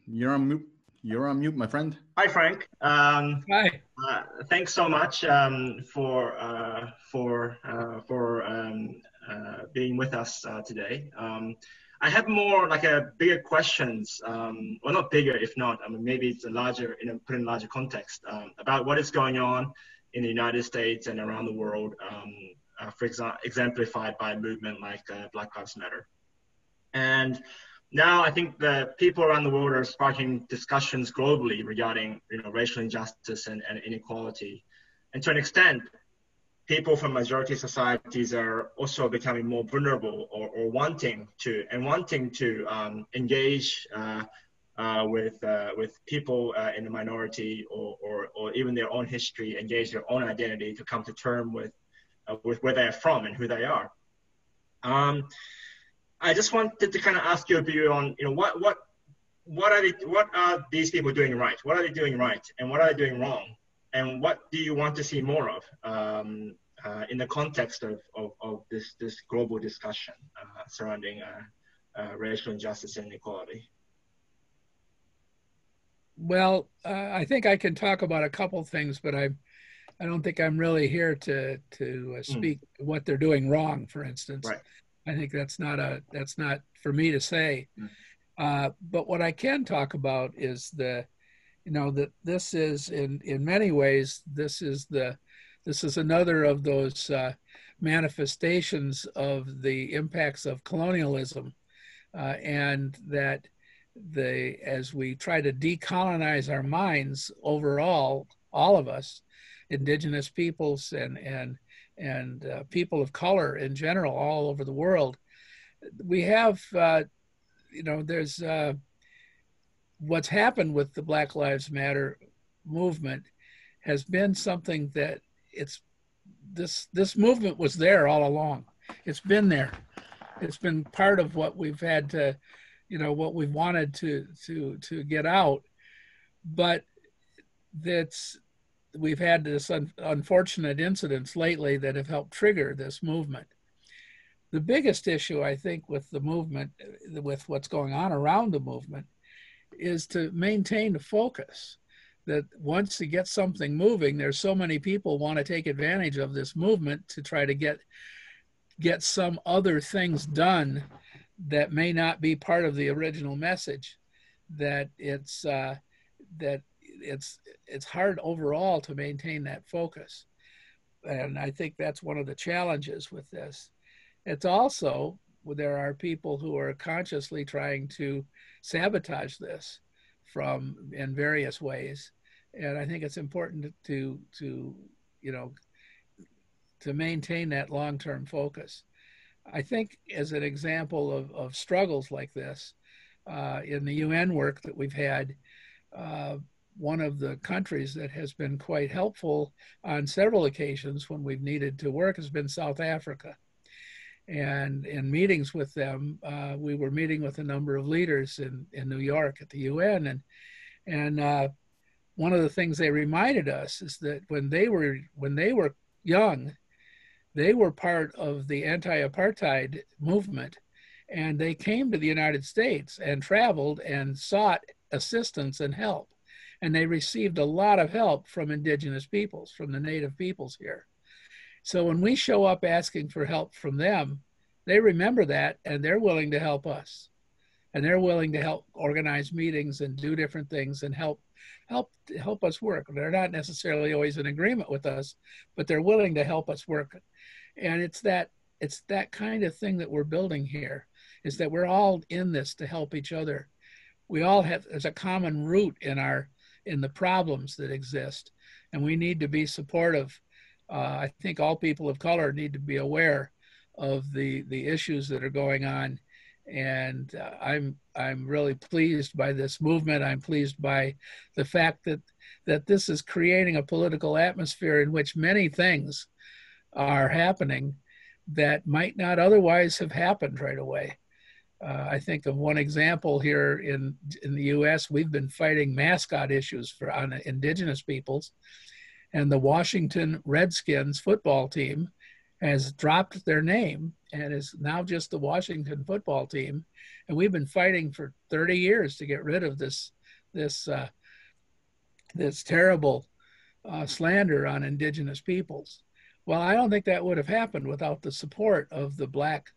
You're on mute, my friend. Hi, Frank. Hi. Thanks so much for being with us today. I have more like bigger questions, well, not bigger, if not, I mean, maybe it's a larger, put in larger context about what is going on in the United States and around the world, for example, exemplified by a movement like Black Lives Matter. And now I think that people around the world are sparking discussions globally regarding racial injustice and inequality. And to an extent, people from majority societies are also becoming more vulnerable or wanting to engage with people in the minority or even their own history, engage their own identity to come to terms with where they're from and who they are. I just wanted to kind of ask your view on, what are these people doing right? What are they doing right, and what are they doing wrong? And what do you want to see more of in the context of this global discussion surrounding racial injustice and inequality? Well, I think I can talk about a couple things, but I don't think I'm really here to speak what they're doing wrong, for instance. Right. I think that's not for me to say. But what I can talk about is that this is in many ways, this is another of those manifestations of the impacts of colonialism, and that as we try to decolonize our minds overall, all of us, indigenous peoples and people of color in general all over the world, we have, there's what's happened with the Black Lives Matter movement has been something that this movement was there all along. It's been there. It's been part of what we've had to, what we've wanted to get out, but we've had this unfortunate incidents lately that have helped trigger this movement. The biggest issue, I think, with the movement, with what's going on around the movement, is to maintain the focus. That once you get something moving, there's so many people want to take advantage of this movement to try to get some other things done that may not be part of the original message. That it's hard overall to maintain that focus. And I think that's one of the challenges with this. It's also, there are people who are consciously trying to sabotage this in various ways. And I think it's important to to maintain that long-term focus. I think as an example of struggles like this, in the UN work that we've had, one of the countries that has been quite helpful on several occasions when we've needed to work has been South Africa. And in meetings with them, we were meeting with a number of leaders in New York at the UN, and one of the things they reminded us is that when they were young, they were part of the anti-apartheid movement, and they came to the United States and traveled and sought assistance and help. And they received a lot of help from indigenous peoples, from the native peoples here. So when we show up asking for help from them, they remember that and they're willing to help us. And they're willing to help organize meetings and do different things and help us work. They're not necessarily always in agreement with us, but they're willing to help us work. And it's that kind of thing that we're building here, is that we're all in this to help each other. We all have, there's a common root in the problems that exist, and we need to be supportive. I think all people of color need to be aware of the issues that are going on. And I'm really pleased by this movement. I'm pleased by the fact that this is creating a political atmosphere in which many things are happening that might not otherwise have happened right away. I think of one example here in the US, we've been fighting mascot issues on indigenous peoples, and the Washington Redskins football team has dropped their name and is now just the Washington football team. And we've been fighting for 30 years to get rid of this terrible slander on indigenous peoples. Well, I don't think that would have happened without the support of the Black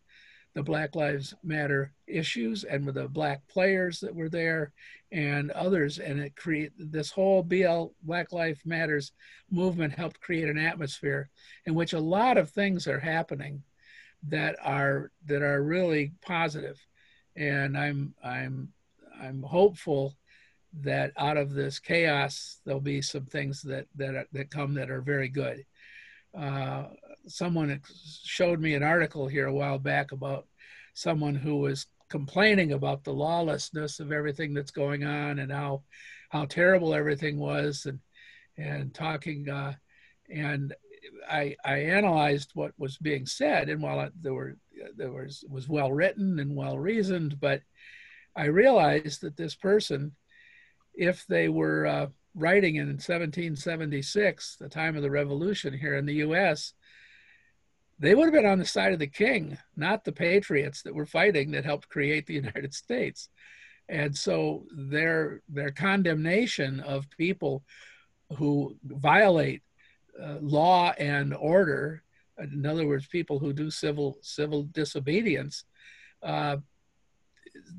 Lives Matter issues and with the Black players that were there and others. And it created this whole Black Lives Matters movement, helped create an atmosphere in which a lot of things are happening that are really positive. And I'm hopeful that out of this chaos there'll be some things that come that are very good. Someone showed me an article here a while back about someone who was complaining about the lawlessness of everything that's going on and how terrible everything was, and talking and I analyzed what was being said, and while it was well written and well reasoned, but I realized that this person, if they were writing in 1776, the time of the revolution here in the US, they would have been on the side of the king, not the patriots that were fighting that helped create the United States. And so their condemnation of people who violate law and order, in other words, people who do civil disobedience,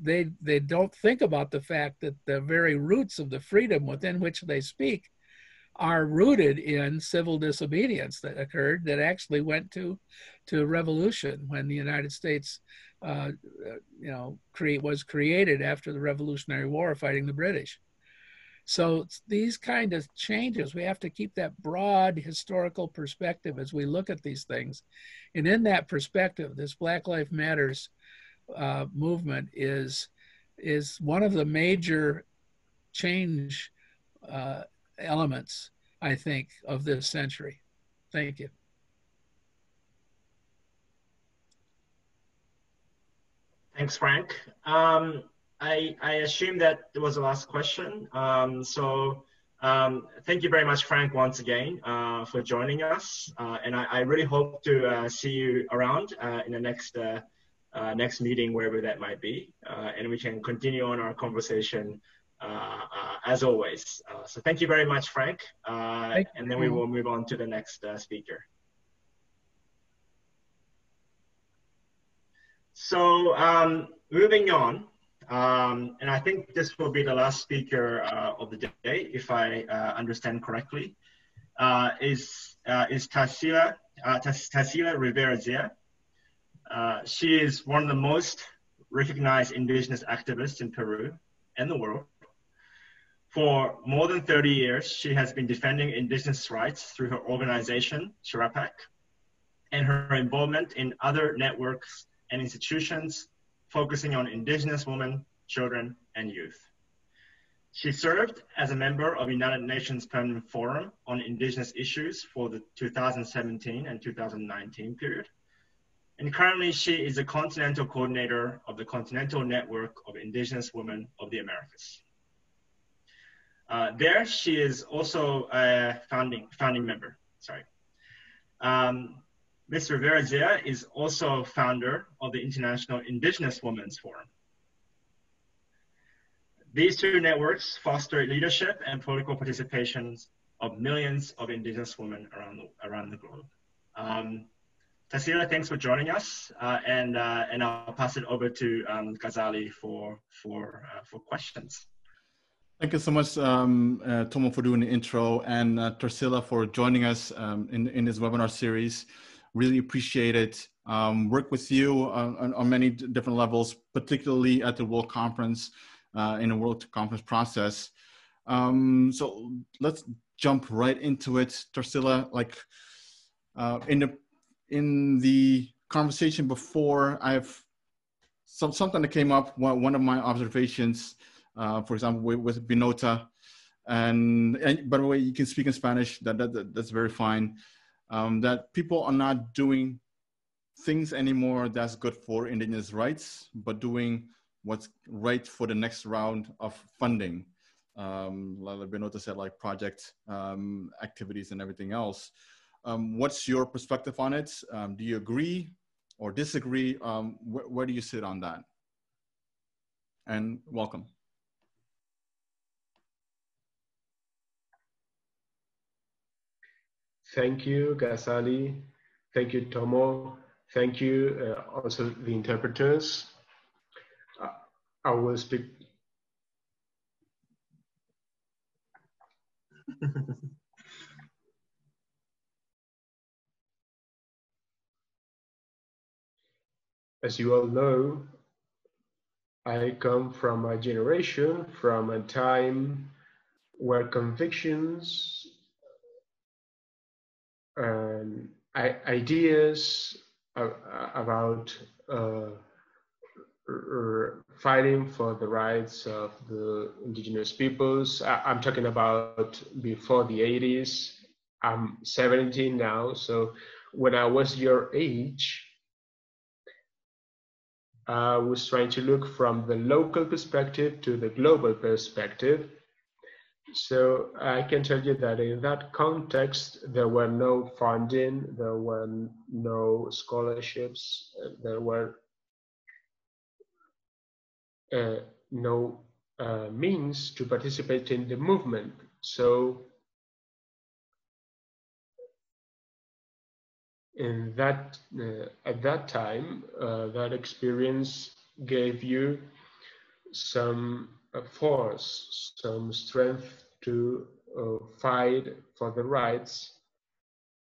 they don't think about the fact that the very roots of the freedom within which they speak are rooted in civil disobedience that occurred, that actually went to revolution when the United States was created after the Revolutionary War fighting the British. So these kind of changes, we have to keep that broad historical perspective as we look at these things. And in that perspective, this Black Lives Matters movement is one of the major change elements, I think, of this century. Thank you. Thanks, Frank. I assume that was the last question. So thank you very much, Frank, once again for joining us. And I really hope to see you around in the next meeting, wherever that might be, and we can continue on our conversation as always. So thank you very much, Frank. And then we will move on to the next speaker. So moving on, and I think this will be the last speaker of the day, if I understand correctly, is Tarsila Rivera-Zia. She is one of the most recognized indigenous activists in Peru and the world. For more than 30 years, she has been defending indigenous rights through her organization, Chirapac, and her involvement in other networks and institutions focusing on Indigenous women, children, and youth. She served as a member of United Nations Permanent Forum on Indigenous Issues for the 2017 and 2019 period. And currently she is the Continental Coordinator of the Continental Network of Indigenous Women of the Americas. There, she is also a founding member, sorry. Ms. Rivera-Zea is also founder of the International Indigenous Women's Forum. These two networks foster leadership and political participations of millions of Indigenous women around the globe. Tarsila, thanks for joining us, and I'll pass it over to Ghazali for questions. Thank you so much, Tomo, for doing the intro, and Tarsila for joining us in this webinar series. Really appreciate it. Work with you on many different levels, particularly at the World Conference, in the World Conference process. So let's jump right into it. Tarsila, like in the conversation before, I've something that came up. One of my observations, for example, with Binota, and by the way, you can speak in Spanish. That's very fine. That people are not doing things anymore that's good for Indigenous rights, but doing what's right for the next round of funding. Like Binota said, like project activities and everything else. What's your perspective on it? Do you agree or disagree? Where do you sit on that? And welcome. Thank you, Ghazali. Thank you, Tomo. Thank you, also the interpreters. I will speak. As you all know, I come from a generation, from a time where convictions and ideas about fighting for the rights of the indigenous peoples. I'm talking about before the 80s. I'm 17 now, so when I was your age, I was trying to look from the local perspective to the global perspective. So I can tell you that in that context, there were no funding, there were no scholarships, there were no means to participate in the movement. So in that at that time, that experience gave you some force, some strength to fight for the rights,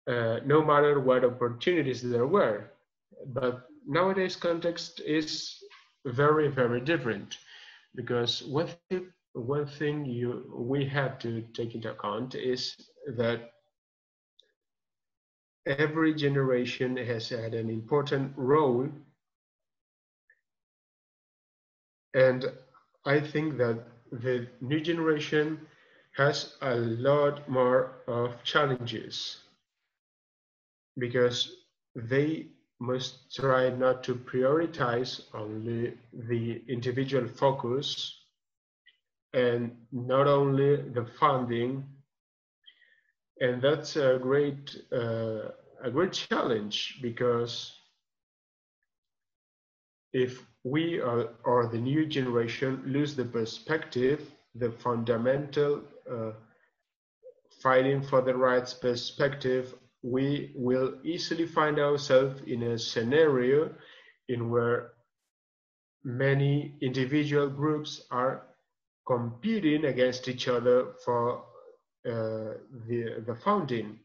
no matter what opportunities there were. But nowadays context is very, very different, because one thing we have to take into account is that every generation has had an important role, and I think that the new generation has a lot more of challenges, because they must try not to prioritize only the individual focus and not only the funding. And that's a great challenge, because if we or the new generation lose the perspective, the fundamental fighting for the rights perspective, we will easily find ourselves in a scenario in where many individual groups are competing against each other for the funding,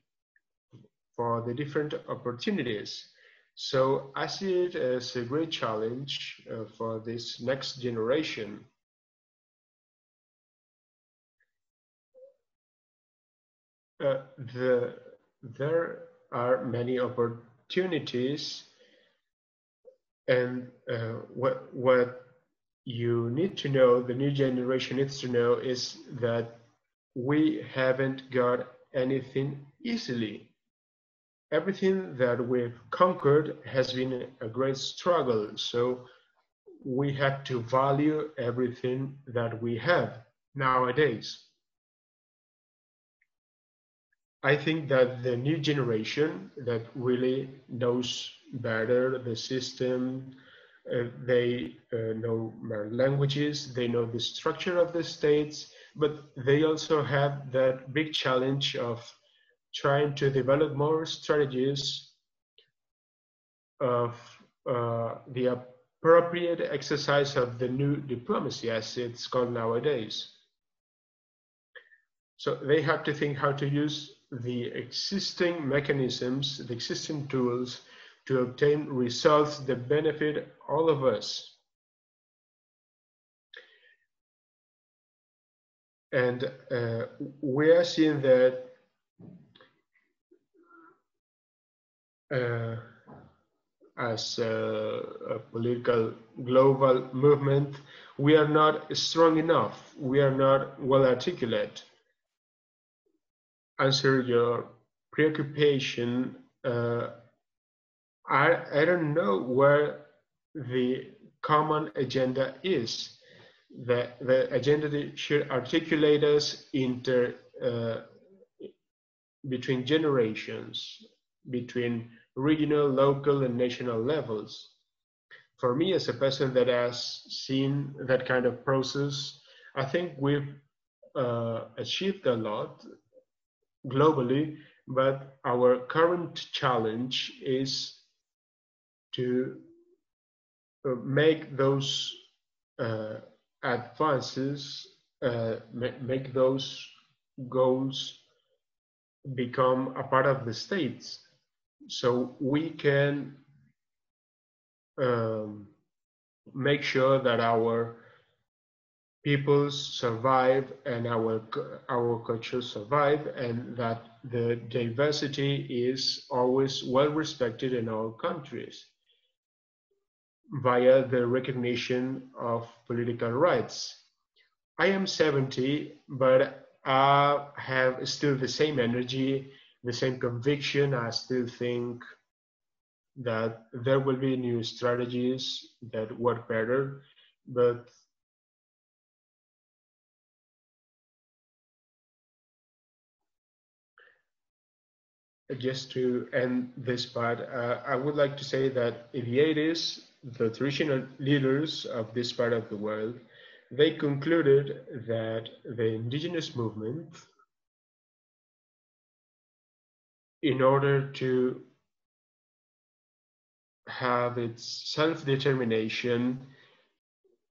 for the different opportunities. So I see it as a great challenge for this next generation. There are many opportunities opportunities. And what you need to know, the new generation needs to know, is that we haven't got anything easily. Everything that we've conquered has been a great struggle. So we have to value everything that we have nowadays. I think that the new generation that really knows better the system, they know more languages, they know the structure of the states, but they also have that big challenge of trying to develop more strategies of the appropriate exercise of the new diplomacy, as it's called nowadays. So they have to think how to use the existing mechanisms, the existing tools, to obtain results that benefit all of us. And we are seeing that as a political global movement, we are not strong enough. We are not well articulate. Answer your preoccupation. I don't know where the common agenda is. The agenda that should articulate us between generations, between regional, local, and national levels. For me, as a person that has seen that kind of process, I think we've achieved a lot globally, but our current challenge is to make those advances, make those goals become a part of the states, so we can make sure that our peoples survive and our cultures survive, and that the diversity is always well respected in all countries via the recognition of political rights. I am 70, but I have still the same energy, the same conviction. I still think that there will be new strategies that work better, but just to end this part, I would like to say that in the 80s, the traditional leaders of this part of the world, they concluded that the indigenous movement, in order to have its self-determination,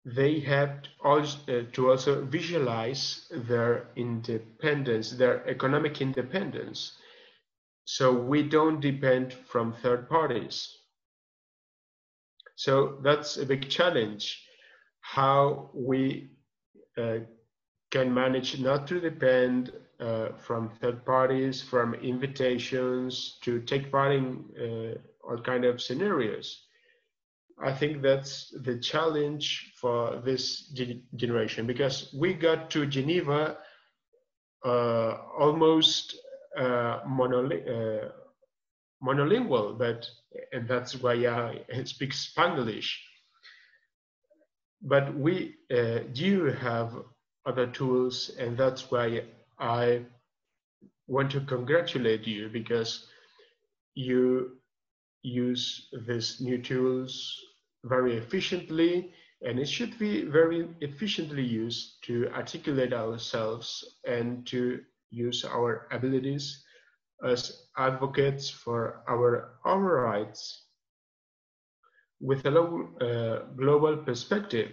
they had to also visualize their independence, their economic independence. So we don't depend from third parties. So that's a big challenge, how we can manage not to depend from third parties, from invitations to take part in all kind of scenarios. I think that's the challenge for this generation, because we got to Geneva almost monolingual, and that's why I speak Spanglish. But we do have other tools, and that's why I want to congratulate you, because you use these new tools very efficiently, and it should be very efficiently used to articulate ourselves and to use our abilities as advocates for our rights with a global perspective.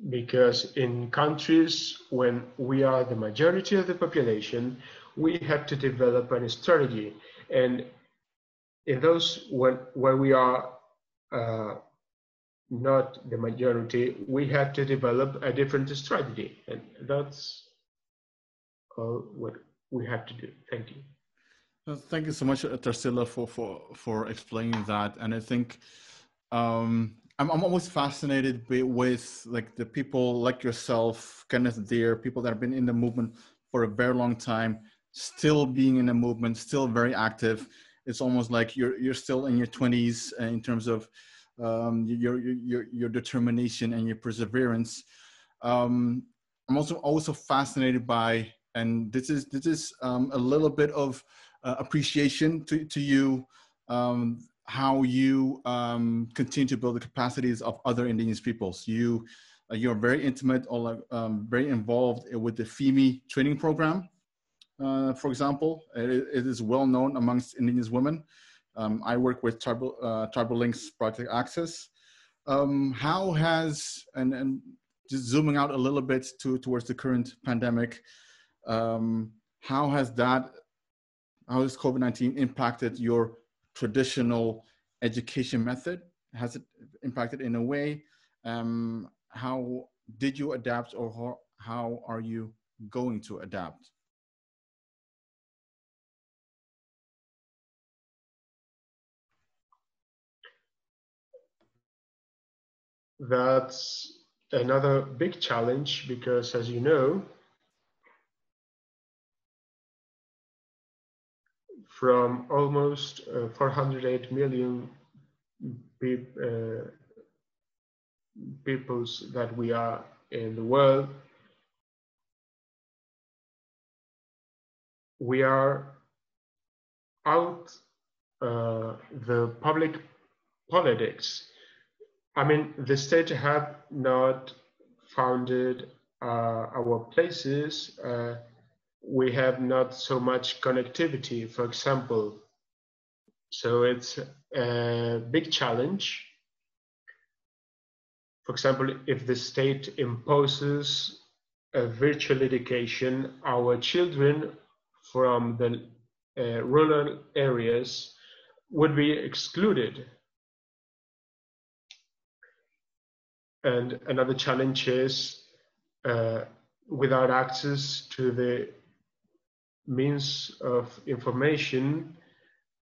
Because in countries when we are the majority of the population, we have to develop a strategy, and in those where we are not the majority, we have to develop a different strategy, and that's all what we have to do. Thank you. Thank you so much, Tarsila, for explaining that. And I think I'm always fascinated with like the people like yourself, Kenneth Deere, people that have been in the movement for a very long time, still being in the movement, still very active. It's almost like you're still in your 20s in terms of your determination and your perseverance. I'm also fascinated by, and this is a little bit of appreciation to you, how you continue to build the capacities of other indigenous peoples. You're very intimate or very involved with the FEMI training program. For example, it is well known amongst indigenous women. I work with Tribal Links Project Access. How has, and just zooming out a little bit towards the current pandemic, how has COVID-19 impacted your traditional education method? Has it impacted in a way? How did you adapt, or how are you going to adapt? That's another big challenge because, as you know, from almost 408 million peoples that we are in the world, we are out the public politics. I mean, the state have not founded our places. We have not so much connectivity, for example. So it's a big challenge. For example, if the state imposes a virtual education, our children from the rural areas would be excluded. And another challenge is without access to the means of information,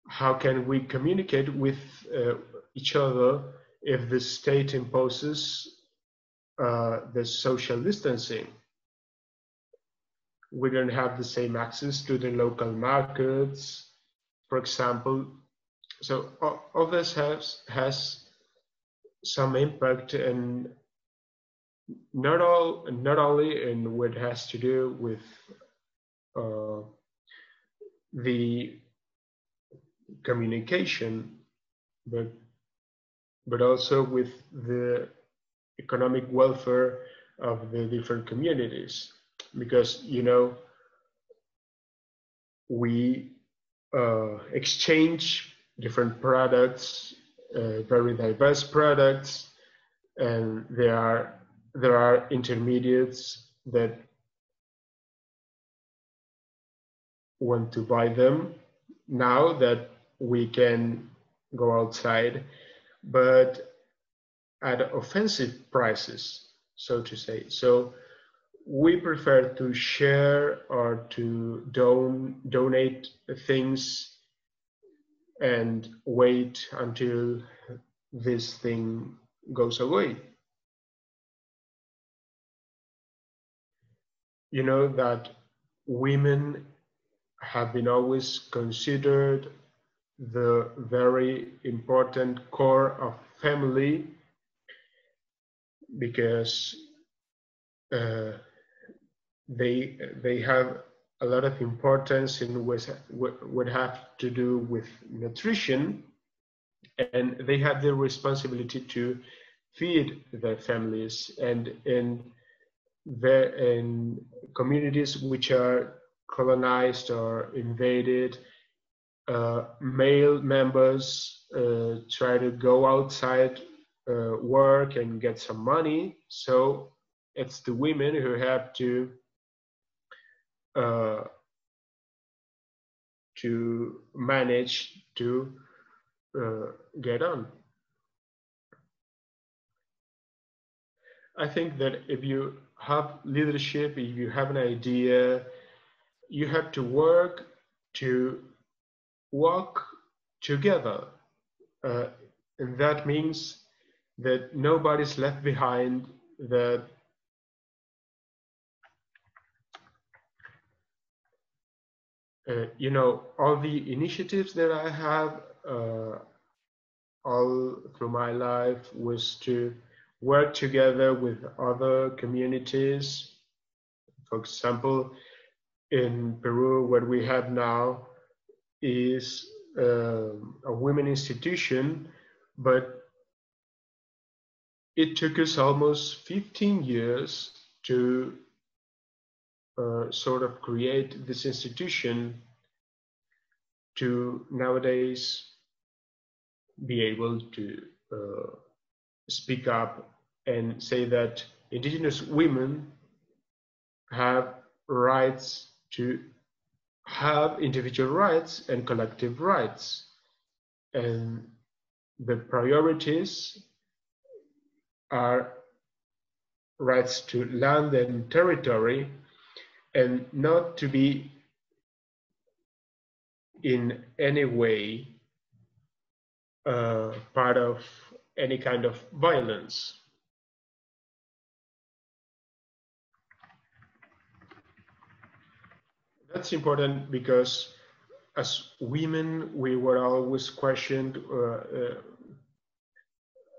how can we communicate with each other if the state imposes the social distancing? We don't have the same access to the local markets, for example. So all this has some impact, and not only in what has to do with the communication, but also with the economic welfare of the different communities, because we exchange different products, very diverse products, and there are intermediates that want to buy them now that we can go outside, but at offensive prices, so to say. So we prefer to share or to donate things and wait until this thing goes away. You know that women have been always considered the very important core of family, because they have a lot of importance in what have to do with nutrition, and they have the responsibility to feed their families. And in communities which are colonized or invaded, male members try to go outside, work and get some money. So it's the women who have to manage to get on. I think that if you have leadership, if you have an idea, you have to work to walk together. And that means that nobody's left behind, that you know, all the initiatives that I have all through my life was to work together with other communities. For example, in Peru, what we have now is a women institution, but it took us almost 15 years to sort of create this institution to nowadays be able to speak up and say that indigenous women have rights to have individual rights and collective rights. And the priorities are rights to land and territory, and not to be in any way part of any kind of violence. That's important because as women, we were always questioned.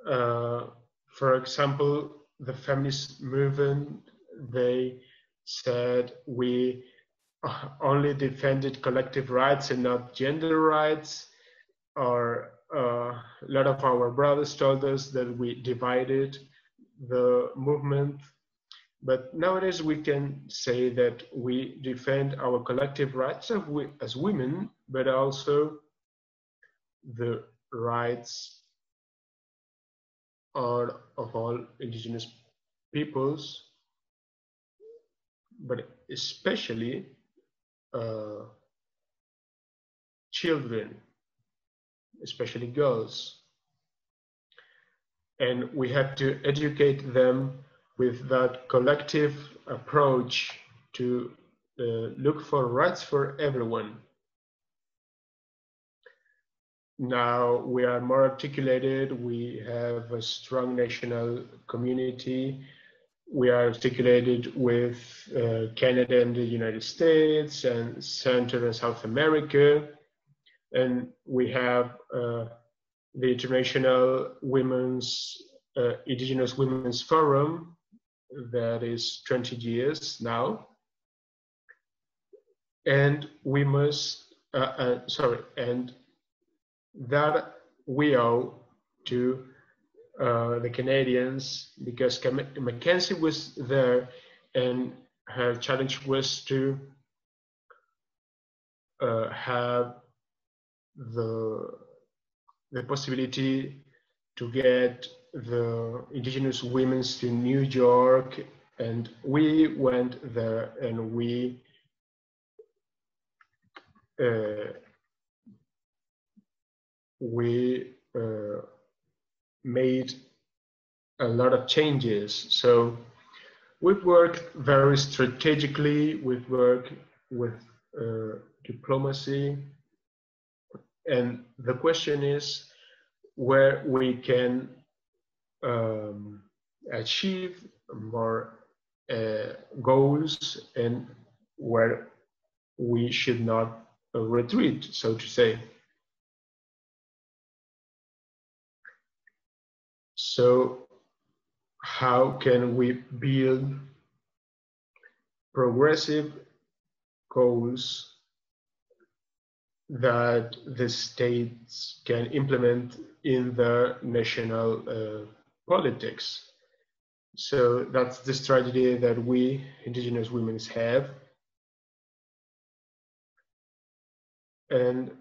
For example, the feminist movement, they said we only defended collective rights and not gender rights. Or a lot of our brothers told us that we divided the movement. But nowadays we can say that we defend our collective rights as women, but also the rights of all indigenous peoples, but especially children, especially girls. And we have to educate them with that collective approach to look for rights for everyone. Now we are more articulated, we have a strong national community, we are articulated with Canada and the United States and Central and South America, and we have the International Indigenous Women's Forum that is 20 years now, and we must and that we owe to the Canadians, because Mackenzie was there and her challenge was to have the possibility to get the indigenous women to New York, and we went there and we made a lot of changes. So we've worked very strategically, we've worked with diplomacy, and the question is where we can achieve more goals and where we should not retreat, so to say. So how can we build progressive goals that the states can implement in their national politics? So that's the strategy that we indigenous women have. And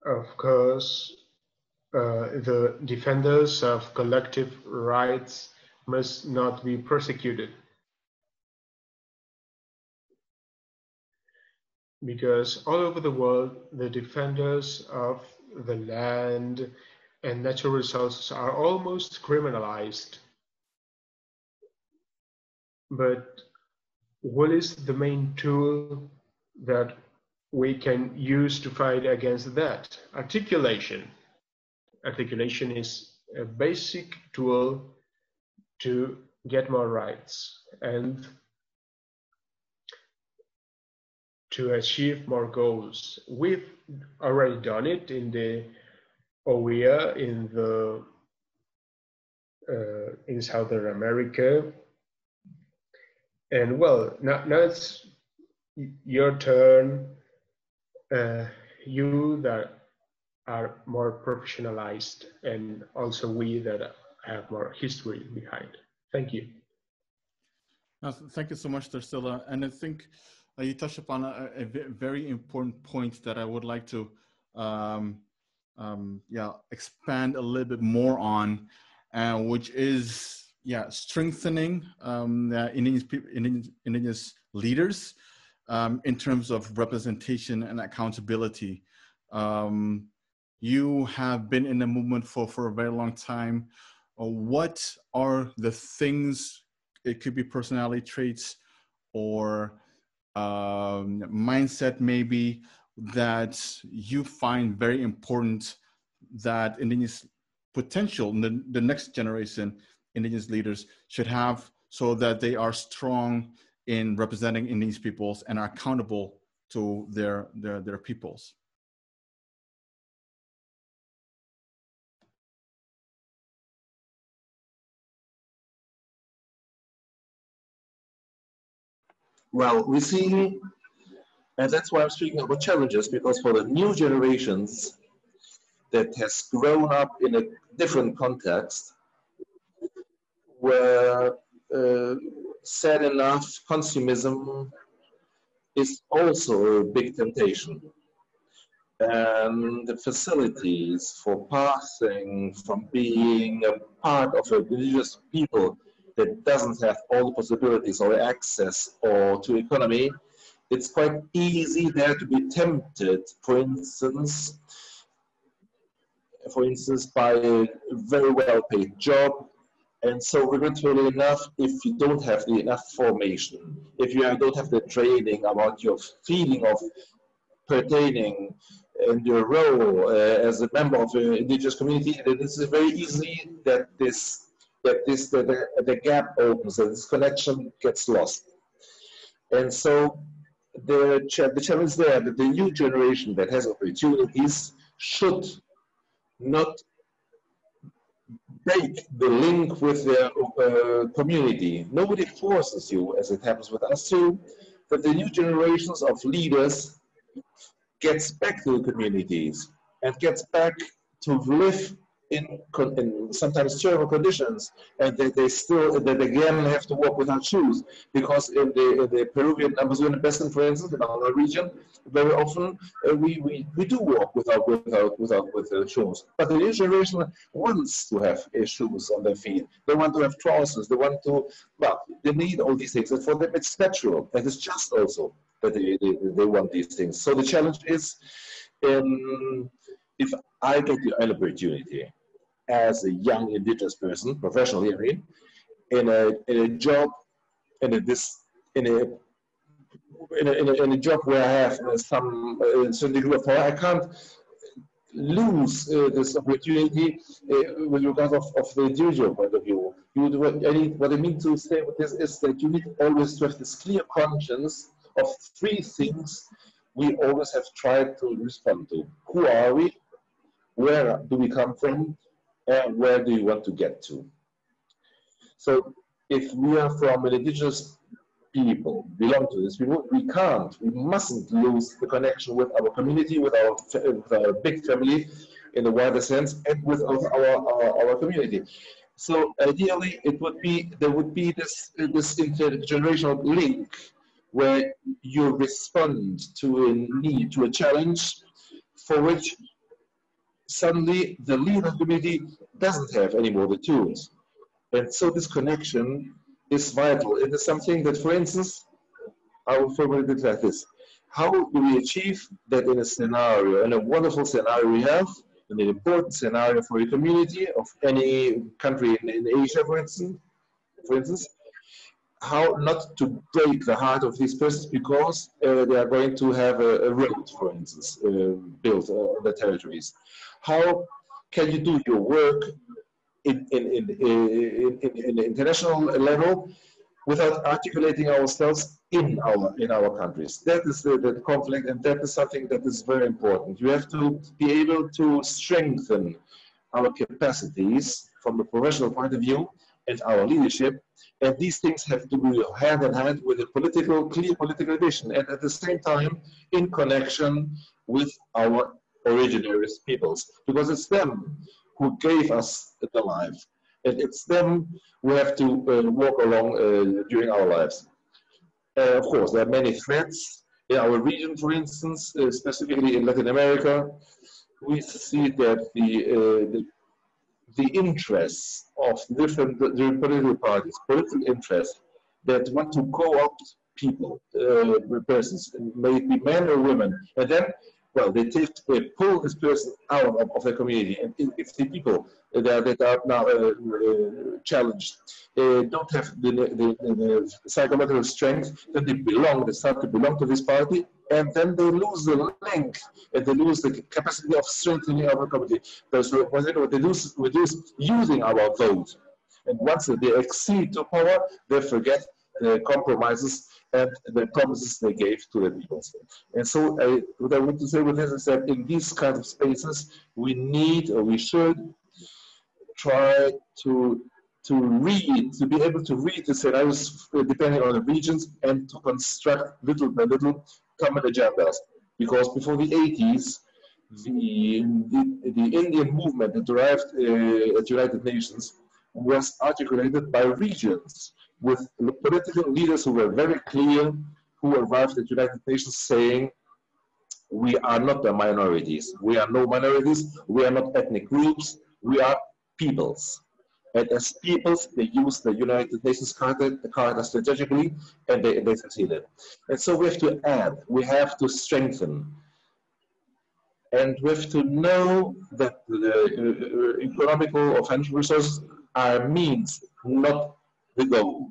of course, the defenders of collective rights must not be persecuted, because all over the world, the defenders of the land and natural resources are almost criminalized. But what is the main tool that we can use to fight against that. Articulation. Articulation is a basic tool to get more rights and to achieve more goals. We've already done it in the OEA, in Southern America. And well, now it's your turn, you that are more professionalized, and also we that have more history behind. Thank you. Thank you so much, Tarsila. And I think you touched upon a very important point that I would like to expand a little bit more on, which is strengthening indigenous leaders in terms of representation and accountability. You have been in the movement for a very long time. What are the things, it could be personality traits or mindset maybe, that you find very important that indigenous potential, the next generation indigenous leaders should have, so that they are strong in representing indigenous peoples and are accountable to their peoples? Well, we see, and that's why I'm speaking about challenges, because for the new generations that has grown up in a different context, where sad enough, consumism is also a big temptation. And the facilities for passing from being a part of a religious people that doesn't have all the possibilities or access or to economy, it's quite easy there to be tempted, for instance, by a very well-paid job. And so eventually enough, if you don't have enough formation, if you don't have the training about your feeling of pertaining and your role as a member of an indigenous community, then it's very easy that the gap opens and this connection gets lost. And so the challenge there that the new generation that has opportunities should not break the link with their community. Nobody forces you, as it happens with us too, that the new generations of leaders gets back to the communities and gets back to live in sometimes terrible conditions, and that again have to walk without shoes, because in the Peruvian Amazonian basin, for instance, in our region, very often we do walk without shoes. But the new generation wants to have shoes on their feet. They want to have trousers. They want to, well, they need all these things, and for them it's natural. And it's just also that they want these things. So the challenge is, if I get the opportunity as a young indigenous person, professionally, I mean, in a job, in a job where I have some certain degree of power, I can't lose this opportunity with regard of the individual point of view. What I mean to say with this is that you need always to have this clear conscience of three things we always have tried to respond to. Who are we? Where do we come from? And where do you want to get to? So if we are from an indigenous people, belong to this people, we mustn't lose the connection with our community, with our big family in the wider sense, and with our community. So ideally, there would be this intergenerational link where you respond to a need, to a challenge for which suddenly the leader community doesn't have any more the tools. And so this connection is vital. It is something that, for instance, I will formulate it like this. How do we achieve that in a scenario, in a wonderful scenario we have, in an important scenario for a community of any country in Asia, for instance, how not to break the heart of these persons because they are going to have a road, for instance, built on the territories. How can you do your work in international level without articulating ourselves in our countries? That is the conflict, and that is something that is very important. You have to be able to strengthen our capacities from a professional point of view and our leadership, and these things have to go hand in hand with a clear political vision, and at the same time in connection with our originary peoples, because it's them who gave us the life, and it's them who have to walk along during our lives. Of course, there are many threats in our region, for instance, specifically in Latin America. We see that the interests of different political parties, political interests that want to co-opt people, persons, maybe men or women, and then, well, they pull this person out of the community, and if the people that are now challenged don't have the psychological strength, then they start to belong to this party, and then they lose the link, and they lose the capacity of strengthening our community. So what they lose using our vote. And once they accede to power, they forget the compromises and the promises they gave to the people. And so what I want to say with this is that in these kinds of spaces, we need, or we should, try to be able to read the scenarios depending on the regions and to construct little by little common agendas. Because before the 80s, the Indian movement that arrived at United Nations was articulated by regions with political leaders who were very clear, who arrived at United Nations saying, we are not the minorities, we are no minorities, we are not ethnic groups, we are peoples. And as peoples, they use the United Nations Charter strategically, and they succeeded. And so we have to add, we have to strengthen, and we have to know that the economical or financial resources are means, not the goal.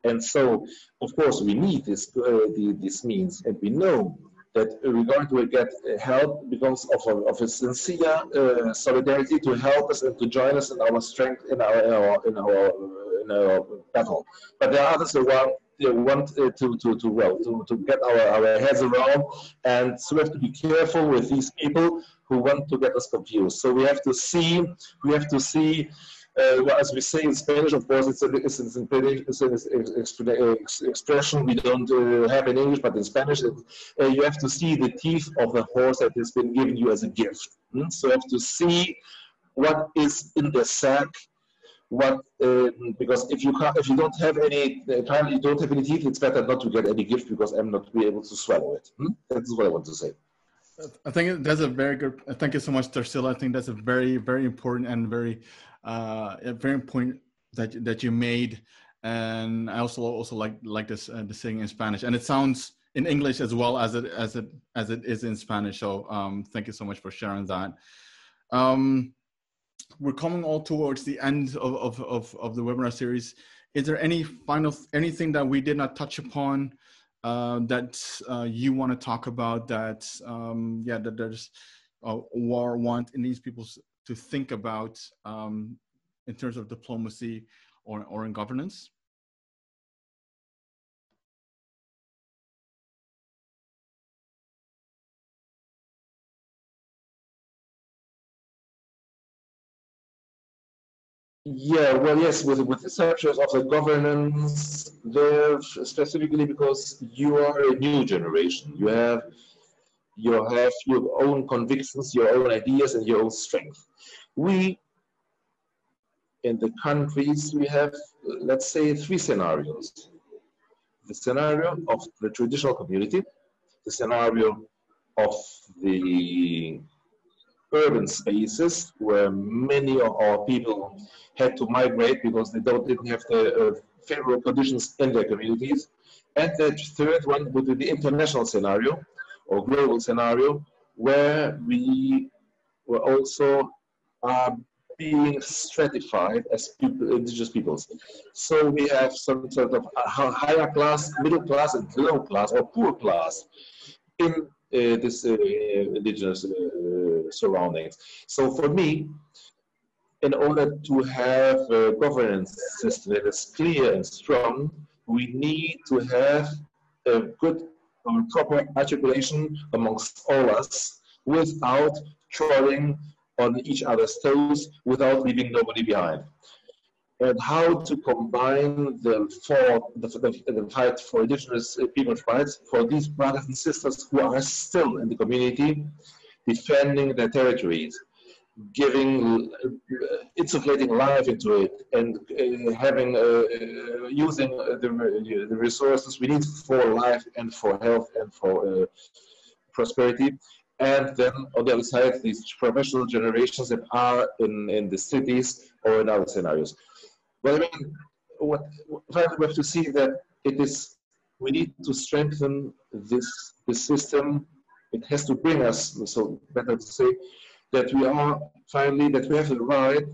And so, of course, we need this means, and we know that we're going to get help because of a sincere solidarity to help us and to join us in our strength, in our battle. But there are others who want to get our heads around, and so we have to be careful with these people who want to get us confused. So we have to see. Well, as we say in Spanish, of course, it's an expression we don't have in English, but in Spanish, you have to see the teeth of the horse that has been given you as a gift. So you have to see what is in the sack. Because if you don't have any, apparently you don't have any teeth, it's better not to get any gift because I'm not be able to swallow it. That's what I want to say. I think that's a very good. Thank you so much, Tarsila. I think that's a very, very important and very point that you made. And I also like this the saying in Spanish, and it sounds in English as well as it is in Spanish. So thank you so much for sharing that. We're coming all towards the end of the webinar series. Is there anything that we did not touch upon that you want to talk about that that there's or want in these people to think about in terms of diplomacy or in governance? Yeah, well, yes, with the subject of the governance there, specifically because you are a new generation. You have your own convictions, your own ideas, and your own strength. We, in the countries, we have, let's say, 3 scenarios. The scenario of the traditional community, the scenario of the urban spaces where many of our people had to migrate because they didn't have the favorable conditions in their communities. And the third one would be the international scenario or global scenario where we were also being stratified as people, indigenous peoples. So we have some sort of higher class, middle class, and low class or poor class in this indigenous surroundings. So for me, in order to have a governance system that is clear and strong, we need to have a good or proper articulation amongst all us without treading on each other's toes, without leaving nobody behind. And how to combine the fight for indigenous people's rights for these brothers and sisters who are still in the community, defending their territories, giving, insufflating life into it, and having, using the resources we need for life and for health and for prosperity. And then on the other side, these professional generations that are in the cities or in other scenarios. But I mean, finally we have to see that it is, we need to strengthen this system. It has to bring us, so better to say, that we are finally, that we have the right,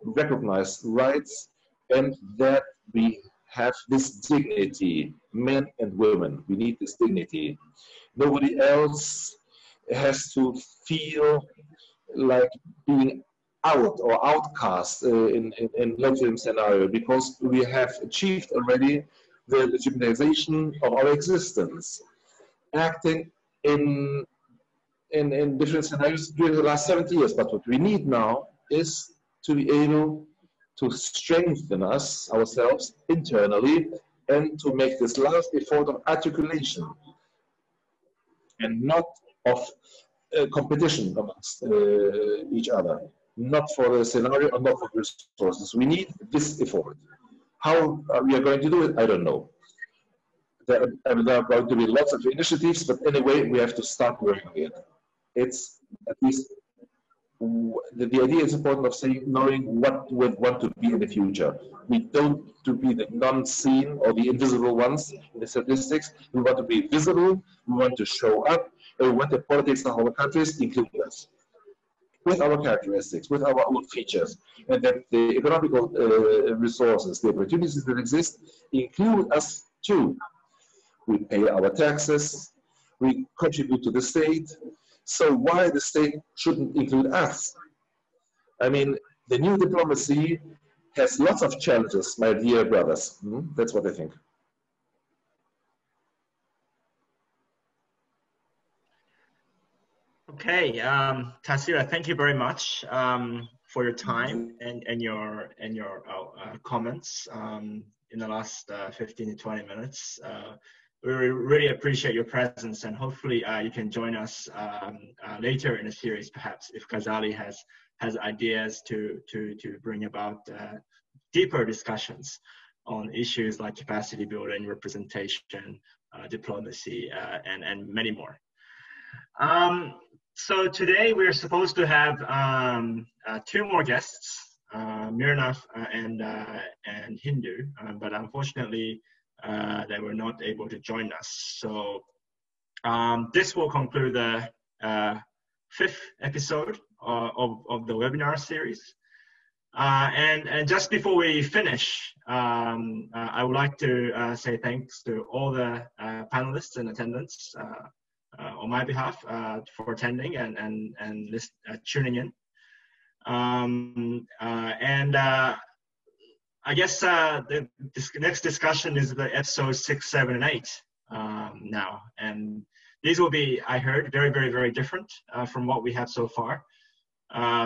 recognized rights, and that we have this dignity, men and women. We need this dignity. Nobody else has to feel like being out or outcast in local scenario, because we have achieved already the legitimization of our existence, acting in different scenarios during the last 70 years. But what we need now is to be able to strengthen ourselves internally, and to make this last effort of articulation and not of competition amongst each other, not for the scenario or not for resources. We need this effort. How we are going to do it, I don't know. There are going to be lots of initiatives, but anyway, we have to start working it. It's at least the idea is important of saying, knowing what we want to be in the future. We don't to be the non-seen or the invisible ones in the statistics. We want to be visible. We want to show up. And we want the politics of our countries include us, with our characteristics, with our own features, and that the economical resources, the opportunities that exist, include us too. We pay our taxes. We contribute to the state. So why the state shouldn't include us? I mean, the new diplomacy has lots of challenges, my dear brothers. That's what I think. Okay, Tassira, thank you very much for your time and your comments in the last 15 to 20 minutes. We really appreciate your presence, and hopefully you can join us later in the series, perhaps, if Ghazali has ideas to bring about deeper discussions on issues like capacity building, representation, diplomacy, and many more. So today we're supposed to have two more guests, Mirnaf and Hindu, but unfortunately they were not able to join us. So this will conclude the 5th episode of the webinar series. And just before we finish, I would like to say thanks to all the panelists in attendance on my behalf for attending and tuning in. I guess this next discussion is the episode 6, 7, and 8 now. And these will be, I heard, very, very, very different from what we have so far.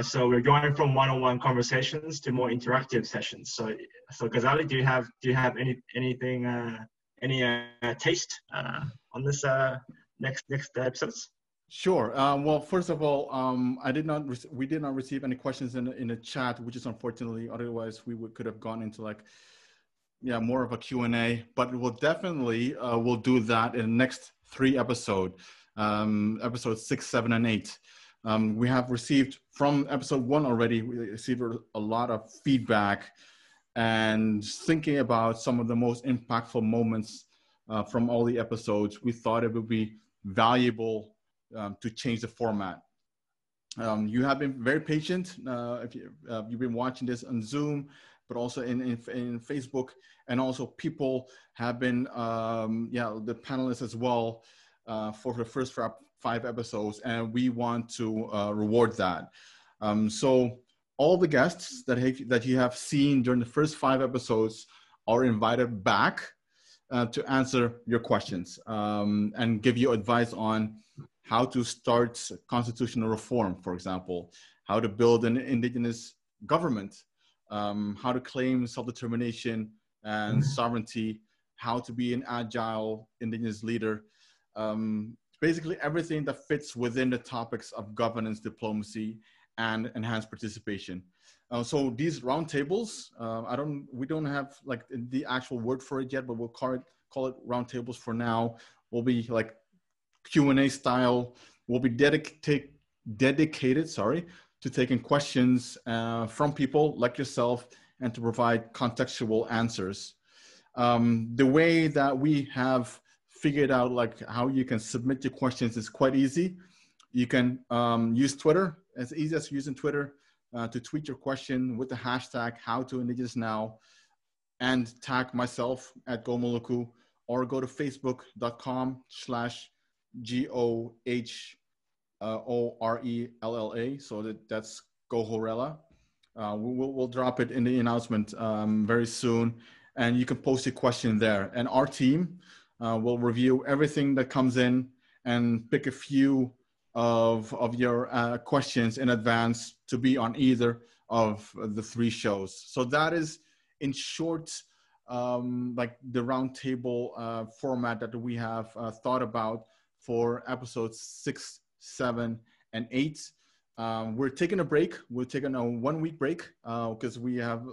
So we're going from one-on-one conversations to more interactive sessions. So Ghazali, do you have anything, any taste on this next episodes? Sure. Well, first of all, we did not receive any questions in the chat, which is unfortunately. Otherwise, we could have gone into more of a Q&A. But we'll definitely we'll do that in the next 3 episodes, episodes 6, 7, and 8. We have received from episode 1 already. We received a lot of feedback and thinking about some of the most impactful moments from all the episodes. We thought it would be valuable to change the format. You have been very patient. If you've been watching this on Zoom, but also in Facebook, and also people have been, the panelists as well for the first 5 episodes, and we want to reward that. So all the guests that you have seen during the first 5 episodes are invited back to answer your questions and give you advice on how to start constitutional reform, for example, how to build an indigenous government, how to claim self-determination and sovereignty, how to be an agile indigenous leader, basically everything that fits within the topics of governance, diplomacy, and enhanced participation. So these roundtables, we don't have like the actual word for it yet, but we'll call it roundtables for now. Will be like Q&A style. Will be dedicated to taking questions from people like yourself and to provide contextual answers. The way that we have figured out like how you can submit your questions is quite easy. You can use Twitter, as easy as using Twitter to tweet your question with the hashtag #HowToIndigenous and tag myself at Gomoluku, or go to facebook.com/GOHORELLA. So that's Gohorella. We'll drop it in the announcement very soon, and you can post your question there. And our team will review everything that comes in and pick a few of your questions in advance to be on either of the 3 shows. So that is, in short, like the roundtable format that we have thought about for episodes 6, 7, and 8. We're taking a break. We're taking a 1-week break because we have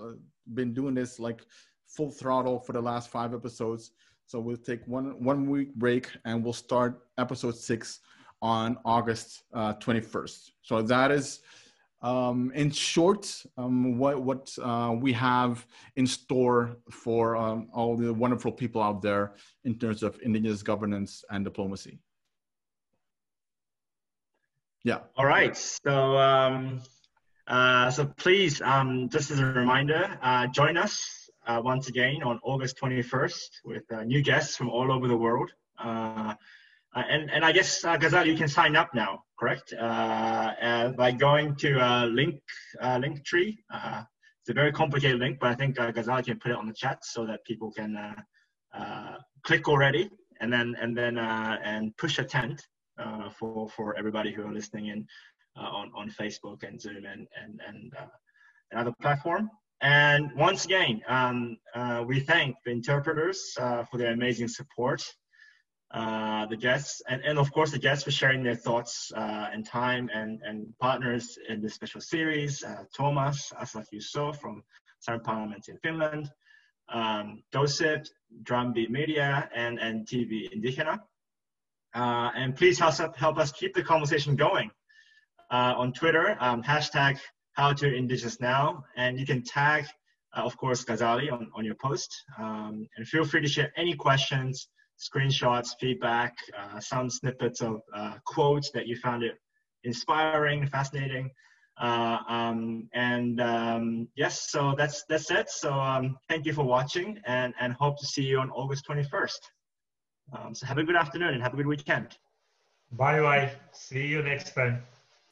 been doing this like full throttle for the last 5 episodes. So we'll take one week break, and we'll start episode 6 on August 21st. So that is, in short, what we have in store for all the wonderful people out there in terms of indigenous governance and diplomacy. Yeah. All right. So, so please, just as a reminder, join us once again on August 21st with new guests from all over the world. And I guess, Ghazal, you can sign up now, correct? By going to Linktree. It's a very complicated link, but I think Ghazal can put it on the chat so that people can click already and push attend for everybody who are listening in on Facebook and Zoom and other platform. And once again, we thank the interpreters for their amazing support. The guests and of course the guests for sharing their thoughts and time, and partners in this special series, Thomas Asaf-Jusso from Southern Parliament in Finland, Joseph, Drumbeat Media, and TV Indigena. And please help us keep the conversation going on Twitter, hashtag #HowToIndigenousNow, and you can tag of course Ghazali on your post, and feel free to share any questions, screenshots, feedback, some snippets of quotes that you found it inspiring, fascinating. Yes, so that's it. So thank you for watching, and hope to see you on August 21st. So have a good afternoon and have a good weekend. Bye bye. See you next time.